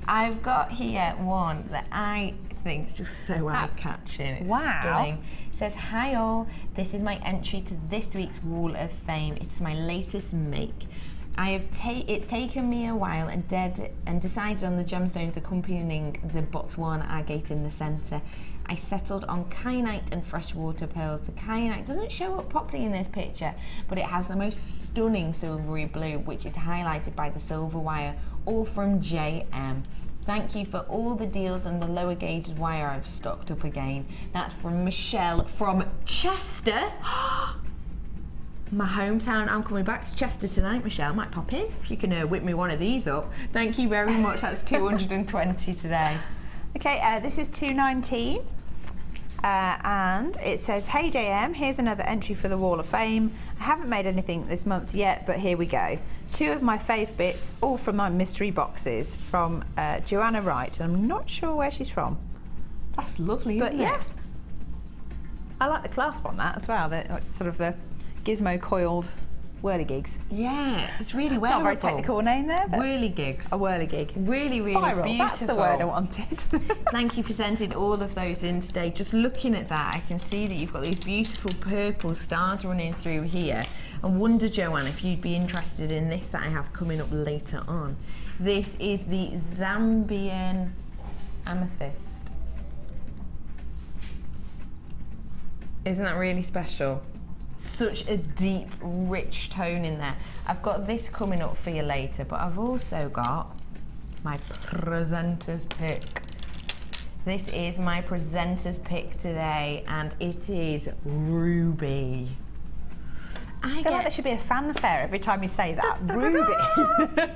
I've got here one that I think is just so eye-catching. It's stunning. It says, hi all, this is my entry to this week's Wall of Fame. It's my latest make. It's taken me a while and decided on the gemstones accompanying the Botswana agate in the centre. I settled on kyanite and freshwater pearls. The kyanite doesn't show up properly in this picture, but it has the most stunning silvery blue, which is highlighted by the silver wire, all from JM. Thank you for all the deals and the lower gauge wire I've stocked up again. That's from Michelle from Chester. My hometown. I'm coming back to Chester tonight, Michelle. Might pop in if you can whip me one of these up. Thank you very much. That's 220 today. Okay, this is 219. And it says, hey JM, here's another entry for the Wall of Fame. I haven't made anything this month yet, but here we go. 2 of my fave bits, all from my mystery boxes, from Joanna Wright, and I'm not sure where she's from. That's lovely, isn't it? Yeah, I like the clasp on that as well, sort of the gizmo coiled whirligigs. Yeah, it's really wearable. Not a very technical name there, but whirligigs. A whirligig. Really, really Spiral. beautiful. That's the word I wanted. Thank you for sending all of those in today. Just looking at that, I can see that you've got these beautiful purple stars running through here. I wonder, Joanne, if you'd be interested in this that I have coming up later on. This is the Zambian Amethyst. Isn't that really special? Such a deep, rich tone in there. I've got this coming up for you later, but I've also got my presenter's pick. This is my presenter's pick today, and it is ruby. I feel like there should be a fanfare every time you say that. Ruby.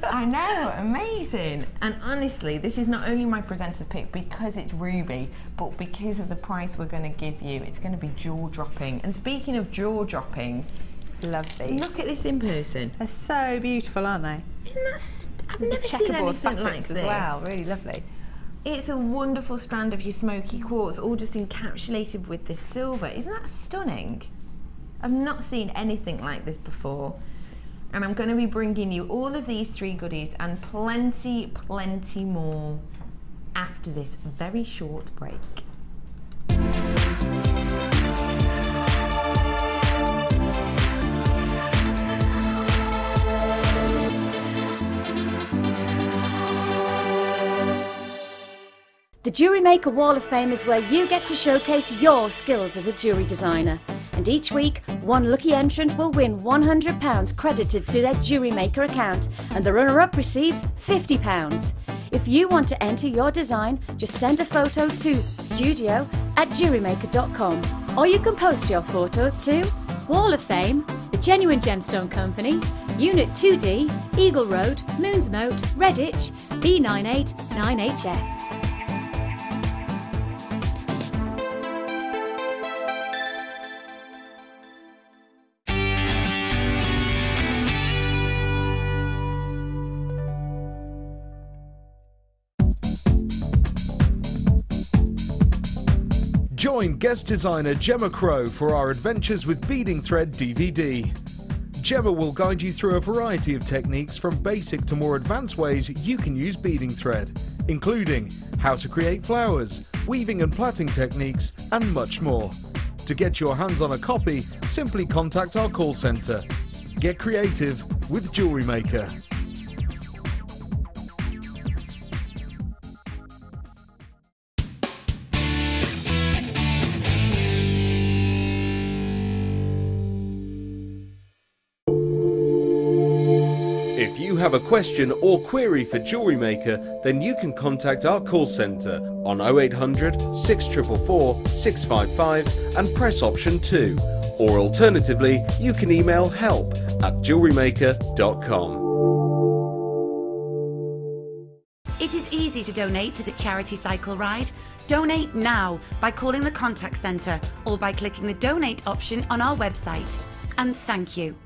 I know, amazing. And honestly, this is not only my presenter's pick because it's ruby, but because of the price we're going to give you, it's going to be jaw-dropping. And speaking of jaw-dropping, love these. Look at this in person. They're so beautiful, aren't they? Isn't that? I've never seen anything like this. As well, really lovely. It's a wonderful strand of your smoky quartz, all just encapsulated with this silver. Isn't that stunning? I've not seen anything like this before. And I'm going to be bringing you all of these 3 goodies and plenty, plenty more after this very short break. The Jewellery Maker Wall of Fame is where you get to showcase your skills as a jewellery designer. And each week, one lucky entrant will win £100 credited to their Jewellery Maker account, and the runner-up receives £50. If you want to enter your design, just send a photo to studio@jewellerymaker.com, or you can post your photos to Wall of Fame, The Genuine Gemstone Company, Unit 2D, Eagle Road, Moonsmote, Redditch, B989HF. Join guest designer Gemma Crow for our Adventures with Beading Thread DVD. Gemma will guide you through a variety of techniques from basic to more advanced ways you can use beading thread, including how to create flowers, weaving and plaiting techniques, and much more. To get your hands on a copy, simply contact our call centre. Get creative with Jewellery Maker. If you have a question or query for Jewellery Maker, then you can contact our call centre on 0800 644 655 and press option 2. Or alternatively, you can email help@jewellerymaker.com. It is easy to donate to the charity cycle ride. Donate now by calling the contact centre or by clicking the donate option on our website. And thank you.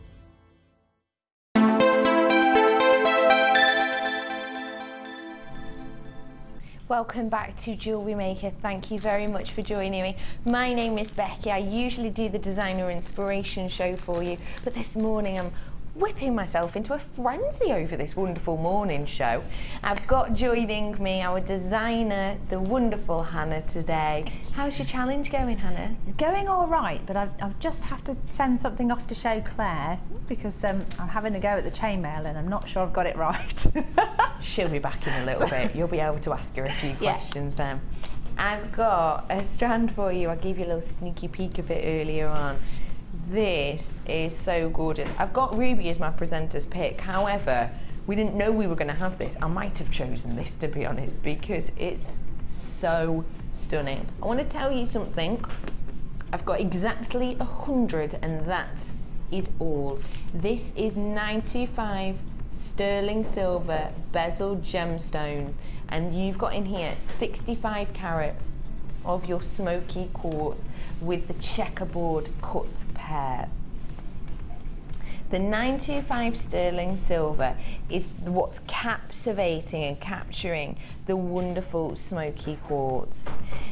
Welcome back to Jewellery Maker. Thank you very much for joining me. My name is Becky. I usually do the designer inspiration show for you, but this morning I'm whipping myself into a frenzy over this wonderful morning show. I've got joining me our designer, the wonderful Hannah, today. How's your challenge going, Hannah? It's going all right, but I'll just have to send something off to show Claire because I'm having a go at the chainmail and I'm not sure I've got it right. She'll be back in a little bit. You'll be able to ask her a few questions then. I've got a strand for you. I gave you a little sneaky peek of it earlier on. This is so gorgeous. I've got Ruby as my presenter's pick. However, we didn't know we were going to have this. I might have chosen this, to be honest, because it's so stunning. I want to tell you something. I've got exactly 100 and that is all. This is 925 sterling silver bezel gemstones, and you've got in here 65 carats of your smoky quartz with the checkerboard cut pairs. The 925 sterling silver is what's captivating and capturing the wonderful smoky quartz.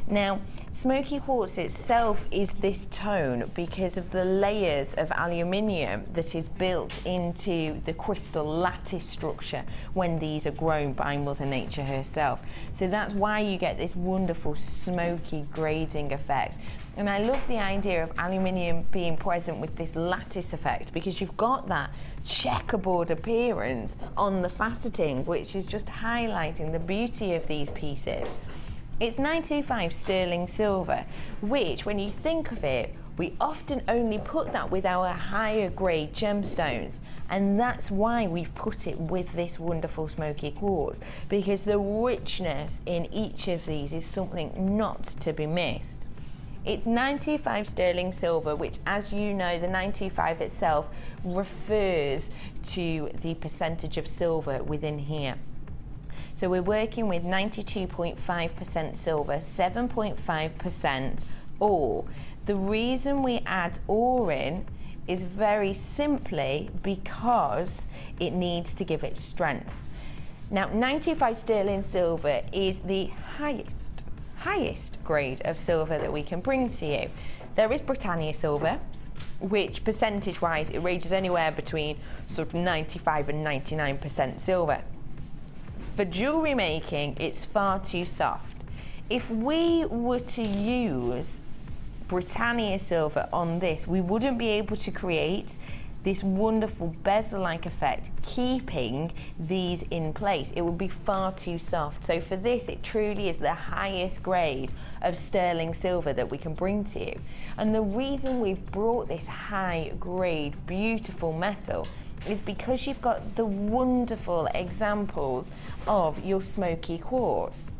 Now, smoky quartz itself is this tone because of the layers of aluminium that is built into the crystal lattice structure when these are grown by Mother Nature herself. So that's why you get this wonderful smoky grading effect. And I love the idea of aluminium being present with this lattice effect because you've got that checkerboard appearance on the faceting, which is just highlighting the beauty of these pieces. It's 925 sterling silver, which when you think of it, we often only put that with our higher grade gemstones. And that's why we've put it with this wonderful smoky quartz, because the richness in each of these is something not to be missed. It's 925 sterling silver, which, as you know, the 925 itself refers to the percentage of silver within here. So we're working with 92.5% silver, 7.5% ore. The reason we add ore in is very simply because it needs to give it strength. Now, 925 sterling silver is the highest grade of silver that we can bring to you. There is Britannia silver, which percentage wise it ranges anywhere between sort of 95 and 99% silver. For jewellery making, it's far too soft. If we were to use Britannia silver on this, we wouldn't be able to create this wonderful bezel-like effect, keeping these in place. It would be far too soft. So for this, it truly is the highest grade of sterling silver that we can bring to you. And the reason we've brought this high grade, beautiful metal is because you've got the wonderful examples of your smoky quartz.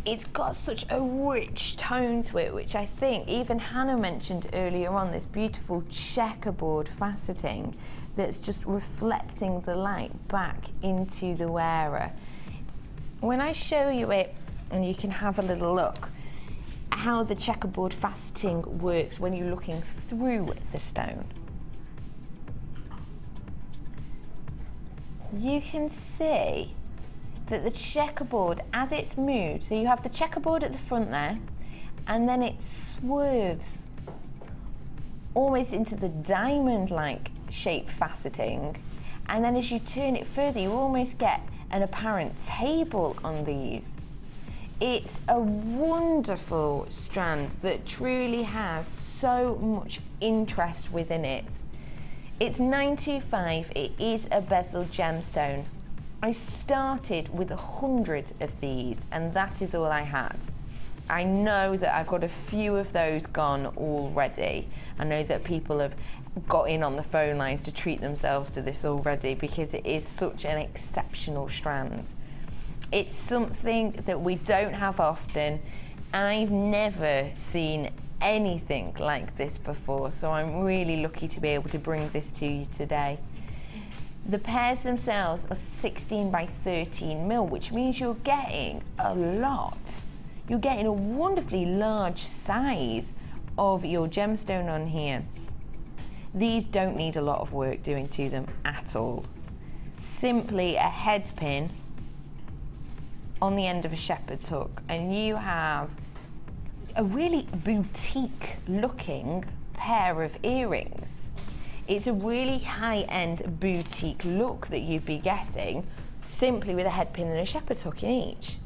It's got such a rich tone to it, which I think even Hannah mentioned earlier on, this beautiful checkerboard faceting that's just reflecting the light back into the wearer. When I show you it, and you can have a little look, how the checkerboard faceting works when you're looking through the stone. You can see that the checkerboard, as it's moved, so you have the checkerboard at the front there, and then it swerves almost into the diamond-like shape faceting, and then as you turn it further you almost get an apparent table on these. It's a wonderful strand that truly has so much interest within it. It's 925, it is a bezel gemstone. I started with 100 of these and that is all I had. I know that I've got a few of those gone already. I know that people have got in on the phone lines to treat themselves to this already because it is such an exceptional strand. It's something that we don't have often. I've never seen anything like this before, so I'm really lucky to be able to bring this to you today. The pairs themselves are 16 by 13 mil, which means you're getting a lot. You're getting a wonderfully large size of your gemstone on here. These don't need a lot of work doing to them at all. Simply a head pin on the end of a shepherd's hook, and you have a really boutique looking pair of earrings. It's a really high-end boutique look that you'd be getting simply with a head pin and a shepherd's hook in each.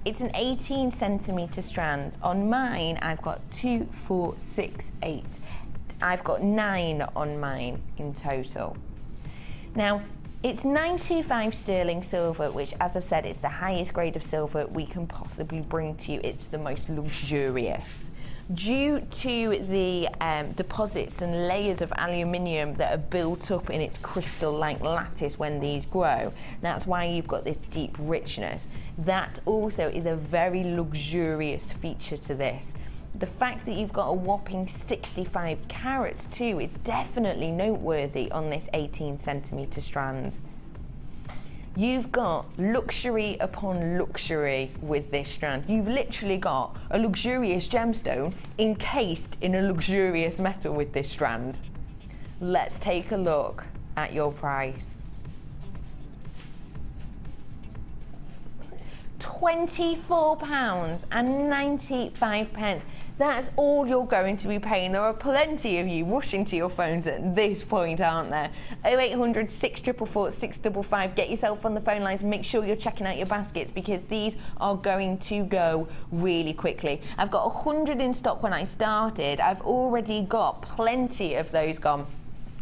It's an 18 centimetre strand. On mine, I've got 2, 4, 6, 8. I've got 9 on mine in total. Now, it's 925 sterling silver, which, as I've said, is the highest grade of silver we can possibly bring to you. It's the most luxurious. Due to the deposits and layers of aluminium that are built up in its crystal-like lattice when these grow, that's why you've got this deep richness. That also is a very luxurious feature to this. The fact that you've got a whopping 65 carats too is definitely noteworthy on this 18 centimetre strand. You've got luxury upon luxury with this strand. You've literally got a luxurious gemstone encased in a luxurious metal with this strand. Let's take a look at your price. £24.95. That's all you're going to be paying. There are plenty of you rushing to your phones at this point, aren't there? 0800 644 655. Get yourself on the phone lines. Make sure you're checking out your baskets because these are going to go really quickly. I've got 100 in stock when I started. I've already got plenty of those gone.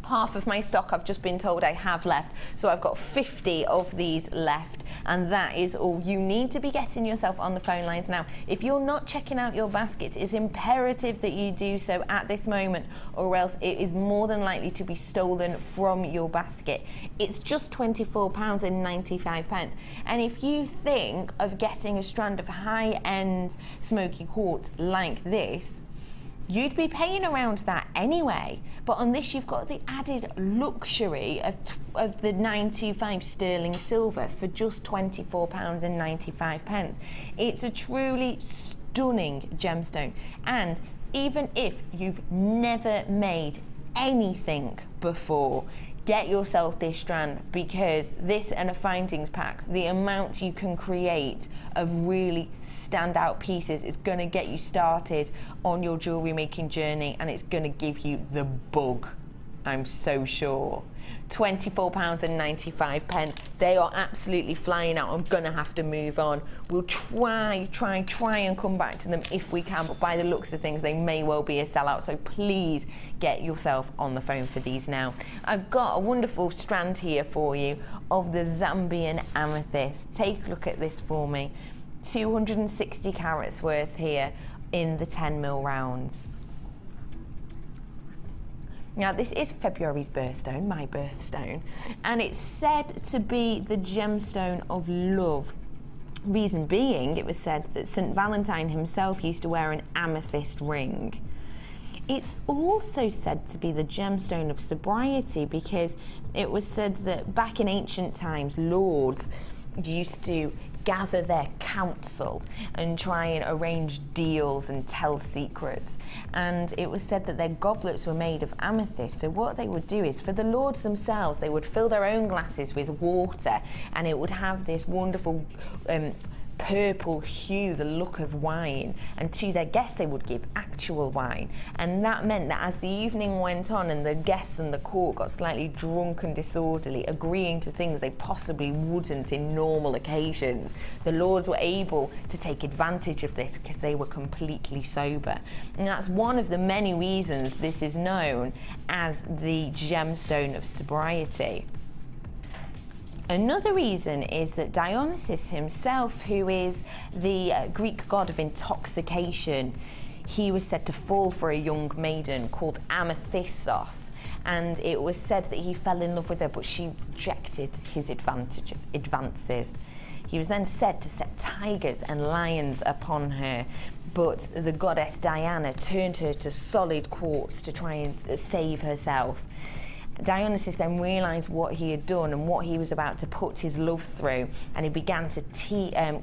Half of my stock I've just been told I have left, so I've got 50 of these left, and that is all. You need to be getting yourself on the phone lines now. If you're not checking out your baskets, it's imperative that you do so at this moment, or else it is more than likely to be stolen from your basket. It's just £24.95, and if you think of getting a strand of high-end smoky quartz like this, you'd be paying around that anyway, but on this you've got the added luxury of the 925 sterling silver for just £24.95. It's a truly stunning gemstone, and even if you've never made anything before, get yourself this strand, because this and a findings pack, the amount you can create of really standout pieces is going to get you started on your jewellery making journey, and it's going to give you the bug, I'm so sure. £24.95. They are absolutely flying out. I'm gonna have to move on. We'll try and come back to them if we can, but by the looks of things they may well be a sellout, so please get yourself on the phone for these now. I've got a wonderful strand here for you of the Zambian Amethyst. Take a look at this for me. 260 carats worth here in the 10mm rounds. Now this is February's birthstone, my birthstone, and it's said to be the gemstone of love. Reason being, it was said that St. Valentine himself used to wear an amethyst ring. It's also said to be the gemstone of sobriety, because it was said that back in ancient times, lords used to gather their council and try and arrange deals and tell secrets, and it was said that their goblets were made of amethyst. So what they would do is, for the lords themselves, they would fill their own glasses with water, and it would have this wonderful purple hue, the look of wine, and to their guests they would give actual wine. And that meant that as the evening went on and the guests and the court got slightly drunk and disorderly, agreeing to things they possibly wouldn't in normal occasions, the lords were able to take advantage of this because they were completely sober. And that's one of the many reasons this is known as the gemstone of sobriety. Another reason is that Dionysus himself, who is the Greek god of intoxication, he was said to fall for a young maiden called Amethystos, and it was said that he fell in love with her, but she rejected his advances. He was then said to set tigers and lions upon her, but the goddess Diana turned her to solid quartz to try and save herself. Dionysus then realised what he had done and what he was about to put his love through, and he began to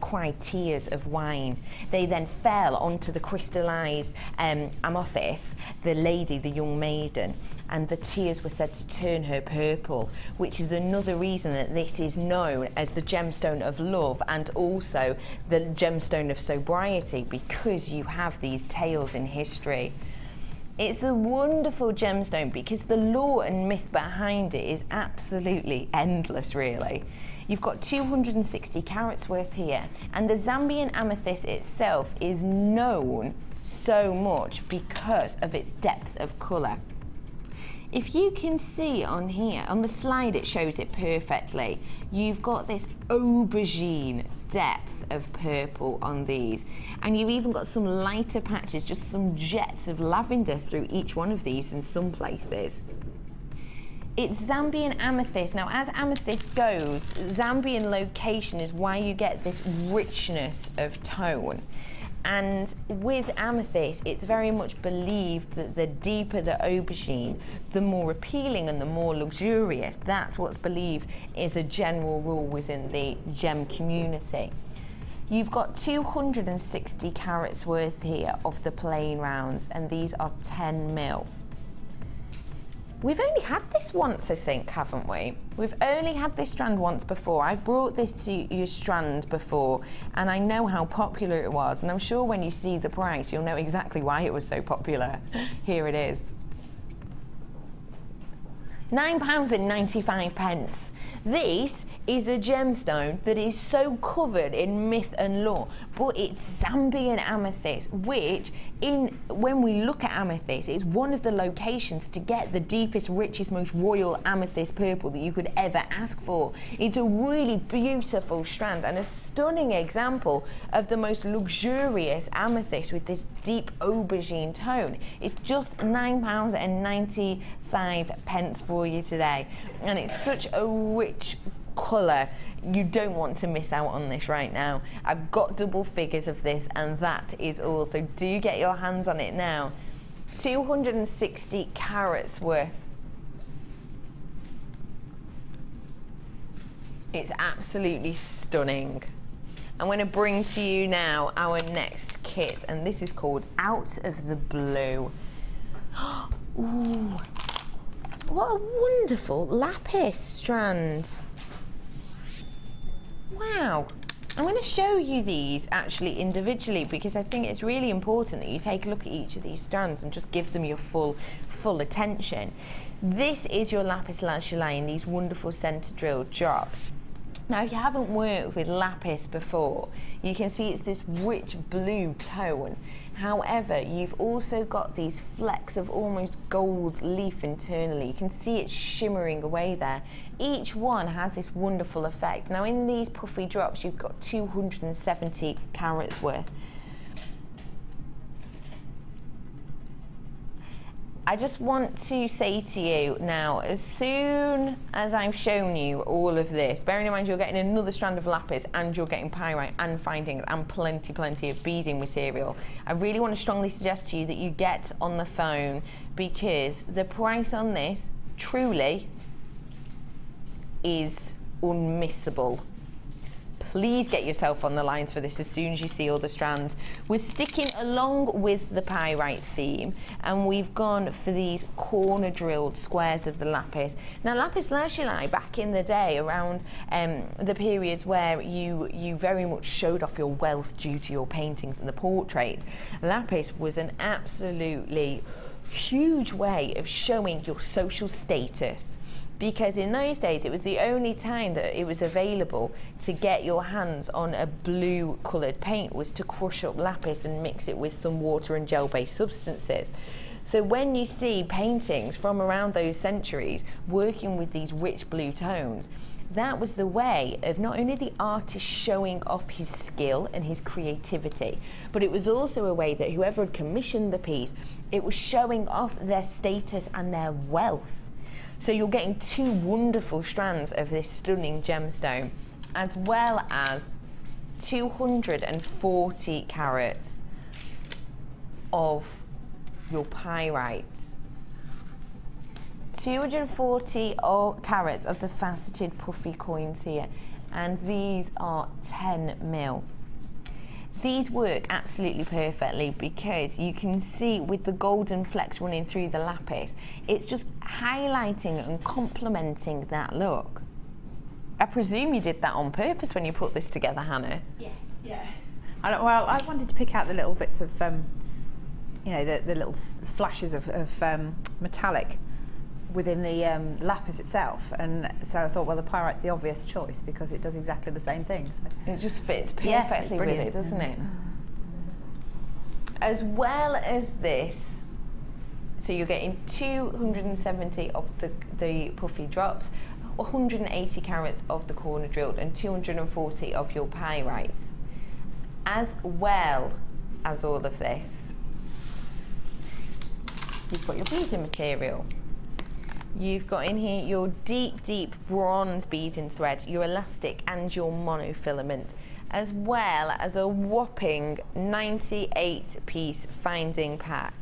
cry tears of wine. They then fell onto the crystallised amethyst, the lady, the young maiden, and the tears were said to turn her purple, which is another reason that this is known as the gemstone of love and also the gemstone of sobriety, because you have these tales in history. It's a wonderful gemstone because the lore and myth behind it is absolutely endless, really. You've got 260 carats worth here, and the Zambian amethyst itself is known so much because of its depth of colour. If you can see on here, on the slide it shows it perfectly, you've got this aubergine depth of purple on these, and you've even got some lighter patches, just some jets of lavender through each one of these in some places. It's Zambian amethyst. Now, as amethyst goes, Zambian location is why you get this richness of tone. And with amethyst, it's very much believed that the deeper the aubergine, the more appealing and the more luxurious. That's what's believed is a general rule within the gem community. You've got 260 carats worth here of the plain rounds, and these are 10 mil. We've only had this once, I think, haven't we? We've only had this strand once before. I've brought this to your strand before, and I know how popular it was, and I'm sure when you see the price, you'll know exactly why it was so popular. Here it is. £9.95. This is a gemstone that is so covered in myth and lore, but it's Zambian amethyst, which when we look at amethyst, it's one of the locations to get the deepest, richest, most royal amethyst purple that you could ever ask for. It's a really beautiful strand and a stunning example of the most luxurious amethyst with this deep aubergine tone. It's just £9.95 for you today, and it's such a rich colour. You don't want to miss out on this right now. I've got double figures of this, and that is all, so do get your hands on it now. 260 carats worth. It's absolutely stunning. I'm going to bring to you now our next kit, and this is called Out of the Blue. Ooh, what a wonderful lapis strand. Wow. I'm going to show you these actually individually, because I think it's really important that you take a look at each of these strands and just give them your full attention. This is your lapis lazuli in these wonderful center drill drops. Now, if you haven't worked with lapis before, you can see it's this rich blue tone. However, you've also got these flecks of almost gold leaf internally. You can see it shimmering away there. Each one has this wonderful effect. Now, in these puffy drops, you've got 270 carats worth. I just want to say to you now, as soon as I've shown you all of this, bearing in mind you're getting another strand of lapis and you're getting pyrite and findings and plenty of beading material, I really want to strongly suggest to you that you get on the phone, because the price on this truly is unmissable. please get yourself on the lines for this as soon as you see all the strands. We're sticking along with the pyrite theme, and we've gone for these corner drilled squares of the lapis. Now, lapis lazuli back in the day, around the periods where you very much showed off your wealth due to your paintings and the portraits, lapis was an absolutely huge way of showing your social status, because in those days it was the only time that it was available to get your hands on a blue coloured paint was to crush up lapis and mix it with some water and gel based substances. So when you see paintings from around those centuries working with these rich blue tones, that was the way of not only the artist showing off his skill and his creativity, but it was also a way that whoever had commissioned the piece, it was showing off their status and their wealth. So you're getting two wonderful strands of this stunning gemstone, as well as 240 carats of your pyrite. 240 carats of the faceted puffy coins here, and these are 10 mil. These work absolutely perfectly because you can see with the golden flecks running through the lapis, it's just highlighting and complementing that look. I presume you did that on purpose when you put this together, Hannah? Yes, yeah. Well, I wanted to pick out the little bits of, you know, the little flashes of metallic within the lapis itself, and so I thought, well, the pyrite's the obvious choice because it does exactly the same thing. So. It just fits perfectly with it, doesn't it? As well as this, so you're getting 270 of the puffy drops, 180 carats of the corner drilled, and 240 of your pyrite. As well as all of this, you've got your beading material. You've got in here your deep bronze beading thread, your elastic and your monofilament, as well as a whopping 98-piece finding pack.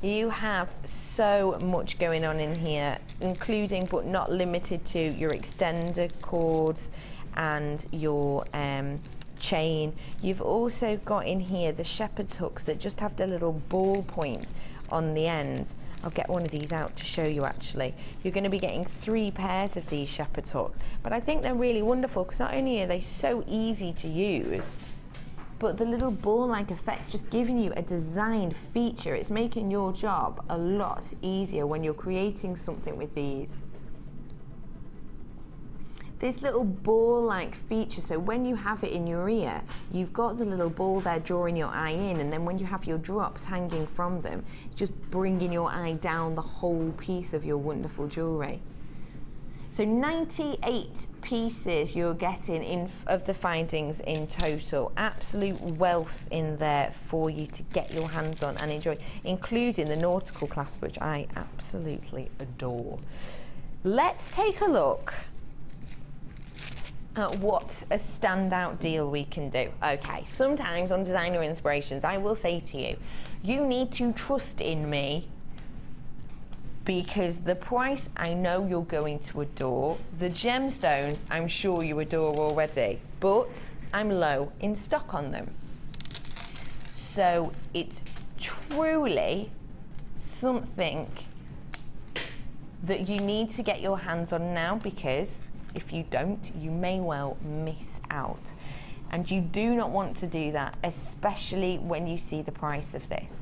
You have so much going on in here, including but not limited to your extender cords and your chain. You've also got in here the shepherd's hooks that just have the little ball point on the end. I'll get one of these out to show you actually. You're going to be getting 3 pairs of these shepherd's hooks, but I think they're really wonderful because not only are they so easy to use, but the little ball-like effect's just giving you a designed feature. It's making your job a lot easier when you're creating something with these. This little ball-like feature, so when you have it in your ear, you've got the little ball there drawing your eye in, and then when you have your drops hanging from them, it's just bringing your eye down the whole piece of your wonderful jewellery. So 98 pieces you're getting of the findings in total. Absolute wealth in there for you to get your hands on and enjoy, including the nautical clasp, which I absolutely adore. Let's take a look at what a standout deal we can do. Okay, sometimes on Designer Inspirations, I will say to you, you need to trust in me because the price I know you're going to adore, the gemstones I'm sure you adore already, but I'm low in stock on them. So it's truly something that you need to get your hands on now, because if you don't, you may well miss out. And you do not want to do that, especially when you see the price of this.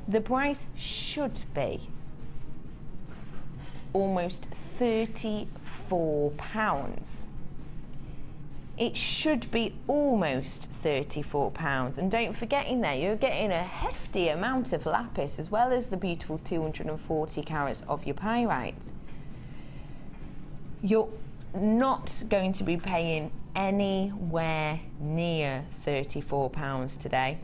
The price should be almost £34. It should be almost £34. And don't forget, in there, you're getting a hefty amount of lapis as well as the beautiful 240 carats of your pyrite. You're not going to be paying anywhere near £34 today.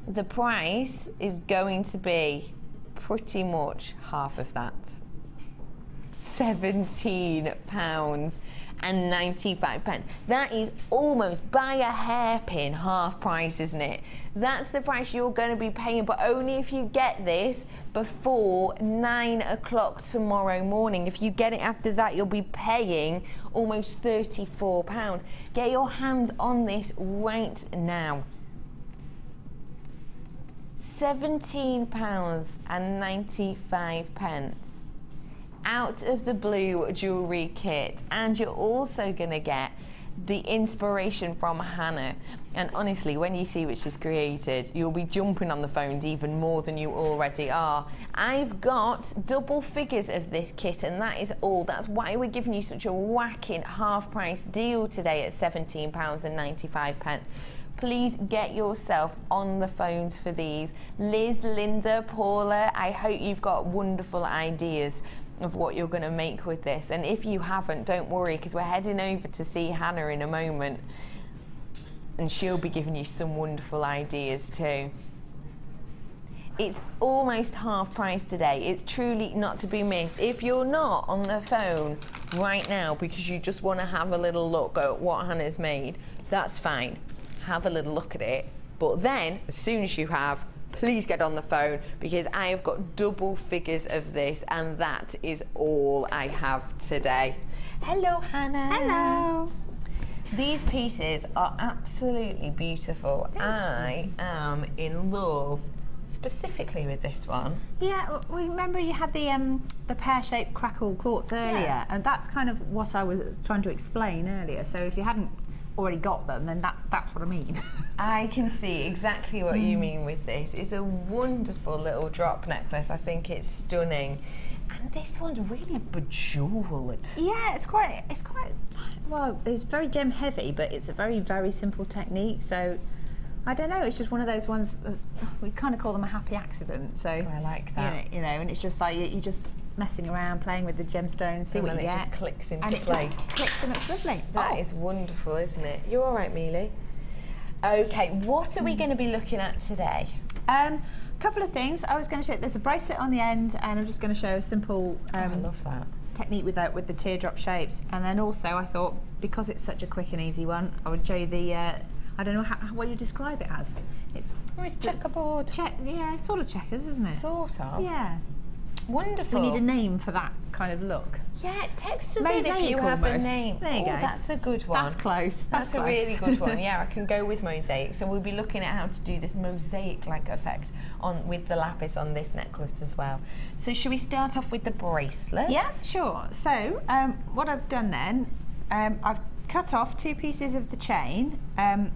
The price is going to be pretty much half of that. £17. and 95 pence. That is almost by a hairpin half price, isn't it? That's the price you're going to be paying, but only if you get this before 9 o'clock tomorrow morning. If you get it after that, you'll be paying almost £34. Get your hands on this right now. £17.95 out of the blue jewellery kit, and you're also going to get the inspiration from Hannah. And honestly, when you see what she's created, you'll be jumping on the phones even more than you already are. I've got double figures of this kit, and that is all. That's why we're giving you such a whacking half price deal today at £17.95. Please get yourself on the phones for these. Liz, Linda, Paula, I hope you've got wonderful ideas of what you're going to make with this. And if you haven't, don't worry, because we're heading over to see Hannah in a moment, and she'll be giving you some wonderful ideas too. It's almost half price today. It's truly not to be missed. If you're not on the phone right now because you just want to have a little look at what Hannah's made, that's fine. Have a little look at it. But then, as soon as you have, please get on the phone, because I have got double figures of this, and that is all I have today. Hello, Hannah. Hello. These pieces are absolutely beautiful. I am in love specifically with this one. Yeah, remember you had the pear-shaped crackle quartz earlier, and that's kind of what I was trying to explain earlier. So if you hadn't already got them, then that's what I mean. I can see exactly what you mean with this. It's a wonderful little drop necklace. I think it's stunning. And this one's really bejewelled. Yeah, it's quite, well, it's very gem heavy, but it's a very, very simple technique. So I don't know, it's just one of those ones that's, we kind of call them a happy accident. So I like that. You know, and it's just like you're just messing around, playing with the gemstones, see what you get. And it just clicks into and it place. Just clicks and it's lovely. That is wonderful, isn't it? You're all right, Mealy? Okay, what are we going to be looking at today? Couple of things. I was going to show, there's a bracelet on the end, and I'm just going to show a simple I love that technique with the teardrop shapes. And then also I thought, because it's such a quick and easy one, I would show you the I don't know what you describe it as. It's checkerboard. Yeah, sort of checkers, isn't it? Sort of. Yeah. Wonderful. We need a name for that kind of look. Yeah, text us Mosaic in if you have a almost. name. There you go. That's a good one. That's close. That's a really good one. Yeah, I can go with mosaic. So we'll be looking at how to do this mosaic-like effect with the lapis on this necklace as well. So should we start off with the bracelet? Yeah, sure. So what I've done then, I've cut off 2 pieces of the chain, and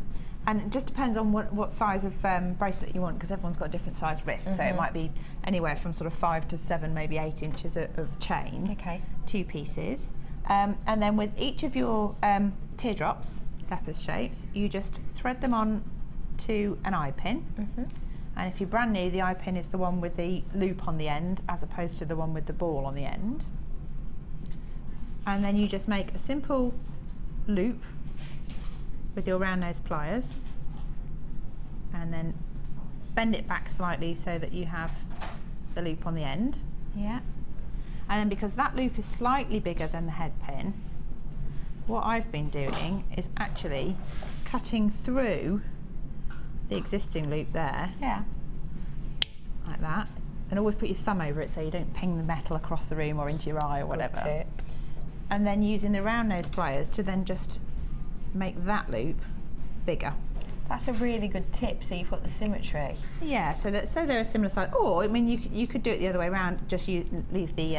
it just depends on what size of bracelet you want, because everyone's got a different size wrist. So it might be anywhere from sort of 5 to 7, maybe 8 inches of chain. Okay. 2 pieces. And then with each of your teardrops, lapis shapes, you just thread them on to an eye pin. And if you're brand new, the eye pin is the one with the loop on the end, as opposed to the one with the ball on the end. And then you just make a simple loop with your round nose pliers, and then bend it back slightly so that you have the loop on the end. Yeah. And then, because that loop is slightly bigger than the head pin, what I've been doing is actually cutting through the existing loop there. Yeah. Like that. And always put your thumb over it so you don't ping the metal across the room or into your eye or whatever. Good tip. And then using the round nose pliers to then just make that loop bigger. That's a really good tip, so you've got the symmetry. Yeah, so they're a similar size. Or, I mean, you could do it the other way around, just leave the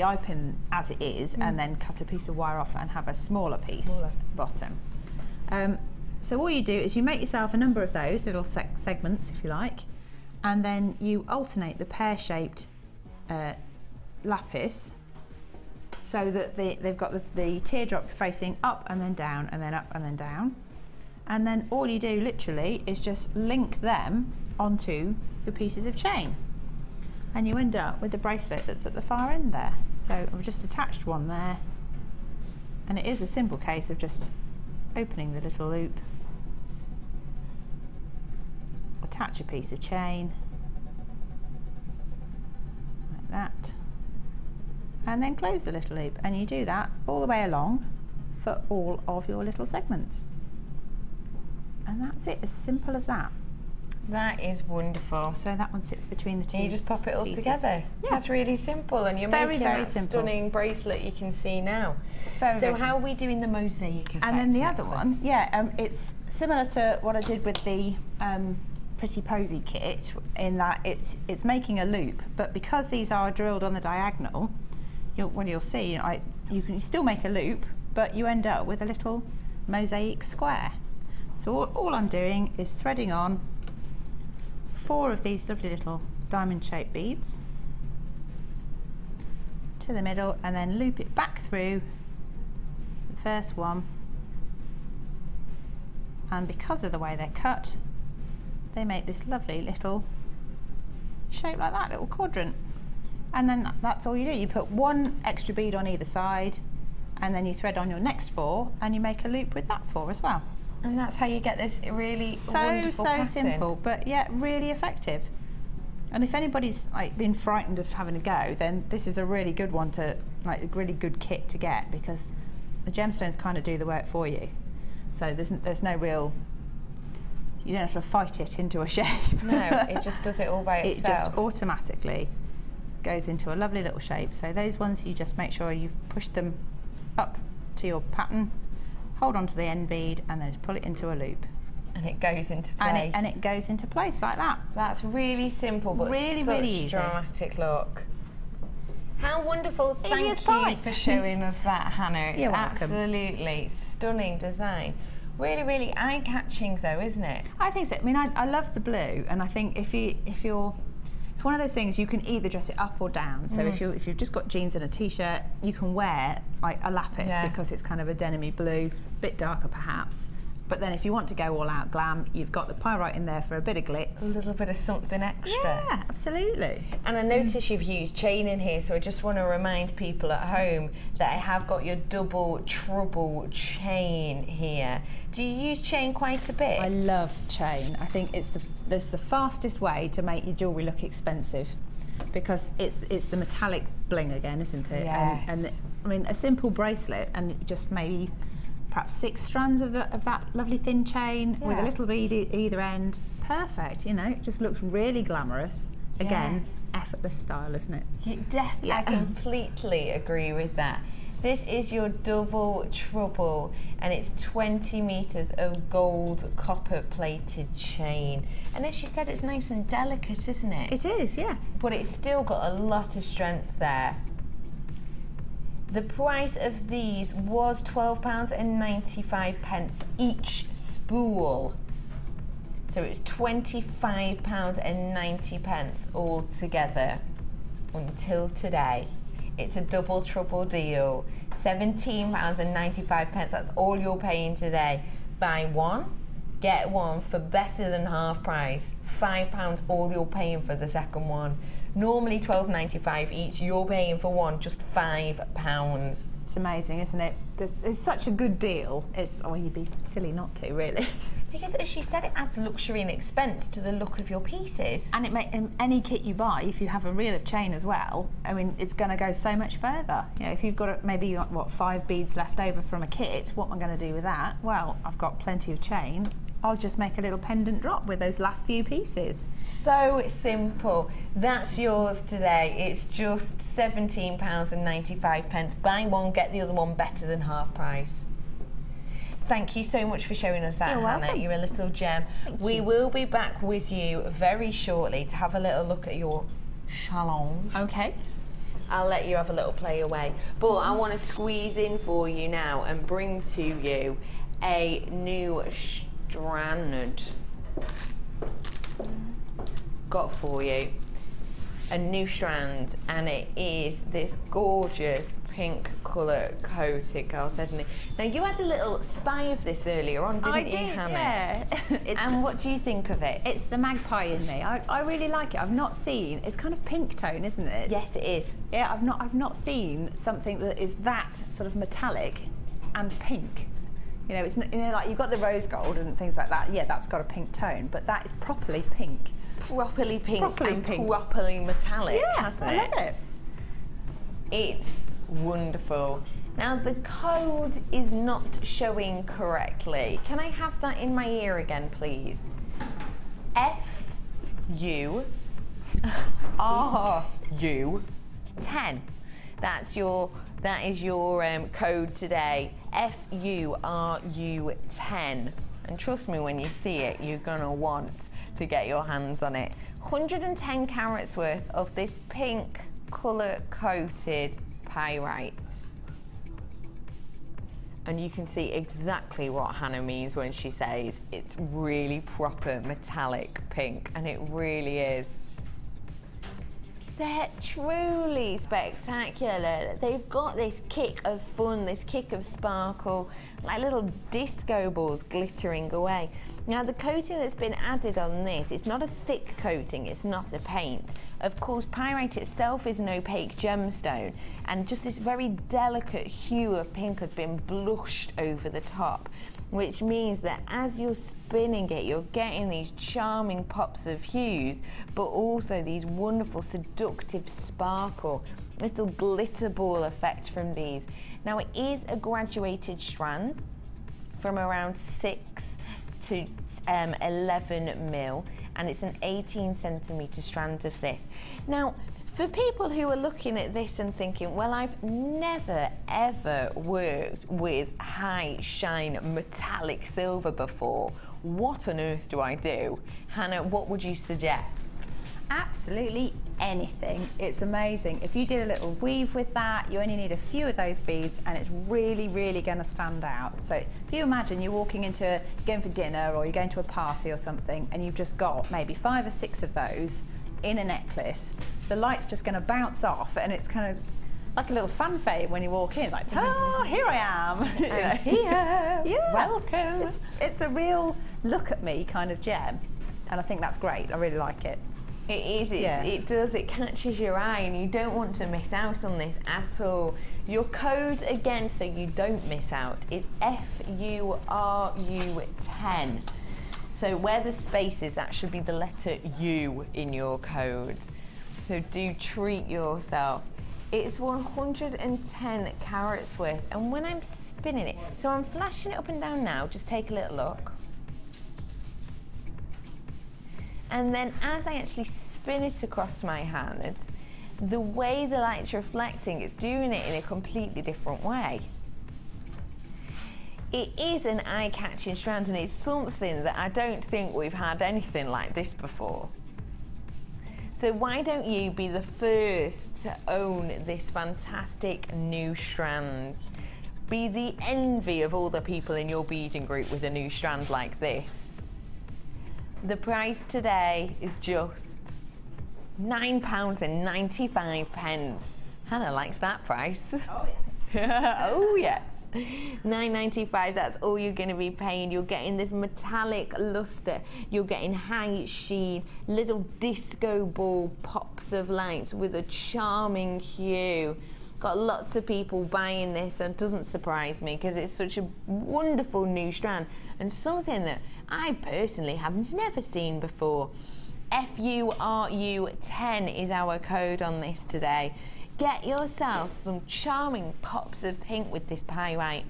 eye pin as it is, and then cut a piece of wire off and have a smaller piece bottom. So all you do is you make yourself a number of those little segments, if you like, and then you alternate the pear-shaped lapis, so that they've got the teardrop facing up and then down, and then up and then down. And then all you do literally is just link them onto the pieces of chain. And you end up with the bracelet that's at the far end there. So I've just attached one there. And it is a simple case of just opening the little loop, attach a piece of chain, like that. And then close the little loop, and you do that all the way along, for all of your little segments. And that's it, as simple as that. That is wonderful. So that one sits between the two. And you just pop it all pieces. together. Yeah. That's really simple, and you're Very, making very that simple. stunning bracelet you can see now. Very, so very how are we doing the mosaic effect? And then the other necklace? one, yeah, it's similar to what I did with the Pretty Posy kit, in that it's making a loop, but because these are drilled on the diagonal, you'll see, you can still make a loop, but you end up with a little mosaic square. So all I'm doing is threading on 4 of these lovely little diamond-shaped beads to the middle, and then loop it back through the first one. And because of the way they're cut, they make this lovely little shape like that, little quadrant. And then that's all you do. You put 1 extra bead on either side, and then you thread on your next 4, and you make a loop with that 4 as well. And that's how you get this really wonderful pattern. So simple, but yeah, really effective. And if anybody's been frightened of having a go, then this is a really good one to, a really good kit to get, because the gemstones kind of do the work for you. So there's no real, you don't have to fight it into a shape. No, it just does it all by itself. It just automatically goes into a lovely little shape. So those ones, you just make sure you've pushed them up to your pattern, hold on to the end bead, and then just pull it into a loop. And it goes into place. And it goes into place like that. That's really simple, but really, such really easy. Dramatic look. How wonderful. Thank Easy as pie. you for showing us that, Hannah. It's You're welcome. Absolutely stunning design. Really, really eye-catching though, isn't it? I think so. I mean, I love the blue, and I think if you're, it's one of those things you can either dress it up or down. So if you've just got jeans and a t-shirt, you can wear a lapis because it's kind of a denim-y blue, bit darker perhaps. But then if you want to go all out glam, you've got the pyrite in there for a bit of glitz. A little bit of something extra. Yeah, absolutely. And I notice you've used chain in here, so I just want to remind people at home that I have got your double trouble chain here. Do you use chain quite a bit? I love chain. I think it's the fastest way to make your jewellery look expensive, because it's the metallic bling again, isn't it? Yes. And I mean, a simple bracelet and just maybe perhaps 6 strands of that lovely thin chain with a little bead either end. Perfect, you know, it just looks really glamorous. Again, effortless style, isn't it? Definitely, I completely agree with that. This is your double trouble, and it's 20 meters of gold copper plated chain. And as you said, it's nice and delicate, isn't it? It is, yeah. But it's still got a lot of strength there. The price of these was £12.95 each spool. So it's £25.90 altogether until today. It's a double trouble deal. £17.95, that's all you're paying today. Buy one, get one for better than half price. £5 all you're paying for the second one. Normally £12.95 each, you're paying for one just £5. It's amazing, isn't it? It's such a good deal. You'd be silly not to, really. Because as she said, it adds luxury and expense to the look of your pieces. And any kit you buy, if you have a reel of chain as well, I mean, it's going to go so much further. You know, if you've got maybe 5 beads left over from a kit, what am I going to do with that? Well, I've got plenty of chain. I'll just make a little pendant drop with those last few pieces. So simple. That's yours today. It's just £17.95. Buy one, get the other one better than half price. Thank you so much for showing us that, Hannah. Welcome. You're a little gem. We will be back with you very shortly to have a little look at your challenge. Okay. I'll let you have a little play away. But I want to squeeze in for you now and bring to you a new strand. Got for you a new strand, and it is this gorgeous pink colour coated, girl, hasn't it? Now you had a little spy of this earlier on, didn't you, Hannah? Yeah. And what do you think of it? It's the magpie in me. I really like it. I've not seen. It's kind of pink tone, isn't it? Yes, it is. Yeah, I've not seen something that is that sort of metallic and pink. You know, it's like you've got the rose gold and things like that. Yeah, that's got a pink tone, but that is properly pink. Properly pink and pink. properly metallic, Yeah, hasn't I it? love it. It's wonderful. Now the code is not showing correctly. Can I have that in my ear again, please? FURU10. That is your code today. FURU10. And trust me, when you see it, you're gonna want to get your hands on it. 110 carats worth of this pink colour coated pyrite. And you can see exactly what Hannah means when she says it's really proper metallic pink, and it really is. They're truly spectacular. They've got this kick of fun, this kick of sparkle, like little disco balls glittering away. Now the coating that's been added on this, it's not a thick coating, it's not a paint. Of course, pyrite itself is an opaque gemstone, and just this very delicate hue of pink has been blushed over the top, which means that as you're spinning it, you're getting these charming pops of hues, but also these wonderful seductive sparkle, little glitter ball effect from these. Now it is a graduated strand from around 6 to 11 mil, and it's an 18 centimetre strand of this. Now, for people who are looking at this and thinking, well, I've never ever worked with high shine metallic silver before, what on earth do I do? Hannah, what would you suggest? Absolutely anything. It's amazing. If you did a little weave with that, you only need a few of those beads and it's really, really going to stand out. So if you imagine you're going for dinner or you're going to a party or something and you've just got maybe 5 or 6 of those in a necklace, the light's just going to bounce off and it's kind of like a little fanfare when you walk in, like, ta-da, here I am. I'm here. Yeah. Welcome. It's a real look at me kind of gem, and I think that's great. I really like it. It is, it does, it catches your eye and you don't want to miss out on this at all. Your code, again, so you don't miss out, is FURU10. So where the space is, that should be the letter U in your code. So do treat yourself. It's 110 carats worth, and when I'm spinning it, so I'm flashing it up and down now, just take a little look. And then as I actually spin it across my hand, the way the light's reflecting, it's doing it in a completely different way. It is an eye-catching strand, and it's something that I don't think we've had anything like this before. So why don't you be the first to own this fantastic new strand? Be the envy of all the people in your beading group with a new strand like this. The price today is just £9.95. Hannah likes that price. Oh yes. Oh yes. £9.95, that's all you're going to be paying. You're getting this metallic luster, you're getting high sheen, little disco ball pops of light with a charming hue. Got lots of people buying this, and it doesn't surprise me because it's such a wonderful new strand and something that I personally have never seen before. FURU10 is our code on this today. Get yourself some charming pops of pink with this pyrite.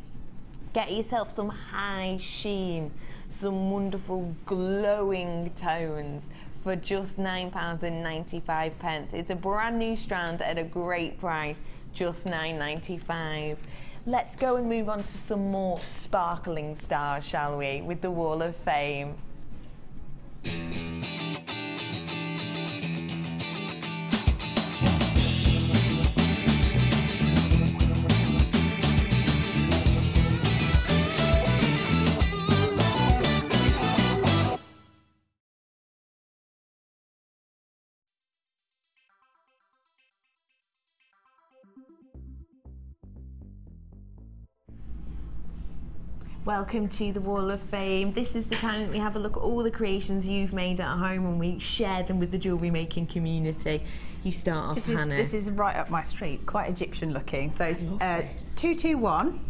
Get yourself some high sheen, some wonderful glowing tones for just £9.95. It's a brand new strand at a great price, just £9.95. Let's go and move on to some more sparkling stars, shall we, with the Wall of Fame. Welcome to the Wall of Fame. This is the time that we have a look at all the creations you've made at home and we share them with the jewellery making community. You start off, Hannah. This is right up my street, quite Egyptian looking. So 221.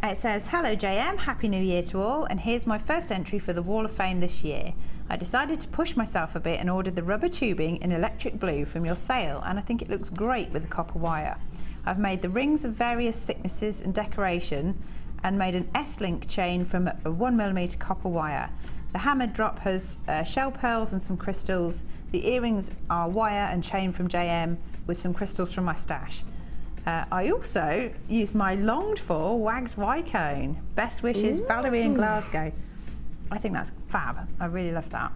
It says, hello JM, Happy New Year to all, and here's my first entry for the Wall of Fame this year. I decided to push myself a bit and ordered the rubber tubing in electric blue from your sale, and I think it looks great with the copper wire. I've made the rings of various thicknesses and decoration and made an S-link chain from a 1mm copper wire. The hammered drop has shell pearls and some crystals. The earrings are wire and chain from JM with some crystals from my stash. I also used my longed for wags Y-cone. Best wishes, Valerie in Glasgow. I think that's fab. I really love that.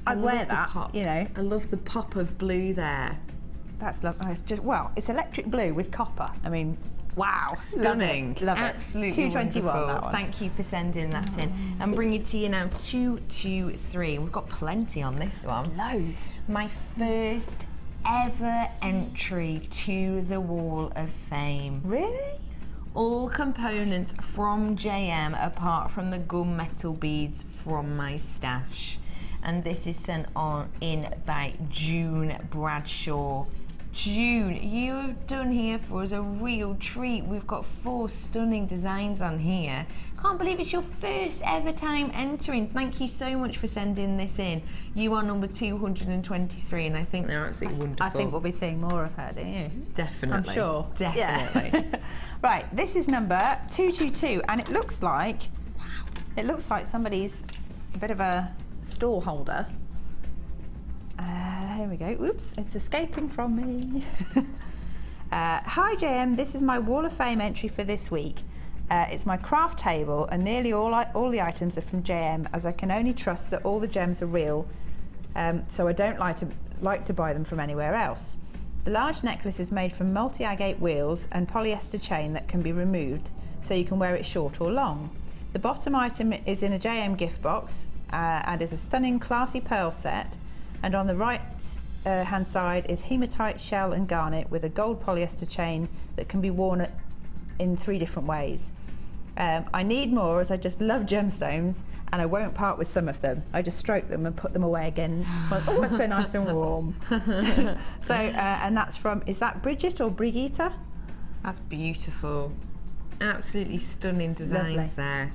I'd wear that, you know. I love the pop of blue there. That's lovely. It's just, well, it's electric blue with copper. I mean, wow. Stunning. Love it. Absolutely 221, wonderful. that one. Thank you for sending that in. I'm bringing to you now 223. We've got plenty on this one. Loads. My first ever entry to the Wall of Fame. Really? All components from JM apart from the gunmetal beads from my stash. And this is sent on in by June Bradshaw. June, you have done here for us a real treat. We've got 4 stunning designs on here. Can't believe it's your first ever time entering. Thank you so much for sending this in. You are number 223 and I think they're absolutely wonderful. I think we'll be seeing more of her, don't you? Definitely. I'm sure. Definitely. Yeah. Right, this is number 222 and it looks like, wow, it looks like somebody's a bit of a stall holder. Here we go. Oops, it's escaping from me. Hi JM, this is my Wall of Fame entry for this week. It's my craft table and nearly all the items are from JM as I can only trust that all the gems are real, so I don't like to buy them from anywhere else. The large necklace is made from multi-agate wheels and polyester chain that can be removed so you can wear it short or long. The bottom item is in a JM gift box and is a stunning classy pearl set. And on the right hand side is hematite, shell and garnet with a gold polyester chain that can be worn in 3 different ways. I need more as I just love gemstones and I won't part with some of them. I just stroke them and put them away again. Oh, it's so nice and warm. So, and that's from, is that Bridget or Brigitte? That's beautiful. Absolutely stunning designs Lovely. there.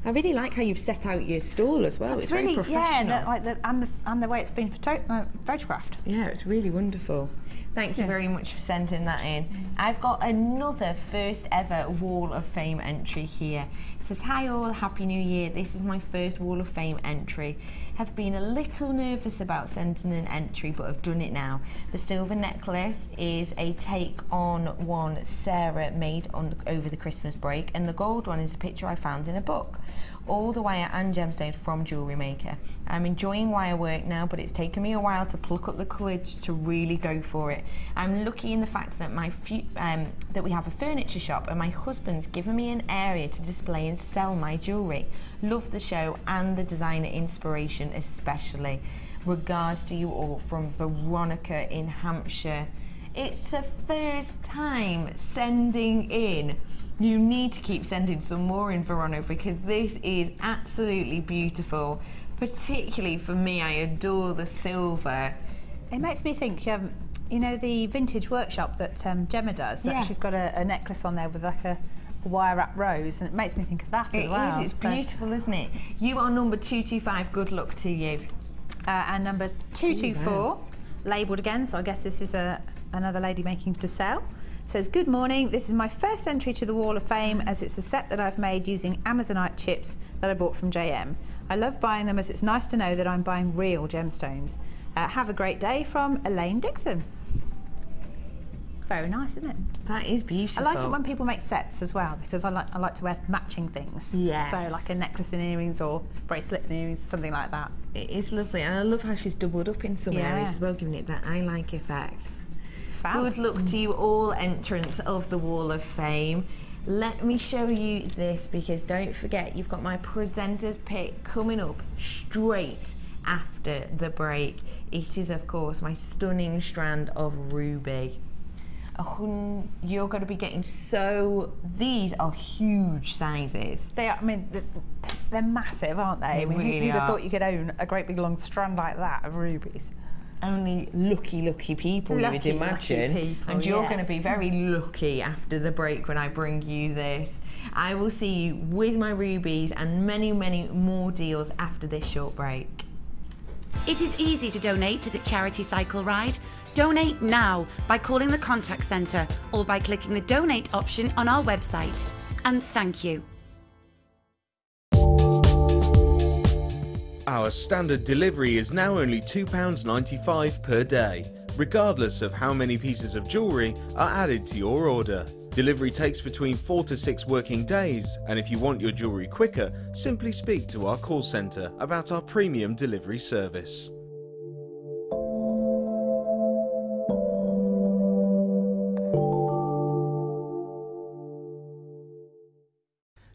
I really like how you've set out your stall as well. It's really, very professional. Yeah, and the way it's been photographed. Yeah, it's really wonderful. Thank you very much for sending that in. I've got another first ever Wall of Fame entry here. It says, hi all, Happy New Year. This is my first Wall of Fame entry. Have been a little nervous about sending an entry, but I've done it now. The silver necklace is a take on one Sarah made over the Christmas break, and the gold one is a picture I found in a book. All the wire and gemstones from Jewellery Maker. I'm enjoying wire work now, but it's taken me a while to pluck up the courage to really go for it. I'm lucky in the fact that that we have a furniture shop and my husband's given me an area to display and sell my jewellery. Love the show and the designer inspiration especially. Regards to you all from Veronica in Hampshire. It's the first time sending in. You need to keep sending some more in, Veronica, because this is absolutely beautiful. Particularly for me, I adore the silver. It makes me think, you know, the vintage workshop that Gemma does. Yeah. She's got a necklace on there with like a wire wrap rose, and it makes me think of that as well. It is, it's beautiful, isn't it? You are number 225, good luck to you. And number 224, labelled again, so I guess this is another lady making to sell. Says, good morning, this is my first entry to the Wall of Fame as it's a set that I've made using Amazonite chips that I bought from JM. I love buying them as it's nice to know that I'm buying real gemstones. Have a great day from Elaine Dixon. Very nice, isn't it? That is beautiful. I like it when people make sets as well because I like to wear matching things. Yes. So like a necklace and earrings or bracelet and earrings, something like that. It is lovely, and I love how she's doubled up in some areas as well, giving it that eye-like effect. Fab. Good luck to you all entrants of the Wall of Fame. Let me show you this because don't forget you've got my presenter's pick coming up straight after the break. It is of course my stunning strand of ruby. You're going to be getting these are huge sizes. They are, I mean, they're massive, aren't they? They really who'd have are. thought you could own a great big long strand like that of rubies? Only lucky people you would imagine. Lucky people, and you're yes. going to be very lucky after the break when I bring you this. I will see you with my rubies and many more deals after this short break. It is easy to donate to the charity cycle ride. Donate now by calling the contact centre or by clicking the donate option on our website. And thank you. Our standard delivery is now only £2.95 per day, regardless of how many pieces of jewellery are added to your order. Delivery takes between 4 to 6 working days, and if you want your jewellery quicker, simply speak to our call centre about our premium delivery service.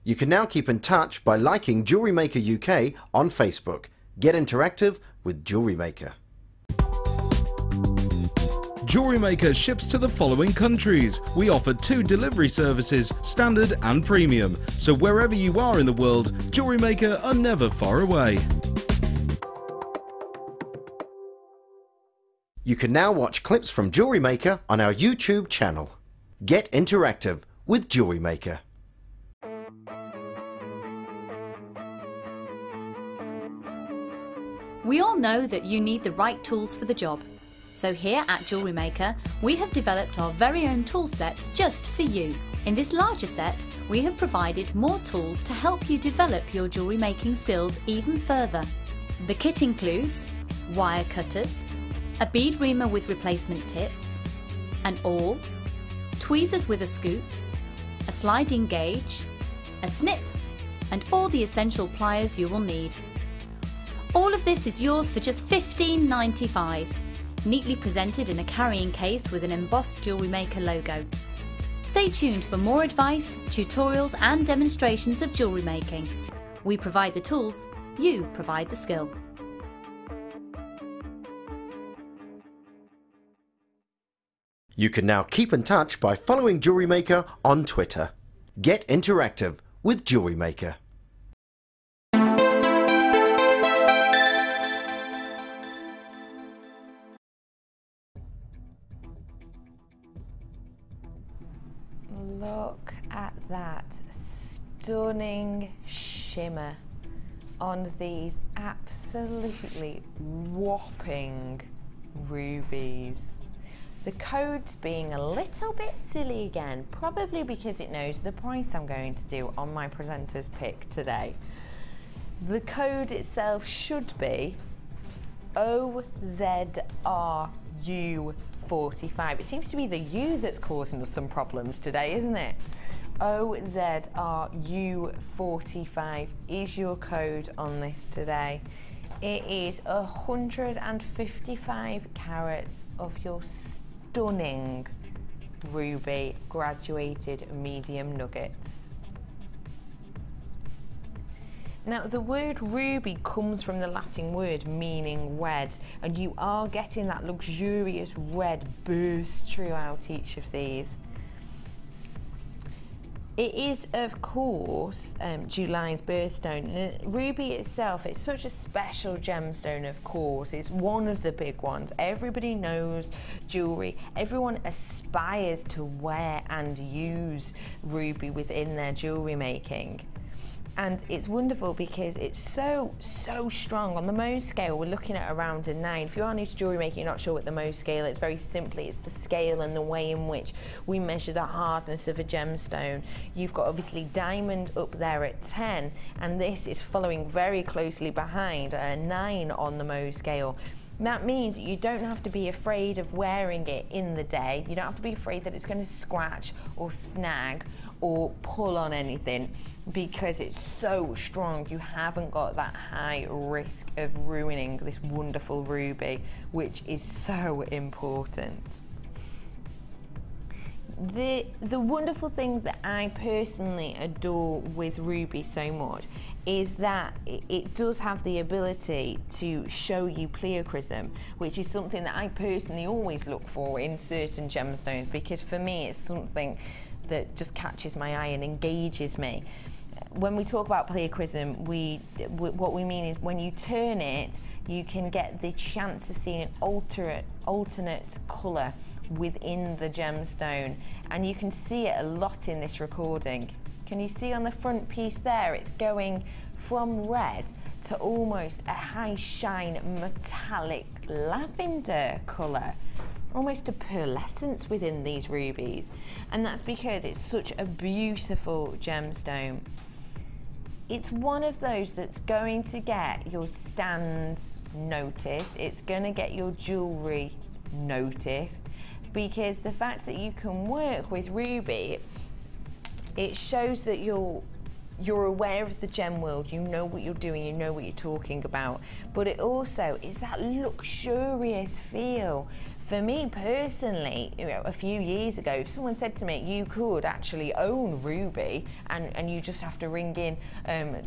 You can now keep in touch by liking Jewellery Maker UK on Facebook. Get interactive with Jewellery Maker. Jewellery Maker ships to the following countries. We offer 2 delivery services, standard and premium. So wherever you are in the world, Jewellery Maker are never far away. You can now watch clips from Jewellery Maker on our YouTube channel. Get interactive with Jewellery Maker. We all know that you need the right tools for the job. So here at Jewellery Maker, we have developed our very own tool set just for you. In this larger set, we have provided more tools to help you develop your jewellery making skills even further. The kit includes wire cutters, a bead reamer with replacement tips, an awl, tweezers with a scoop, a sliding gauge, a snip, and all the essential pliers you will need. All of this is yours for just $15.95, neatly presented in a carrying case with an embossed Jewellery Maker logo. Stay tuned for more advice, tutorials and demonstrations of jewellery making. We provide the tools, you provide the skill. You can now keep in touch by following Jewellery Maker on Twitter. Get interactive with Jewellery Maker. Look at that stunning shimmer on these absolutely whopping rubies. The code's being a little bit silly again, probably because it knows the price I'm going to do on my presenter's pick today. The code itself should be OZRU45. It seems to be the U that's causing us some problems today, isn't it? OZRU45 is your code on this today. It is 155 carats of your stunning ruby graduated medium nuggets. Now, the word ruby comes from the Latin word meaning red, and you are getting that luxurious red burst throughout each of these. It is, of course, July's birthstone. Ruby itself, it's such a special gemstone, of course. It's one of the big ones. Everybody knows jewellery. Everyone aspires to wear and use ruby within their jewellery making. And it's wonderful because it's so strong. On the Mohs scale, we're looking at around a 9. If you are new to jewellery making, you're not sure what the Mohs scale is, very simply, it's the scale and the way in which we measure the hardness of a gemstone. You've got obviously diamond up there at 10, and this is following very closely behind a 9 on the Mohs scale. That means you don't have to be afraid of wearing it in the day. You don't have to be afraid that it's going to scratch or snag or pull on anything, because it's so strong. You haven't got that high risk of ruining this wonderful ruby, which is so important. The wonderful thing that I personally adore with ruby so much is that it does have the ability to show you pleochrysm, which is something that I personally always look for in certain gemstones, because for me it's something that just catches my eye and engages me. When we talk about pleochrysm, what we mean is when you turn it, you can get the chance of seeing an alternate colour within the gemstone, and you can see it a lot in this recording. Can you see on the front piece there, it's going from red to almost a high shine metallic lavender colour, almost a pearlescence within these rubies, and that's because it's such a beautiful gemstone. It's one of those that's going to get your stands noticed, it's going to get your jewellery noticed, because the fact that you can work with ruby, it shows that you're aware of the gem world, you know what you're doing, you know what you're talking about, but it also is that luxurious feel. For me personally, you know, a few years ago, if someone said to me, you could actually own ruby and you just have to ring in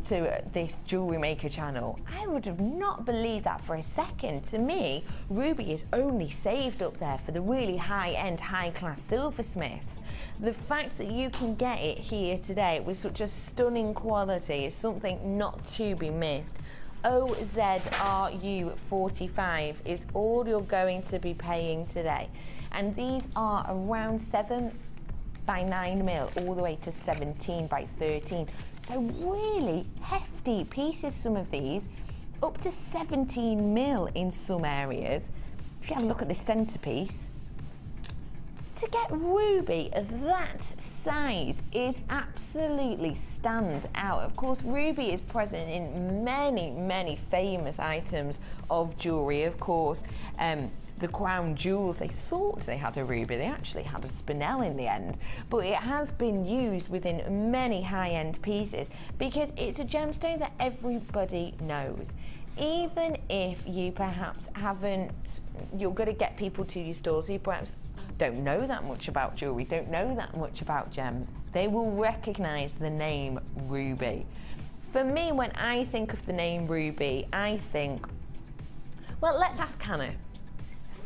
to this Jewellery Maker channel, I would have not believed that for a second. To me, ruby is only saved up there for the really high-end, high-class silversmiths. The fact that you can get it here today with such a stunning quality is something not to be missed. OZRU45 is all you're going to be paying today, and these are around 7 by 9 mil all the way to 17 by 13, so really hefty pieces, some of these up to 17 mil in some areas. If you have a look at the centerpiece, to get ruby of that size is absolutely stand out. Of course, ruby is present in many, many famous items of jewellery. Of course, the crown jewels, they thought they had a ruby, they actually had a spinel in the end, but it has been used within many high-end pieces because it's a gemstone that everybody knows. Even if you perhaps haven't, you're going to get people to your stores who perhaps don't know that much about jewellery, don't know that much about gems, they will recognise the name ruby. For me, when I think of the name ruby, I think, well, let's ask Hannah.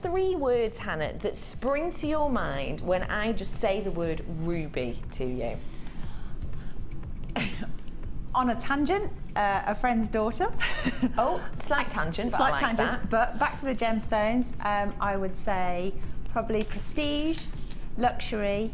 3 words, Hannah, that spring to your mind when I just say the word ruby to you. On a tangent, a friend's daughter. Oh, slight tangent, but slight I like tangent, that. But back to the gemstones, I would say probably prestige, luxury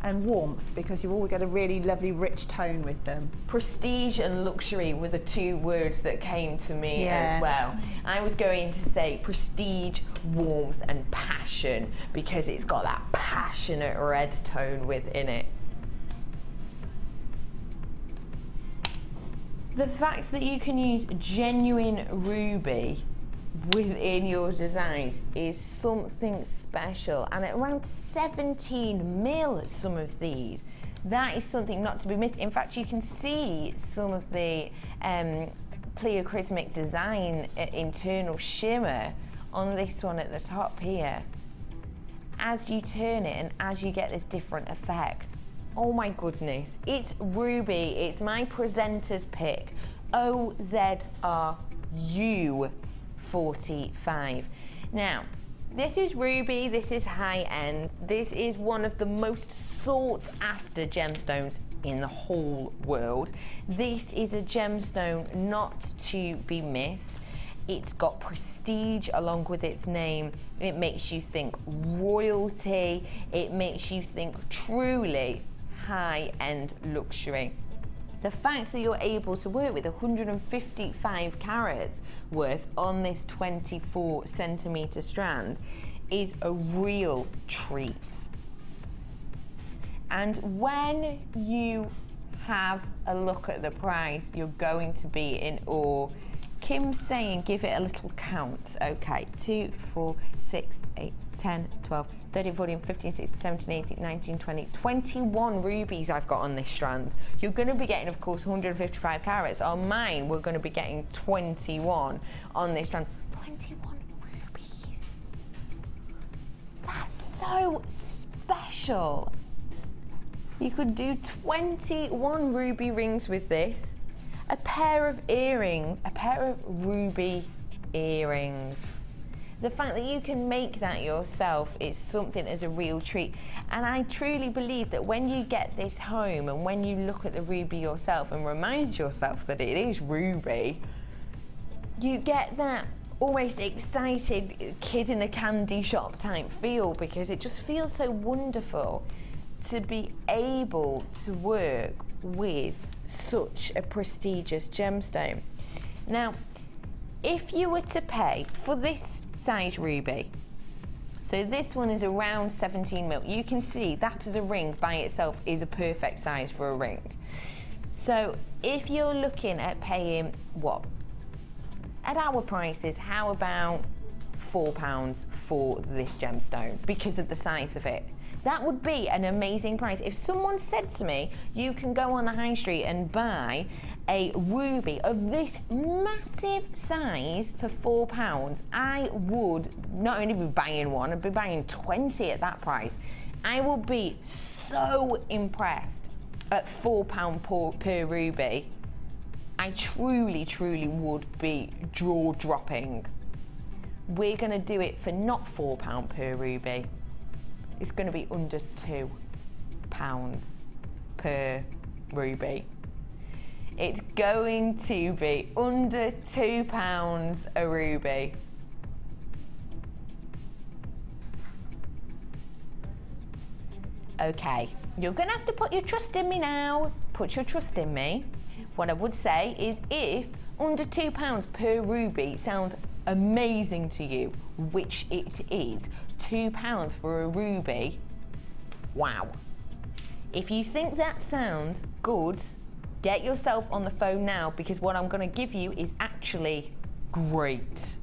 and warmth, because you've always got a really lovely rich tone with them. Prestige and luxury were the 2 words that came to me as well. I was going to say prestige, warmth and passion, because it's got that passionate red tone within it. The fact that you can use genuine ruby within your designs is something special, and at around 17 mil some of these, that is something not to be missed. In fact, you can see some of the pleochrismic design internal shimmer on this one at the top here. As you turn it and as you get this different effects, oh my goodness, it's ruby. It's my presenter's pick, OZRU45. Now, this is ruby, this is high end, this is one of the most sought after gemstones in the whole world. This is a gemstone not to be missed. It's got prestige along with its name. It makes you think royalty. It makes you think truly high-end luxury. The fact that you're able to work with 155 carats worth on this 24 centimetre strand is a real treat. And when you have a look at the price, you're going to be in awe. Kim's saying give it a little count. Okay, 2, 4, 6, 8, 10, 12, 13, 14, 15, 16, 17, 18, 19, 20, 21 rubies I've got on this strand. You're going to be getting, of course, 155 carats. On mine, we're going to be getting 21 on this strand. 21 rubies. That's so special. You could do 21 ruby rings with this, a pair of earrings, a pair of ruby earrings. The fact that you can make that yourself is something as a real treat. And I truly believe that when you get this home and when you look at the ruby yourself and remind yourself that it is ruby, you get that almost excited kid in a candy shop type feel, because it just feels so wonderful to be able to work with such a prestigious gemstone. Now, if you were to pay for this size ruby, so this one is around 17 mil. You can see that as a ring by itself is a perfect size for a ring. So if you're looking at paying, what? At our prices, how about £4 for this gemstone because of the size of it? That would be an amazing price. If someone said to me, you can go on the high street and buy a ruby of this massive size for £4, I would not only be buying one, I'd be buying 20 at that price. I will be so impressed at £4 per ruby. I truly, truly would be jaw-dropping. We're gonna do it for not £4 per ruby. It's gonna be under £2 per ruby. It's going to be under £2 a ruby. Okay, you're gonna have to put your trust in me now. Put your trust in me. What I would say is if under £2 per ruby sounds amazing to you, which it is, £2 for a ruby, wow. If you think that sounds good, get yourself on the phone now, because what I'm going to give you is actually great.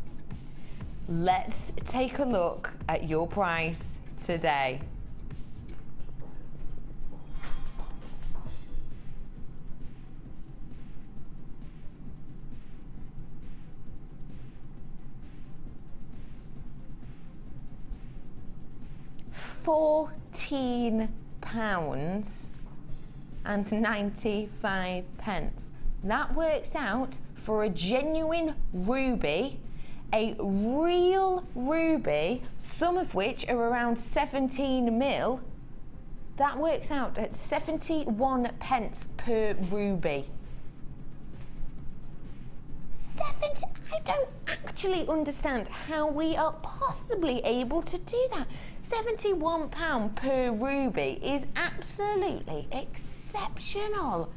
Let's take a look at your price today. £14.95. That works out for a genuine ruby, a real ruby, some of which are around 17 mil. That works out at 71 pence per ruby. I don't actually understand how we are possibly able to do that. £71 per ruby is absolutely exceptional.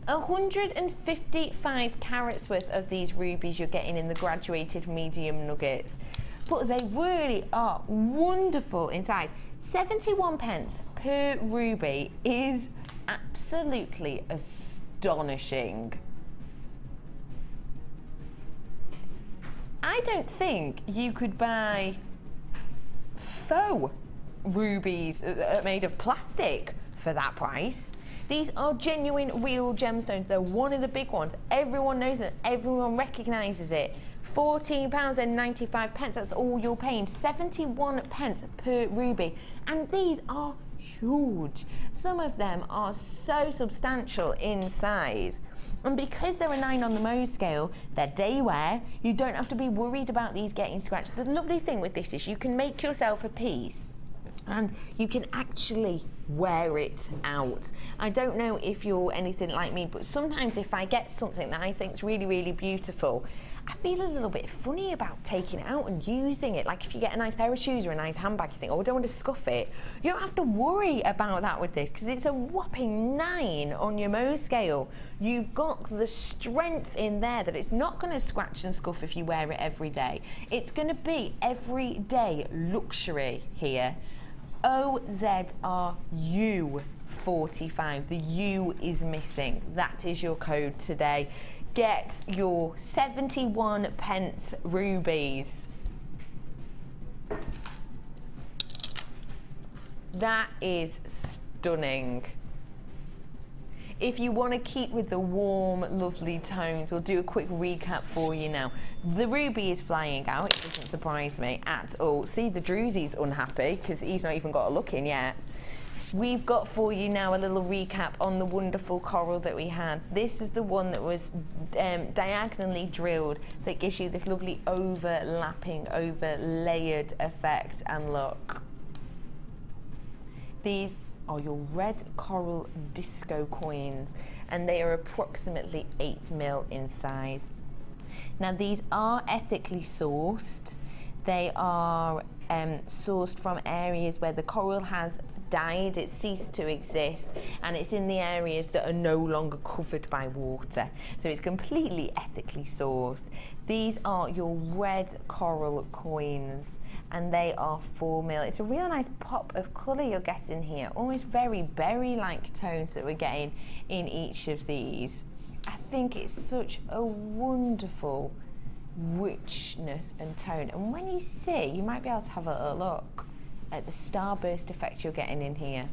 155 carats worth of these rubies you're getting in the graduated medium nuggets, but they really are wonderful in size. 71 pence per ruby is absolutely astonishing. I don't think you could buy faux rubies made of plastic for that price. These are genuine, real gemstones. They're one of the big ones. Everyone knows it. Everyone recognises it. £14.95. That's all you're paying. 71 pence per ruby. And these are huge. Some of them are so substantial in size. And because they're a 9 on the Mohs scale, they're day wear. You don't have to be worried about these getting scratched. The lovely thing with this is you can make yourself a piece and you can actually wear it out. I don't know if you're anything like me, but sometimes if I get something that I think is really, really beautiful, I feel a little bit funny about taking it out and using it. Like if you get a nice pair of shoes or a nice handbag, you think, oh, I don't want to scuff it. You don't have to worry about that with this because it's a whopping 9 on your Mohs scale. You've got the strength in there that it's not going to scratch and scuff if you wear it every day. It's going to be everyday luxury here. OZRU45. The U is missing. That is your code today. Get your 71 pence rubies. That is stunning. If you want to keep with the warm, lovely tones, we'll do a quick recap for you now. The ruby is flying out. It doesn't surprise me at all. See, the Drewsy's unhappy because he's not even got a look in yet. We've got for you now a little recap on the wonderful coral that we had. This is the one that was diagonally drilled that gives you this lovely overlapping, overlayered effect and look. These are your red coral disco coins and they are approximately 8 mil in size. Now these are ethically sourced. They are sourced from areas where the coral has died, it's ceased to exist, and it's in the areas that are no longer covered by water. So it's completely ethically sourced. These are your red coral coins, and they are 4 mil. It's a real nice pop of colour you're getting here, almost very berry-like tones that we're getting in each of these. I think it's such a wonderful richness and tone, and when you see, you might be able to have a look at the starburst effect you're getting in here.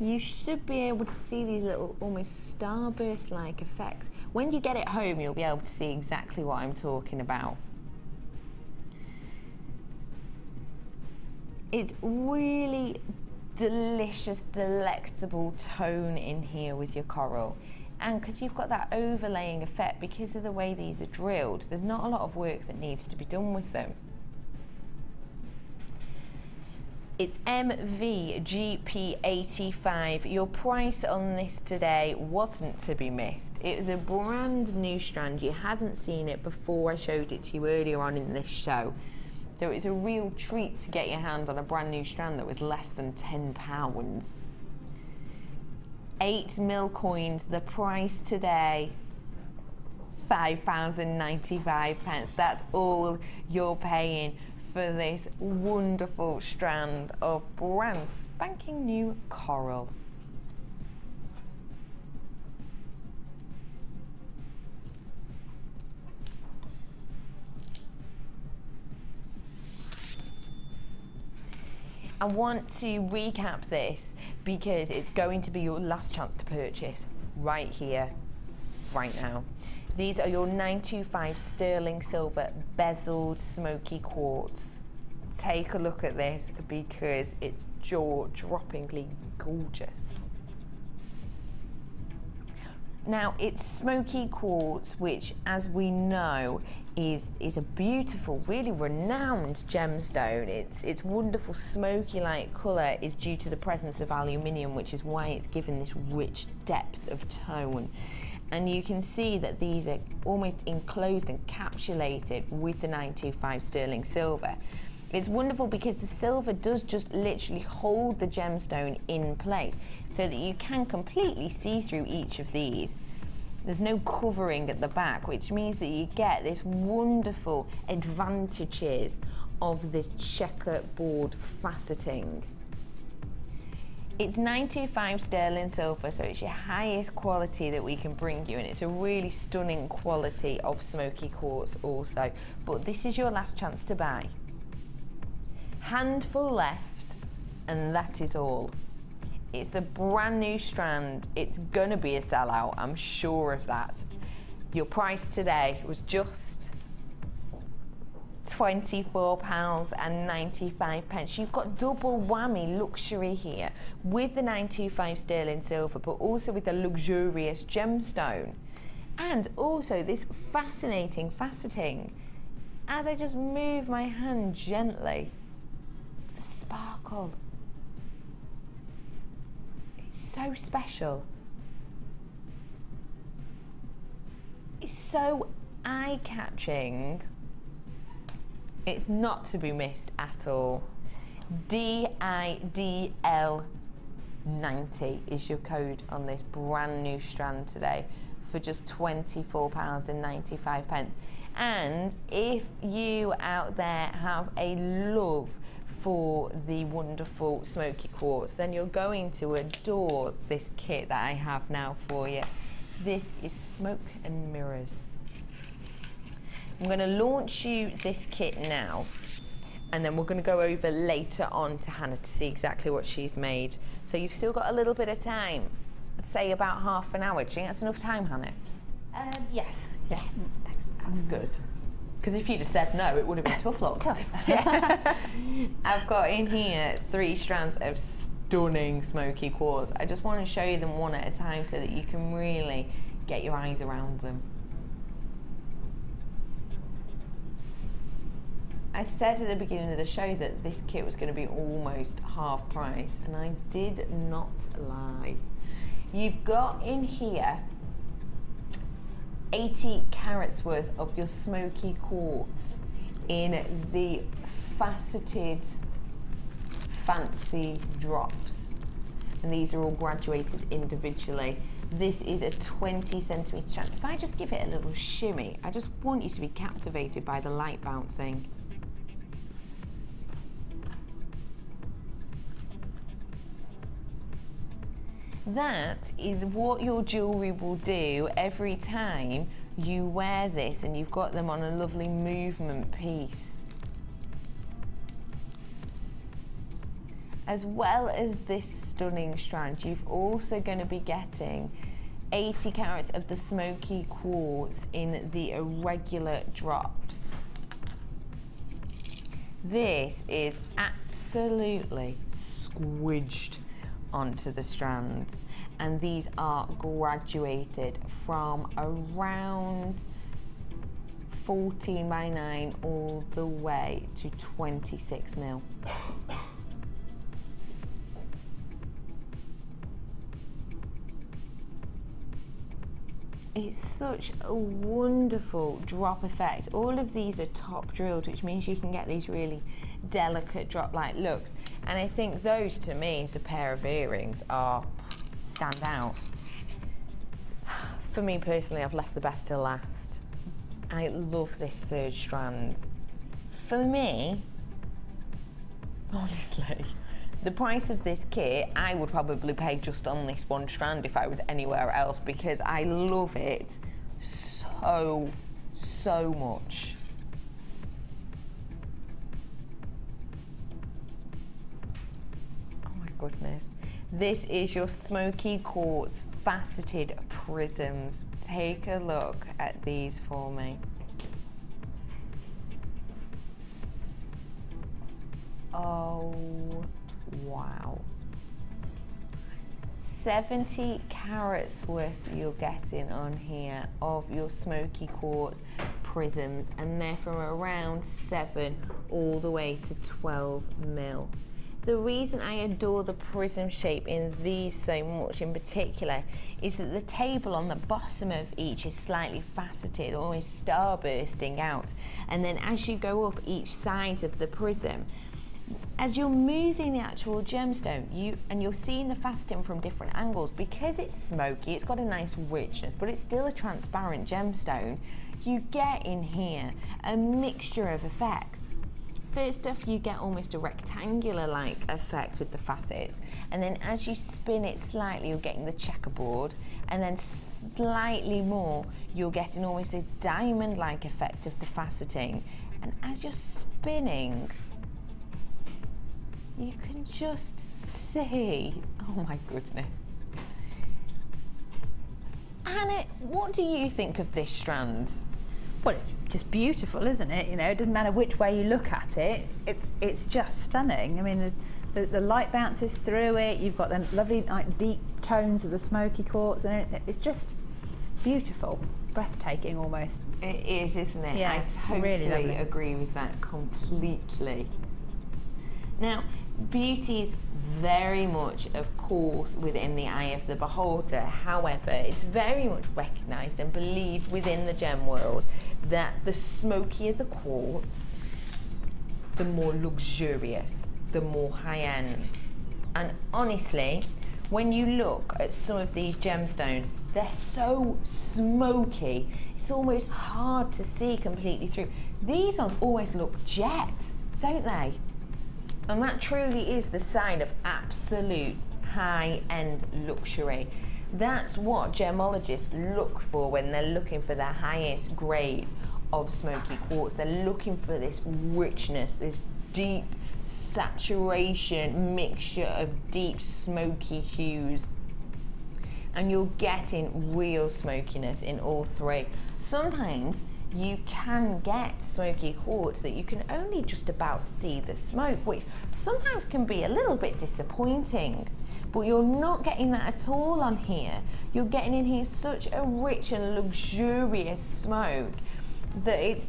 You should be able to see these little almost starburst-like effects. When you get it home, you'll be able to see exactly what I'm talking about. It's really delicious, delectable tone in here with your coral. And because you've got that overlaying effect, because of the way these are drilled, there's not a lot of work that needs to be done with them. It's MVGP85. Your price on this today wasn't to be missed. It was a brand new strand. You hadn't seen it before I showed it to you earlier on in this show. So it was a real treat to get your hand on a brand new strand that was less than £10. 8 mil coins, the price today, £5.95. That's all you're paying for this wonderful strand of brand spanking new coral. I want to recap this because it's going to be your last chance to purchase right here, right now. These are your 925 sterling silver bezeled smoky quartz. Take a look at this because it's jaw-droppingly gorgeous. Now, it's smoky quartz, which, as we know, is a beautiful, really renowned gemstone. Its wonderful smoky-like colour is due to the presence of aluminium, which is why it's given this rich depth of tone. And you can see that these are almost enclosed and encapsulated with the 925 sterling silver. It's wonderful because the silver does just literally hold the gemstone in place so that you can completely see through each of these. There's no covering at the back, which means that you get this wonderful advantages of this checkerboard faceting. It's 925 sterling silver, so it's your highest quality that we can bring you, and it's a really stunning quality of smoky quartz also. But this is your last chance to buy. Handful left, and that is all. It's a brand new strand. It's gonna be a sellout, I'm sure of that. Your price today was just £24.95. You've got double whammy luxury here with the 925 sterling silver, but also with the luxurious gemstone. And also this fascinating faceting. As I just move my hand gently, the sparkle. It's so special. It's so eye-catching. It's not to be missed at all. DIDL 90 is your code on this brand new strand today for just £24.95. And if you out there have a love for the wonderful smoky quartz, then you're going to adore this kit that I have now for you. This is Smoke and Mirrors. I'm going to launch you this kit now, and then we're going to go over later on to Hannah to see exactly what she's made. So you've still got a little bit of time, I'd say about half an hour. Do you think that's enough time, Hannah? Yes. Yes, that's good. Because if you'd have said no, it would have been tough luck. Tough. I've got in here 3 strands of stunning smoky quartz. I just want to show you them one at a time so that you can really get your eyes around them. I said at the beginning of the show that this kit was going to be almost half price, and I did not lie. You've got in here 80 carats worth of your smoky quartz in the faceted fancy drops, and these are all graduated individually. This is a 20 centimetre strand. If I just give it a little shimmy, I just want you to be captivated by the light bouncing. That is what your jewellery will do every time you wear this and you've got them on a lovely movement piece. As well as this stunning strand, you've also going to be getting 80 carats of the smoky quartz in the irregular drops. This is absolutely squidged onto the strands, and these are graduated from around 14 by 9 all the way to 26 mil. It's such a wonderful drop effect. All of these are top drilled, which means you can get these really delicate drop-like looks. And I think those, to me, as a pair of earrings, stand out. For me personally, I've left the best till last. I love this third strand. For me, honestly, the price of this kit, I would probably pay just on this one strand if I was anywhere else, because I love it so, so much. Oh my goodness. This is your smoky quartz faceted prisms. Take a look at these for me. Oh, wow. 70 carats worth you're getting on here of your smoky quartz prisms, and they're from around 7 all the way to 12 mil. The reason I adore the prism shape in these so much in particular is that the table on the bottom of each is slightly faceted, almost star bursting out, and then as you go up each side of the prism, as you're moving the actual gemstone, you're seeing the faceting from different angles. Because it's smoky, it's got a nice richness, but it's still a transparent gemstone, you get in here a mixture of effects. First off, you get almost a rectangular-like effect with the facets, and then as you spin it slightly, you're getting the checkerboard, and then slightly more, you're getting almost this diamond-like effect of the faceting. And as you're spinning, you can just see, oh my goodness. Anna, what do you think of this strand? Well, it's just beautiful, isn't it? You know, it doesn't matter which way you look at it, it's just stunning. I mean, the light bounces through it, you've got the lovely like, deep tones of the smoky quartz, and it's just beautiful, breathtaking almost. It is, isn't it? Yeah, I totally really agree with that completely. Now, beauty is very much, of course, within the eye of the beholder. However, it's very much recognised and believed within the gem world that the smokier the quartz, the more luxurious, the more high-end. And honestly, when you look at some of these gemstones, they're so smoky, it's almost hard to see completely through. These ones almost look jet, don't they? And that truly is the sign of absolute high-end luxury. That's what gemologists look for when they're looking for the highest grade of smoky quartz. They're looking for this richness, this deep saturation mixture of deep smoky hues. And you're getting real smokiness in all three. Sometimes you can get smoky quartz that you can only just about see the smoke, which sometimes can be a little bit disappointing, but you're not getting that at all on here. You're getting in here such a rich and luxurious smoke that it's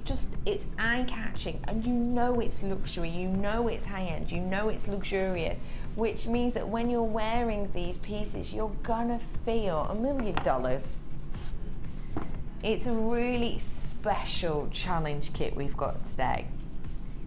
eye-catching, and you know it's luxury, you know it's high-end, you know it's luxurious, which means that when you're wearing these pieces, you're gonna feel $1 million. It's a really special challenge kit we've got today.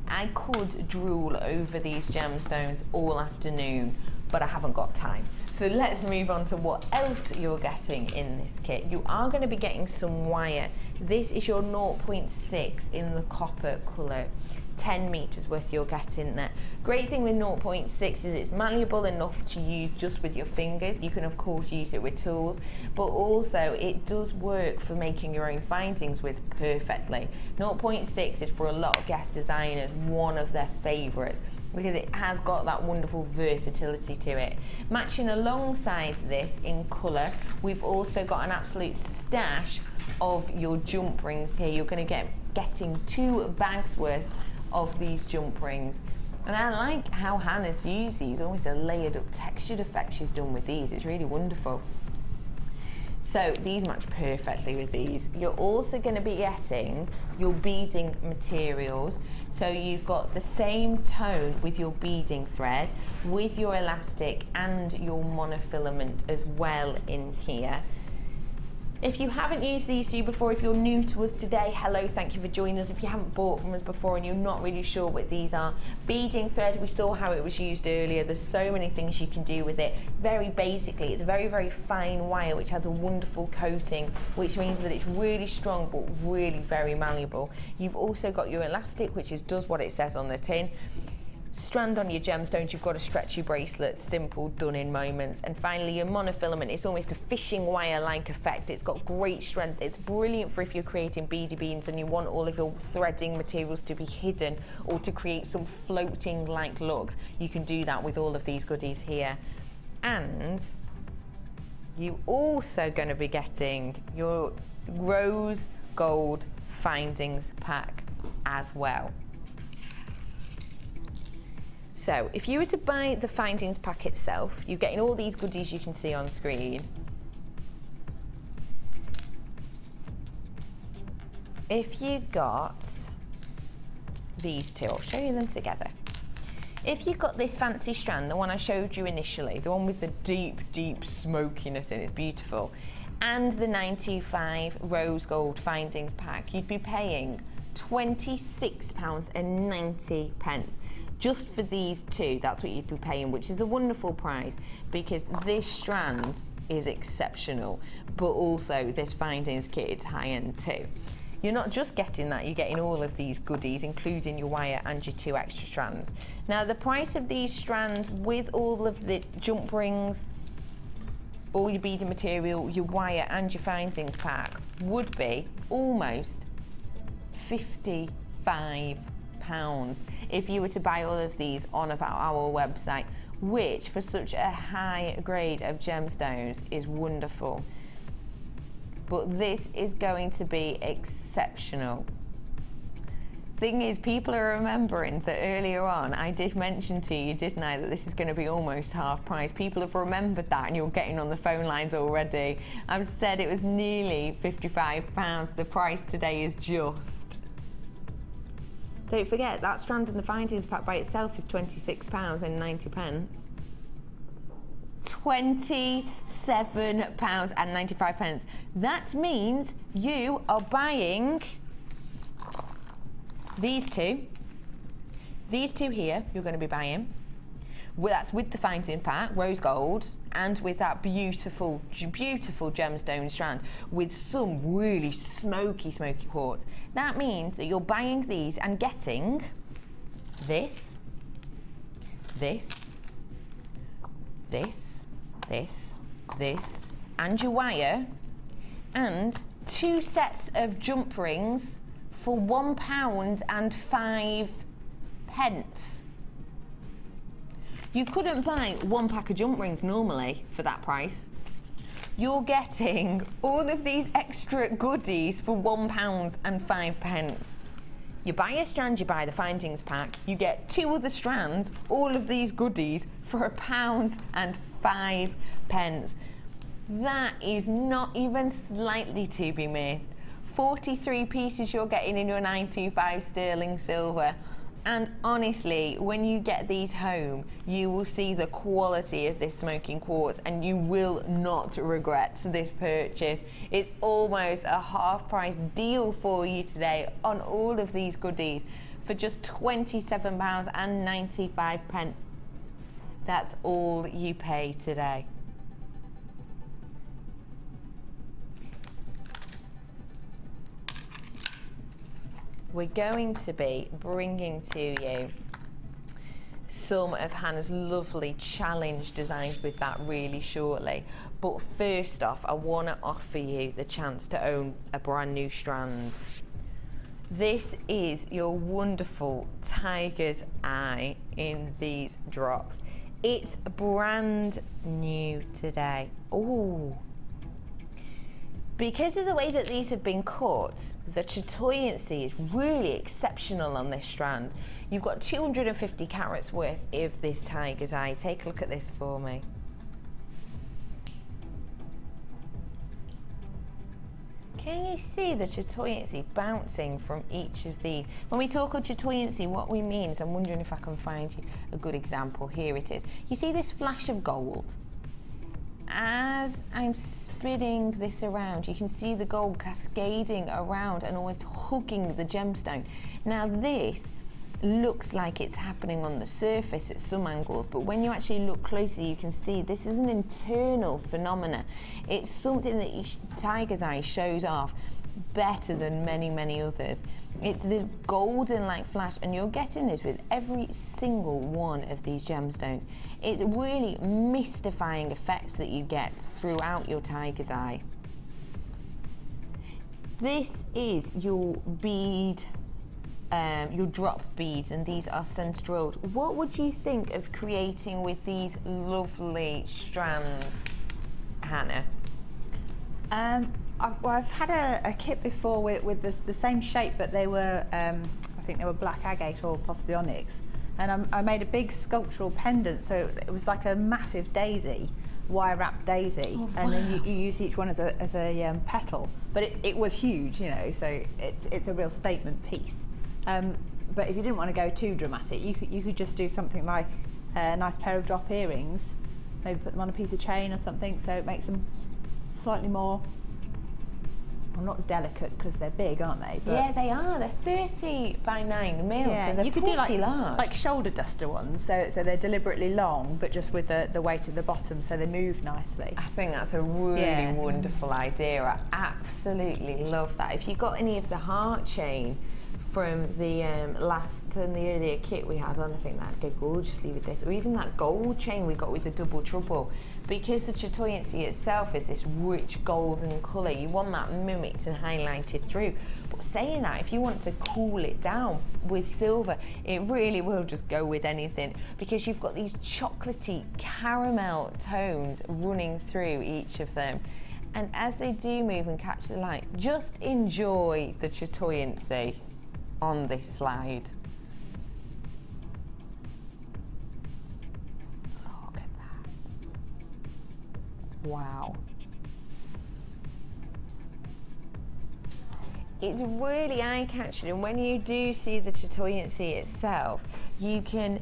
I could drool over these gemstones all afternoon, but I haven't got time. So let's move on to what else you're getting in this kit. You are going to be getting some wire. This is your 0.6 in the copper colour. 10 meters worth you're getting there. Great thing with 0.6 is it's malleable enough to use just with your fingers. You can of course use it with tools, but also it does work for making your own findings with perfectly. 0.6 is for a lot of guest designers one of their favourites because it has got that wonderful versatility to it. Matching alongside this in colour, we've also got an absolute stash of your jump rings here. You're going to getting 2 bags worth of these jump rings, and I like how Hannah's used these, almost a layered up textured effect she's done with these. It's really wonderful. So these match perfectly with these. You're also going to be getting your beading materials, so you've got the same tone with your beading thread, with your elastic and your monofilament as well in here. If you haven't used these two before, if you're new to us today, hello, thank you for joining us. If you haven't bought from us before and you're not really sure what these are, beading thread, we saw how it was used earlier. There's so many things you can do with it. Very basically, it's a very, very fine wire which has a wonderful coating, which means that it's really strong but really very malleable. You've also got your elastic, which does what it says on the tin. Strand on your gemstones, you've got a stretchy bracelet, simple, done in moments. And finally your monofilament, it's almost a fishing wire-like effect. It's got great strength. It's brilliant for if you're creating beady beans and you want all of your threading materials to be hidden or to create some floating like looks. You can do that with all of these goodies here. And you also going to be getting your rose gold findings pack as well. So if you were to buy the findings pack itself, you're getting all these goodies you can see on screen. If you got these two, I'll show you them together. If you got this fancy strand, the one I showed you initially, the one with the deep, deep smokiness in it, it's beautiful, and the 925 rose gold findings pack, you'd be paying £26.90. Just for these two, that's what you'd be paying, which is a wonderful price because this strand is exceptional, but also this findings kit is high-end too. You're not just getting that, you're getting all of these goodies, including your wire and your 2 extra strands. Now, the price of these strands with all of the jump rings, all your beading material, your wire and your findings pack would be almost £55 if you were to buy all of these on our website, which for such a high grade of gemstones is wonderful. But this is going to be exceptional. Thing is, people are remembering that earlier on I did mention to you, didn't I, that this is going to be almost half price. People have remembered that and you're getting on the phone lines already. I've said it was nearly £55. The price today is just. Don't forget, that strand in the findings pack by itself is £26.90. £27.95. That means you are buying these two here, you're going to be buying. Well, that's with the finding pack, rose gold, and with that beautiful, beautiful gemstone strand with some really smoky, smoky quartz. That means that you're buying these and getting this, and your wire, and 2 sets of jump rings for £1.05. You couldn't buy 1 pack of jump rings normally for that price. You're getting all of these extra goodies for £1.05. You buy a strand, you buy the findings pack, you get 2 other strands, all of these goodies for £1.05. That is not even slightly to be missed. 43 pieces you're getting in your 925 sterling silver, And honestly, when you get these home, you will see the quality of this smoking quartz and you will not regret this purchase. It's almost a half price deal for you today on all of these goodies for just £27.95. That's all you pay today. We're going to be bringing to you some of Hannah's lovely challenge designs with that really shortly. But first off, I want to offer you the chance to own a brand new strand. This is your wonderful Tiger's Eye in these drops. It's brand new today. Ooh. Because of the way that these have been cut, the chatoyancy is really exceptional on this strand. You've got 250 carats worth of this Tiger's Eye. Take a look at this for me. Can you see the chatoyancy bouncing from each of these? When we talk of chatoyancy, what we mean is, I'm wondering if I can find you a good example. Here it is. You see this flash of gold? As I'm spinning this around, you can see the gold cascading around and almost hugging the gemstone. Now this looks like it's happening on the surface at some angles, but when you actually look closer, you can see this is an internal phenomena. It's something that Tiger's Eye shows off better than many, many others. It's this golden like flash, and you're getting this with every single one of these gemstones. It's really mystifying effects that you get throughout your Tiger's Eye. This is your bead, your drop beads, and these are centrolled. What would you think of creating with these lovely strands, Hannah? I've had a kit before with the same shape, but they were, I think they were black agate or possibly onyx. And I made a big sculptural pendant, so it was like a massive daisy, wire-wrapped daisy, oh, and wow. Then you use each one as a petal. But it was huge, you know, so it's a real statement piece. But if you didn't want to go too dramatic, you could just do something like a nice pair of drop earrings, maybe put them on a piece of chain or something, so it makes them slightly more, well, not delicate because they're big, aren't they? But yeah, they are. They're 30 by 9 mils, yeah, so they're you could pretty do large. like shoulder duster ones, so they're deliberately long, but just with the weight at the bottom, so they move nicely. I think that's a really wonderful idea. I absolutely love that. If you got any of the heart chain from the earlier kit we had on, I think that'd go gorgeously with this, or even that gold chain we got with the double trouble. Because the chatoyancy itself is this rich golden colour, you want that mimicked and highlighted through. But saying that, if you want to cool it down with silver, it really will just go with anything, because you've got these chocolatey caramel tones running through each of them. And as they do move and catch the light, just enjoy the chatoyancy on this slide. Look at that. Wow. It's really eye-catching, and when you do see the chatoyancy itself, you can,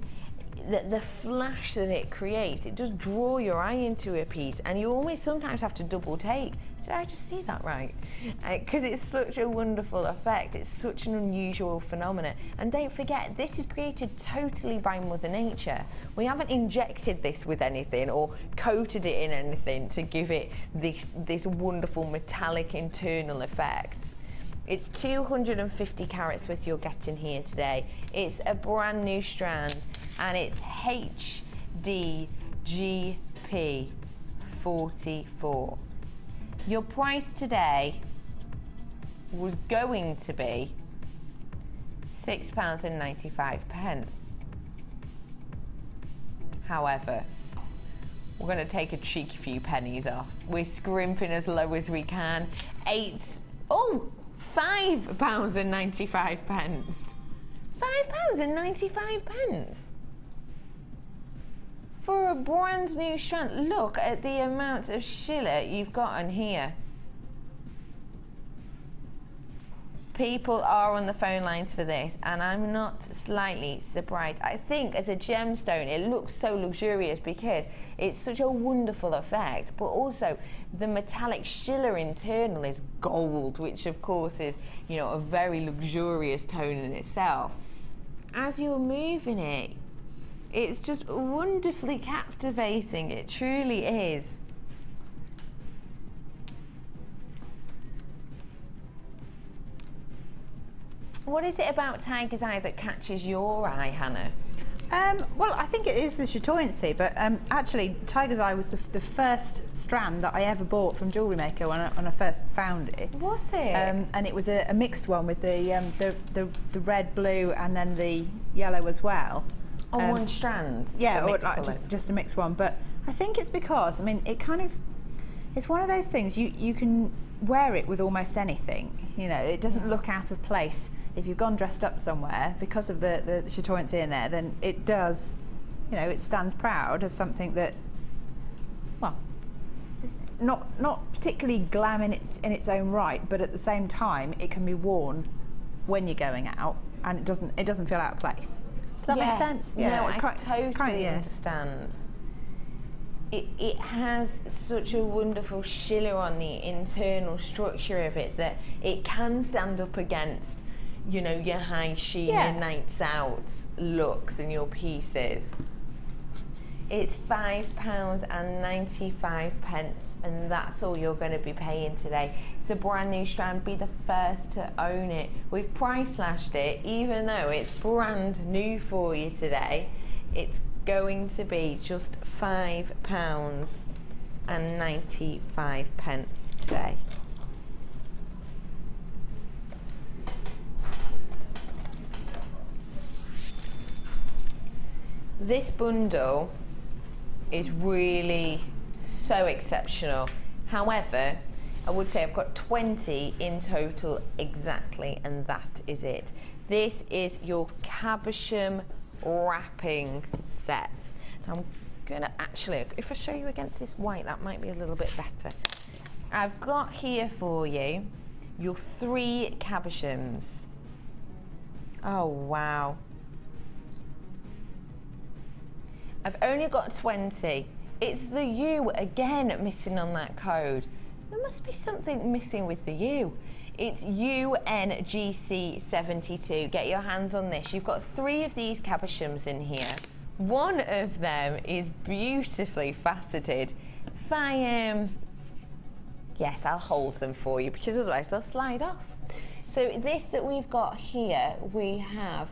the flash that it creates, it does draw your eye into a piece, and you almost sometimes have to double take. Did I just see that right? Because it's such a wonderful effect. It's such an unusual phenomenon. And don't forget, this is created totally by Mother Nature. We haven't injected this with anything or coated it in anything to give it this wonderful metallic internal effect. It's 250 carats worth you're getting here today. It's a brand new strand, and it's HDGP 44. Your price today was going to be £6.95. However, we're going to take a cheeky few pennies off. We're scrimping as low as we can. £5.95. £5.95 for a brand new strand. Look at the amount of schiller you've got on here. People are on the phone lines for this, and I'm not slightly surprised. I think as a gemstone, it looks so luxurious because it's such a wonderful effect, but also the metallic schiller internal is gold, which of course is, you know, a very luxurious tone in itself. As you're moving it, it's just wonderfully captivating. It truly is. What is it about Tiger's Eye that catches your eye, Hannah? Well, I think it is the chatoyancy, but actually Tiger's Eye was the first strand that I ever bought from Jewellery Maker when I first found it. Was it? And it was a mixed one with the red, blue, and then the yellow as well. On one strand? Yeah, or like just a mixed one. But I think it's because, I mean, it's one of those things, you can wear it with almost anything. You know, it doesn't look out of place. If you've gone dressed up somewhere, because of the chatoyancy in there, then it does, you know, it stands proud as something that, well, is not particularly glam in its own right, but at the same time, it can be worn when you're going out, and it doesn't feel out of place. Does that make sense? Yeah, no, I totally understand. It has such a wonderful schiller on the internal structure of it that it can stand up against, you know, your high sheen, your nights out looks and your pieces. It's £5.95, and that's all you're going to be paying today. It's a brand new strand. Be the first to own it. We've price slashed it, even though it's brand new for you today. It's going to be just £5.95 today. This bundle is really so exceptional. However, I would say I've got 20 in total exactly, and that is it. This is your cabochon wrapping sets. I'm gonna actually, if I show you against this white, that might be a little bit better. I've got here for you your 3 cabochons. Oh wow. I've only got 20. It's the U again missing on that code. There must be something missing with the U. It's UNGC72. Get your hands on this. You've got 3 of these cabochons in here. One of them is beautifully faceted. If I, yes, I'll hold them for you because otherwise they'll slide off. So this that we've got here, we have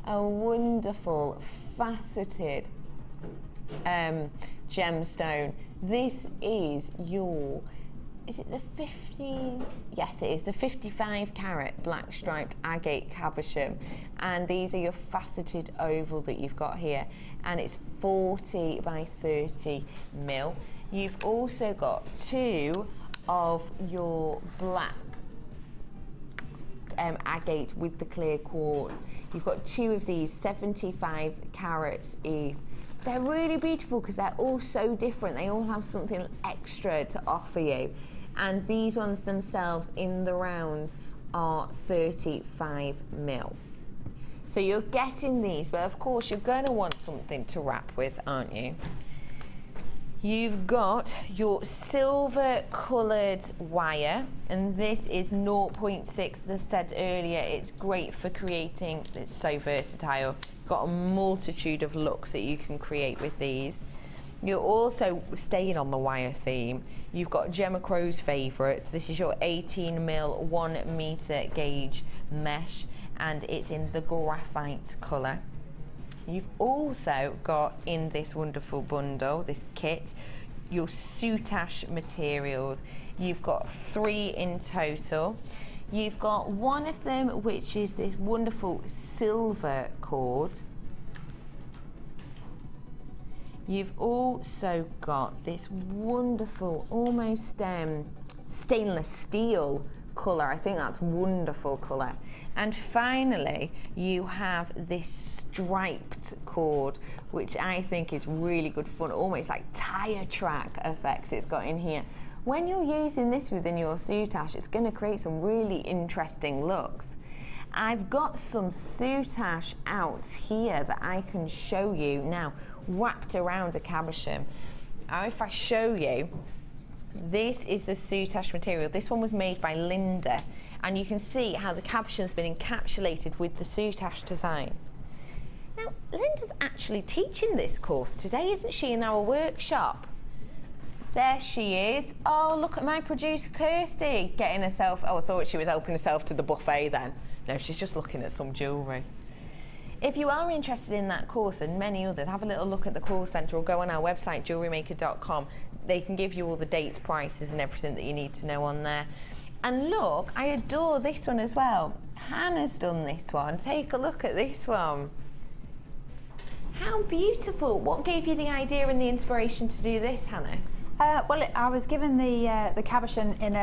a wonderful faceted gemstone. This is your, is it the 50? Yes, it is the 55 carat black striped agate cabochon, and these are your faceted oval that you've got here, and it's 40 by 30 mil. You've also got 2 of your black agate with the clear quartz. You've got 2 of these 75 carats each. They're really beautiful because they're all so different. They all have something extra to offer you. And these ones themselves in the rounds are 35 mil. So you're getting these, but of course you're going to want something to wrap with, aren't you? You've got your silver coloured wire, and this is 0.6. As I said earlier, it's great for creating, it's so versatile. Got a multitude of looks that you can create with these. You're also staying on the wire theme. You've got Gemma Crow's favourite. This is your 18 mil 1 metre gauge mesh, and it's in the graphite colour. You've also got in this wonderful bundle, this kit, your soutache materials. You've got 3 in total. You've got one of them which is this wonderful silver cord. You've also got this wonderful, almost stainless steel colour. I think that's wonderful colour. And finally, you have this striped cord, which I think is really good fun, almost like tyre track effects it's got in here. when you're using this within your soutache, it's going to create some really interesting looks. I've got some soutache out here that I can show you now, wrapped around a cabochon. Now, if I show you, this is the soutache material. This one was made by Linda, and you can see how the cabochon's been encapsulated with the soutache design. Now, Linda's actually teaching this course today, isn't she, in our workshop? There she is. Oh, look at my producer Kirsty getting herself, oh, I thought she was helping herself to the buffet then. No, she's just looking at some jewellery. If you are interested in that course and many others, have a little look at the course centre or go on our website, jewellerymaker.com. They can give you all the dates, prices and everything that you need to know on there. And look, I adore this one as well. Hannah's done this one. Take a look at this one. How beautiful. What gave you the idea and the inspiration to do this, Hannah? Well, I was given the cabochon in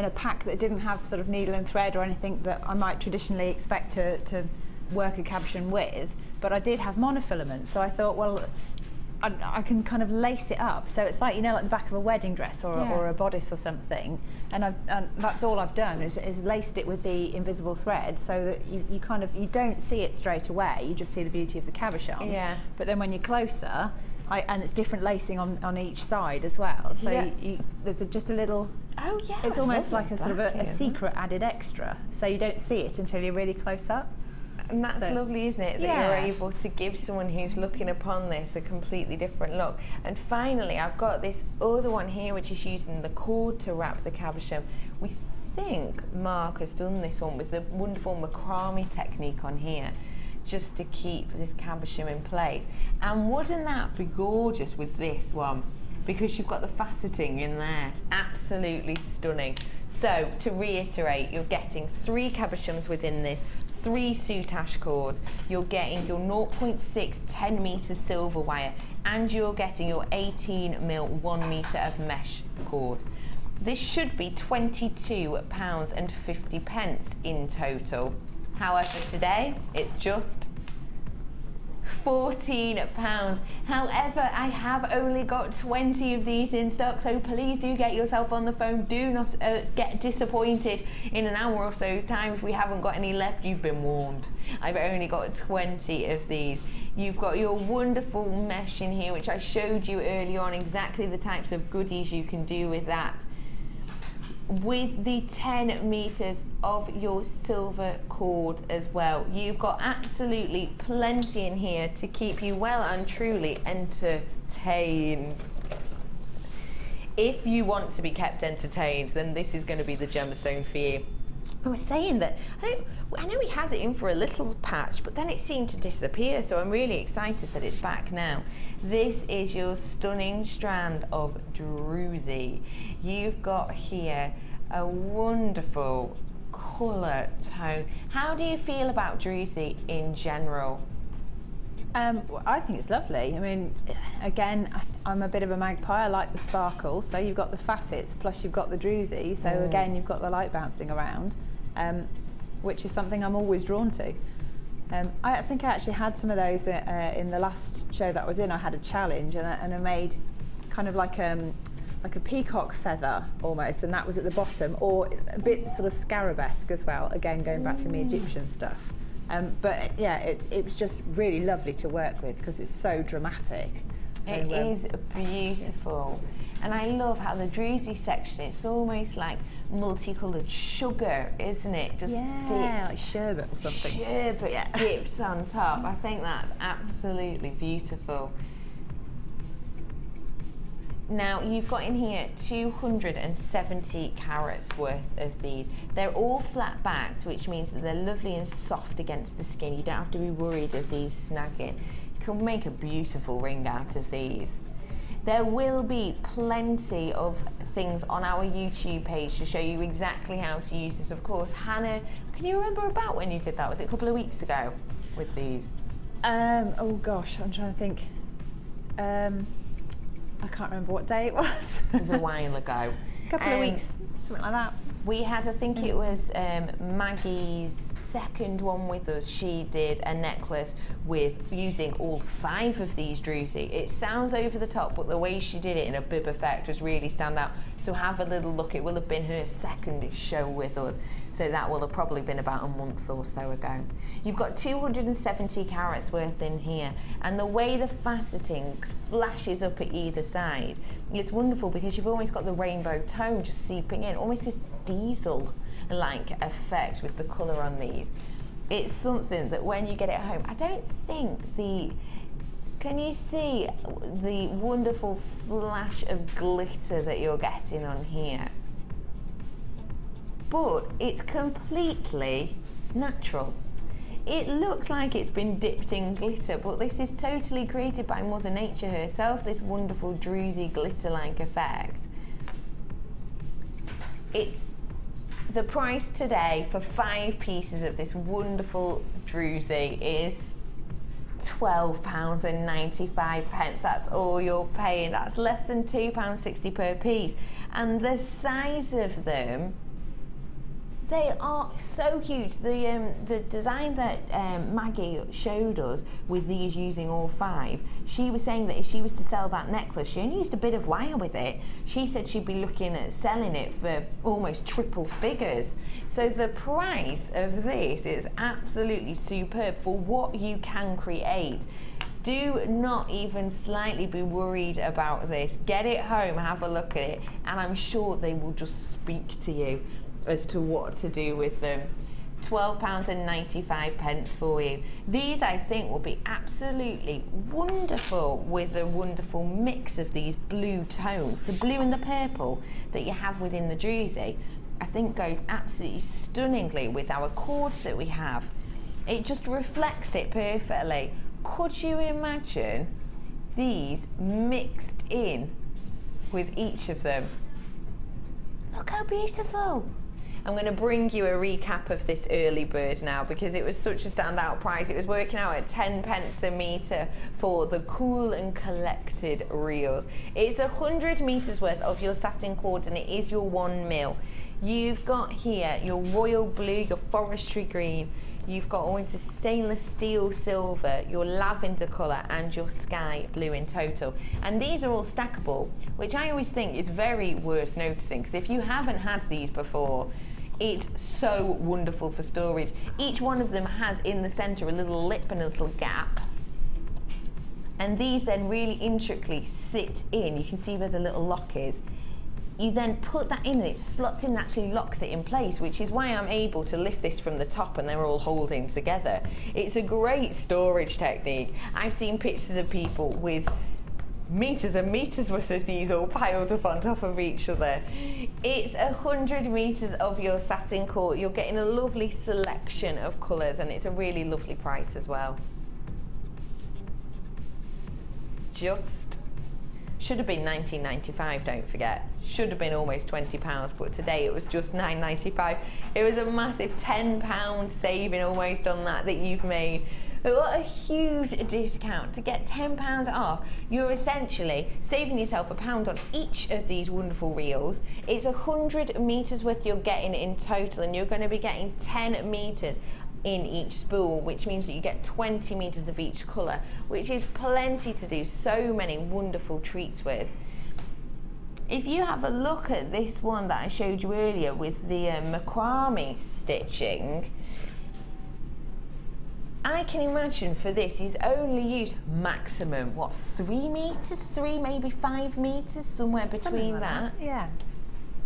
a pack that didn't have sort of needle and thread or anything that I might traditionally expect to work a cabochon with, but I did have monofilament, so I thought, well, I can kind of lace it up, so it's like, you know, like the back of a wedding dress or a bodice or something, and that's all I've done is laced it with the invisible thread, so that you don't see it straight away, you just see the beauty of the cabochon. Yeah. But then when you're closer, and it's different lacing on each side as well, so there's just a little. Oh yeah. It's almost like a sort of a secret added extra, so you don't see it until you're really close up. And that's lovely, isn't it? That you're able to give someone who's looking upon this a completely different look. And finally, I've got this other one here, which is using the cord to wrap the cabochon. We think Mark has done this one with the wonderful macrame technique on here, just to keep this cabochon in place. And wouldn't that be gorgeous with this one? Because you've got the faceting in there. Absolutely stunning. So, to reiterate, you're getting 3 cabochons within this, 3 soutache cords, you're getting your 0.6 10 metre silver wire, and you're getting your 18mm 1 metre of mesh cord. This should be £22.50 in total. However, today it's just £14. However, I have only got 20 of these in stock, so please do get yourself on the phone. Do not get disappointed in an hour or so's time if we haven't got any left. You've been warned. I've only got 20 of these. You've got your wonderful mesh in here, which I showed you earlier on, exactly the types of goodies you can do with that. With the 10 meters of your silver cord as well. You've got absolutely plenty in here to keep you well and truly entertained. If you want to be kept entertained, then this is going to be the gemstone for you. I was saying that I know we had it in for a little patch, but then it seemed to disappear, so I'm really excited that it's back now. This is your stunning strand of druzy. You've got here a wonderful colour tone. How do you feel about druzy in general? Well, I think it's lovely. I mean, again, I'm a bit of a magpie. I like the sparkle. So you've got the facets, plus you've got the druzy. So again, you've got the light bouncing around, which is something I'm always drawn to. I think I actually had some of those in the last show that I was in. I had a challenge, and I made kind of like a peacock feather almost, and that was at the bottom, or a bit sort of scarabesque as well. Again, going back to my Egyptian stuff. But yeah, it was just really lovely to work with because it's so dramatic. So, it is beautiful. Yeah. And I love how the druzy section, it's almost like multicoloured sugar, isn't it? Just dipped, like sherbet or something. Sherbet dipped on top. I think that's absolutely beautiful. Now, you've got in here 270 carats worth of these. They're all flat backed, which means that they're lovely and soft against the skin. You don't have to be worried of these snagging. You can make a beautiful ring out of these. There will be plenty of things on our YouTube page to show you exactly how to use this. Of course, Hannah, can you remember about when you did that? Was it a couple of weeks ago with these? Oh gosh, I'm trying to think. I can't remember what day it was. It was a while ago. A couple of weeks, something like that. We had, I think it was Maggie's second one with us, she did a necklace with using all 5 of these druzy. It sounds over the top, but the way she did it in a bib effect was really stand out. So have a little look. It will have been her second show with us. So that will have probably been about a month or so ago. You've got 270 carats worth in here, and the way the faceting flashes up at either side, it's wonderful because you've almost got the rainbow tone just seeping in, almost this diesel-like effect with the colour on these. It's something that when you get it home, I don't think can you see the wonderful flash of glitter that you're getting on here? But it's completely natural. It looks like it's been dipped in glitter, but this is totally created by Mother Nature herself, this wonderful druzy glitter-like effect. It's the price today for 5 pieces of this wonderful druzy is £12.95. That's all you're paying. That's less than £2.60 per piece. And the size of them, they are so huge. The design that Maggie showed us with these using all 5, she was saying that if she was to sell that necklace, she only used a bit of wire with it. She said she'd be looking at selling it for almost triple figures. So the price of this is absolutely superb for what you can create. Do not even slightly be worried about this. Get it home, have a look at it, and I'm sure they will just speak to you as to what to do with them. £12.95 for you. These I think will be absolutely wonderful with a wonderful mix of these blue tones. The blue and the purple that you have within the druzy, I think goes absolutely stunningly with our cords that we have. It just reflects it perfectly. Could you imagine these mixed in with each of them? Look how beautiful. I'm going to bring you a recap of this early bird now because it was such a standout price. It was working out at 10p a metre for the Cool and Collected reels. It's 100 metres worth of your satin cord and it is your 1 mil. You've got here your royal blue, your forestry green, you've got almost a stainless steel silver, your lavender colour and your sky blue in total. And these are all stackable, which I always think is very worth noticing because if you haven't had these before, it's so wonderful for storage. Each one of them has in the centre a little lip and a little gap. And these then really intricately sit in. You can see where the little lock is. You then put that in and it slots in and actually locks it in place, which is why I'm able to lift this from the top and they're all holding together. It's a great storage technique. I've seen pictures of people with meters and meters worth of these all piled up on top of each other. It's 100 meters of your satin cord. You're getting a lovely selection of colors and it's a really lovely price as well. Just should have been £19.95, don't forget. Should have been almost £20, but today it was just £9.95. It was a massive £10 saving almost on that you've made. What a huge discount. To get £10 off, you're essentially saving yourself £1 on each of these wonderful reels. It's 100 metres worth you're getting in total, and you're going to be getting 10 metres in each spool, which means that you get 20 metres of each colour, which is plenty to do so many wonderful treats with. If you have a look at this one that I showed you earlier with the macrame stitching, I can imagine for this he's only used maximum, what, 3 metres? 3, maybe 5 metres, somewhere between like that. Yeah.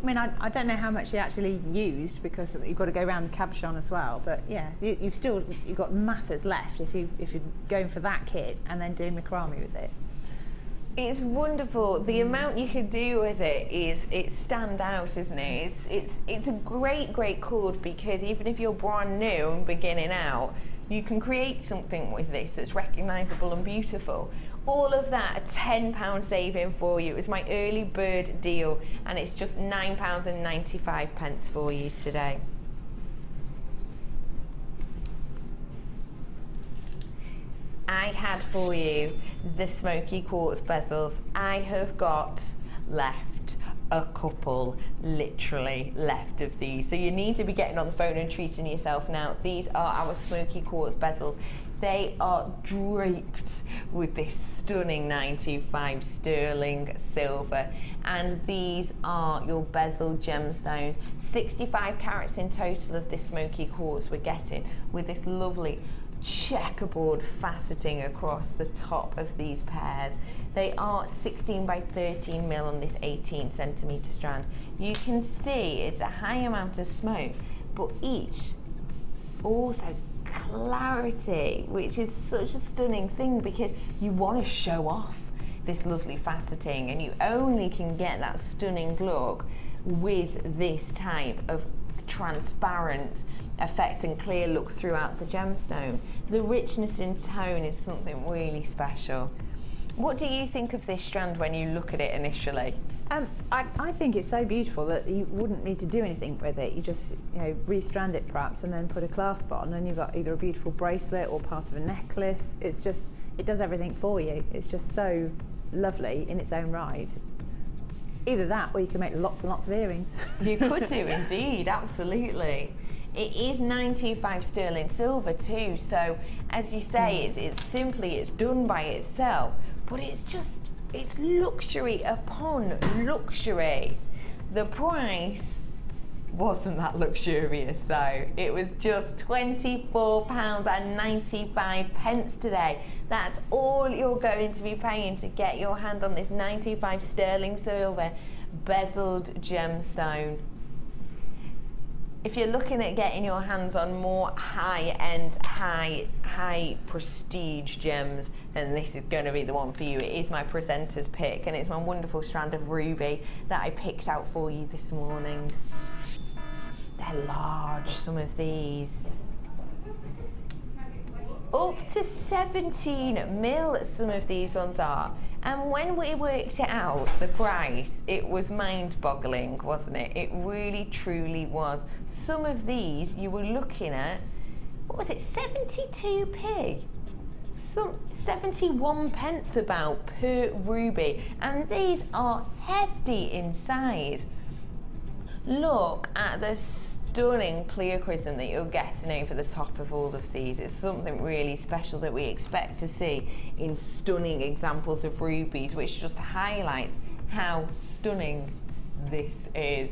I mean, I don't know how much you actually used because you've got to go around the cabochon as well, but yeah, you've got masses left if you're going for that kit and then doing macrame with it. It's wonderful. The amount you can do with it stand out, isn't it? It's a great cord because even if you're brand new and beginning out, you can create something with this that's recognisable and beautiful. All of that, a £10 saving for you. It was my early bird deal and it's just £9.95 for you today. I had for you the smoky quartz bezels. I have got left a couple literally left of these, so you need to be getting on the phone and treating yourself now. These are our smoky quartz bezels. They are draped with this stunning 925 sterling silver, and these are your bezel gemstones. 65 carats in total of this smoky quartz we're getting, with this lovely checkerboard faceting across the top of these pairs. They are 16 by 13 mil on this 18 centimeter strand. You can see it's a high amount of smoke, but each also clarity, which is such a stunning thing because you want to show off this lovely faceting, and you only can get that stunning look with this type of transparent effect and clear look throughout the gemstone. The richness in tone is something really special. What do you think of this strand when you look at it initially? I think it's so beautiful that you wouldn't need to do anything with it. You just, you know, restrand it perhaps and then put a clasp on, and you've got either a beautiful bracelet or part of a necklace. It's just, it does everything for you. It's just so lovely in its own right. Either that, or you can make lots and lots of earrings. You could do indeed, absolutely. It is 925 sterling silver too, so as you say, it's done by itself, but it's just, it's luxury upon luxury. The price wasn't that luxurious though. It was just £24.95 today. That's all you're going to be paying to get your hand on this 925 sterling silver bezeled gemstone. If you're looking at getting your hands on more high-end, high prestige gems, then this is going to be the one for you. It is my presenter's pick, and it's my wonderful strand of ruby that I picked out for you this morning. They're large, some of these. Up to 17 mil some of these ones are. And when we worked it out, the price, it was mind-boggling, wasn't it? It really, truly was. Some of these you were looking at, what was it, 72p? Some 71 pence about per ruby. And these are hefty in size. Look at the stunning pleochrysm that you're getting over the top of all of these. It's something really special that we expect to see in stunning examples of rubies, which just highlights how stunning this is.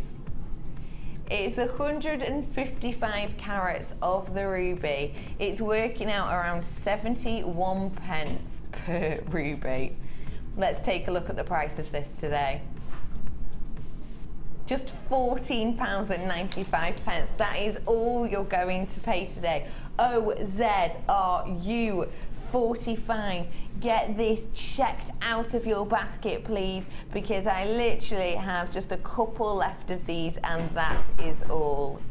It's 155 carats of the ruby. It's working out around 71 pence per ruby. Let's take a look at the price of this today. Just £14.95. That is all you're going to pay today. OZRU45. Get this checked out of your basket, please, because I literally have just a couple left of these, and that is all.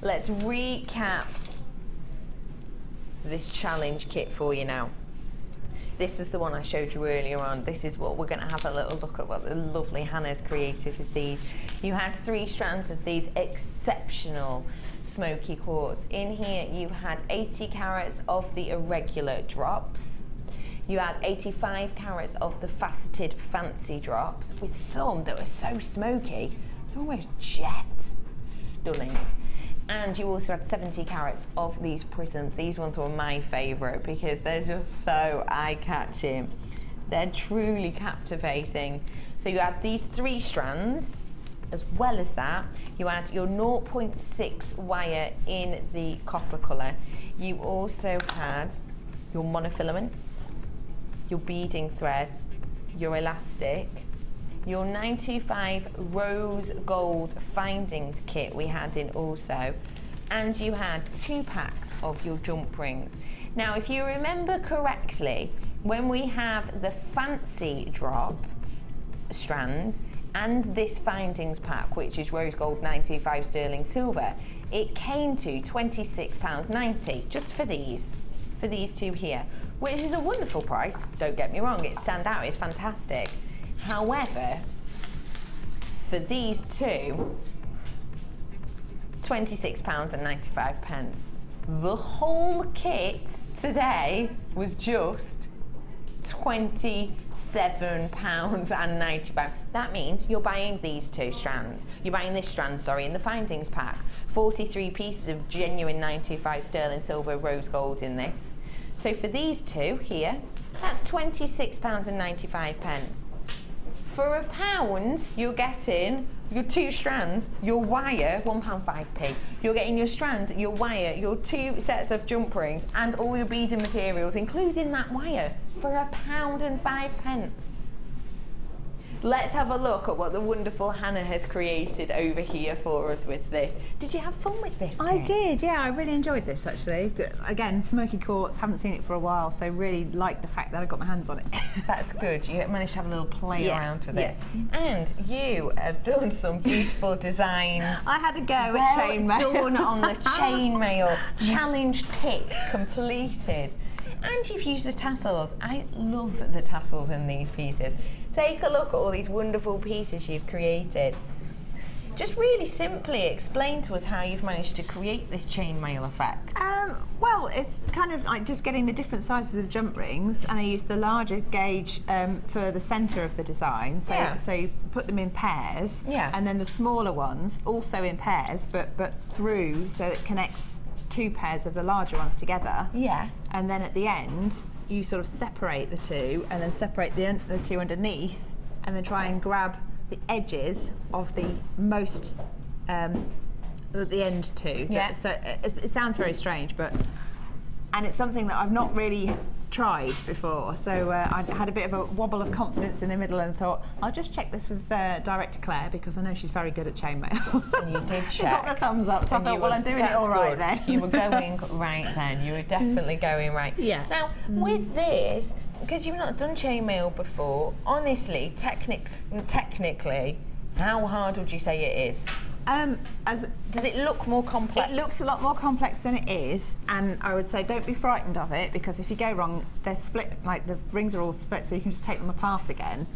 Let's recap this challenge kit for you now. This is the one I showed you earlier on. This is what we're going to have a little look at, what the lovely Hannah's created with these. You had 3 strands of these exceptional smoky quartz. In here you had 80 carats of the irregular drops. You had 85 carats of the faceted fancy drops, with some that were so smoky, they're almost jet. Stunning. And you also had 70 carats of these prisms. These ones were my favourite because they're just so eye-catching. They're truly captivating. So you had these 3 strands. As well as that, you had your 0.6 wire in the copper colour. You also had your monofilaments, your beading threads, your elastic, your 925 rose gold findings kit we had in also, and you had 2 packs of your jump rings. Now, if you remember correctly, when we have the fancy drop strand and this findings pack, which is rose gold 925 sterling silver, it came to £26.90 just for these 2 here, which is a wonderful price. Don't get me wrong, it stands out, it's fantastic. However, for these 2, £26.95. The whole kit today was just £26 £27.95. That means you're buying these two strands. You're buying this strand, sorry, in the findings pack. 43 pieces of genuine 925 sterling silver rose gold in this. So for these two here, that's £26.95. For £1, you're getting your two strands, your wire, £1.05p. You're getting your strands, your wire, your two sets of jump rings, and all your beading materials, including that wire, for £1.05. Let's have a look at what the wonderful Hannah has created over here for us with this. Did you have fun with this? I did, yeah, I really enjoyed this actually. But again, smoky quartz, haven't seen it for a while, so really like the fact that I got my hands on it. That's good, you managed to have a little play around with it. And you have done some beautiful designs. I had a go at chainmail. Done on the chainmail. Challenge tick completed. And you've used the tassels. I love the tassels in these pieces. Take a look at all these wonderful pieces you've created. Just really simply explain to us how you've managed to create this chainmail effect. Well, it's kind of like just getting the different sizes of jump rings, and I used the larger gauge for the centre of the design. So you put them in pairs, and then the smaller ones also in pairs, but through, so it connects two pairs of the larger ones together. Yeah. And then at the end, you sort of separate the two, and then separate the two underneath, and then try and grab the edges of the most, at the end two. Yeah. So it sounds very strange, and it's something that I've not really tried before. So I had a bit of a wobble of confidence in the middle and thought, I'll just check this with Director Claire, because I know she's very good at chainmails. And you did check. She got the thumbs up, so I thought, well, I'm doing it all right then. You were going right then. You were definitely going right. Yeah. Now, with this, because you've not done chainmail before, honestly, technically, how hard would you say it is? Does it look more complex? It looks a lot more complex than it is, and I would say don't be frightened of it, because if you go wrong, they're split, like the rings are all split, so you can just take them apart again.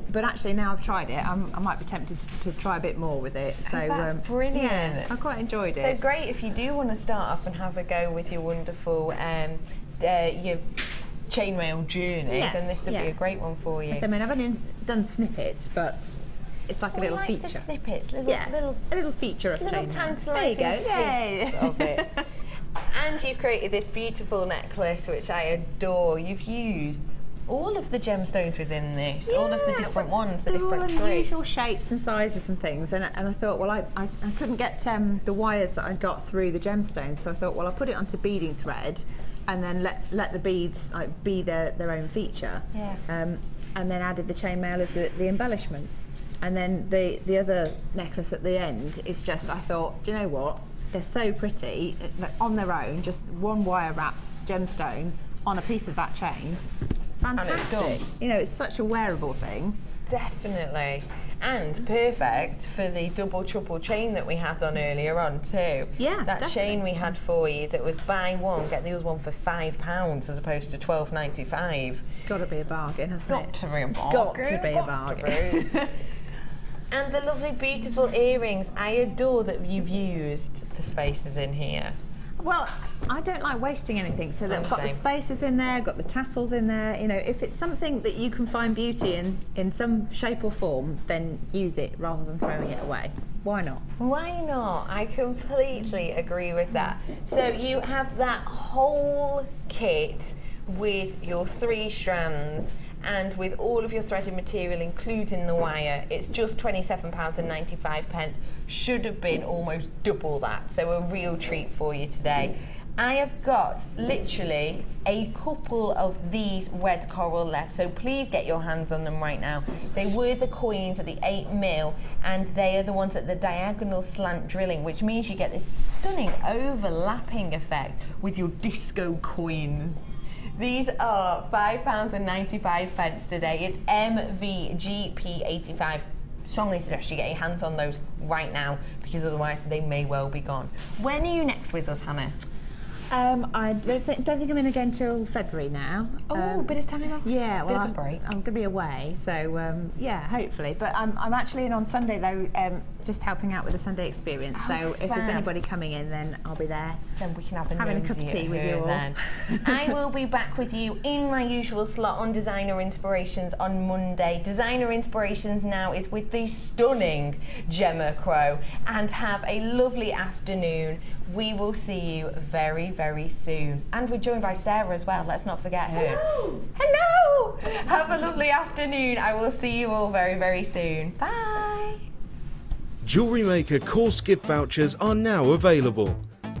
But actually, now I've tried it, I might be tempted to try a bit more with it. So that's brilliant. Yeah, I quite enjoyed it. So great if you do want to start off and have a go with your wonderful your chainmail journey, then this would be a great one for you. So, I mean, I've only done snippets, but it's like a little feature. The snippets, a little feature of chainmail. Tantalising twists of it. And you've created this beautiful necklace, which I adore. You've used all of the gemstones within this, all of the different ones, the different all unusual shapes and sizes and things. And I thought, well, I couldn't get the wires that I'd got through the gemstones, so I thought, well, I'll put it onto beading thread, and then let the beads be their own feature. Yeah. And then added the chainmail as the embellishment. And then the other necklace at the end is just, I thought, do you know what? They're so pretty on their own, just one wire wrapped gemstone on a piece of that chain. Fantastic. You know, it's such a wearable thing. Definitely. And perfect for the double trouble chain that we had on earlier on too. Yeah, that definitely. Chain we had for you that was buy one, get the other one for £5 as opposed to £12.95. Got to be a bargain, hasn't it? Got to be a bargain. Got to be a bargain. And the lovely, beautiful earrings. I adore that you've used the spaces in here. Well, I don't like wasting anything, so I've got the spaces in there, got the tassels in there. You know, if it's something that you can find beauty in some shape or form, then use it rather than throwing it away. Why not? Why not? I completely agree with that. So you have that whole kit with your 3 strands, and with all of your threaded material, including the wire, it's just £27.95. Should have been almost double that, so a real treat for you today. I have got literally a couple of these red coral left, so please get your hands on them right now. They were the coins at the 8mm, and they are the ones at the diagonal slant drilling, which means you get this stunning overlapping effect with your disco coins. These are £5.95 today. It's MVGP85. Strongly suggest you get your hands on those right now, because otherwise they may well be gone. When are you next with us, Hannah? I don't think I'm in again till February now. Oh, a bit of time off. Yeah, well, bit of a break. I'm going to be away, so yeah, hopefully. But I'm actually in on Sunday though, just helping out with the Sunday experience. So if there's anybody coming in, then I'll be there. Then we can have having a cup of tea with you all. Then I will be back with you in my usual slot on Designer Inspirations on Monday. Designer Inspirations now is with the stunning Gemma Crow, and have a lovely afternoon. We will see you very, very soon. And we're joined by Sarah as well, let's not forget her. Hello! Hello! Have a lovely afternoon. I will see you all very, very soon. Bye! Jewellery Maker course gift vouchers are now available.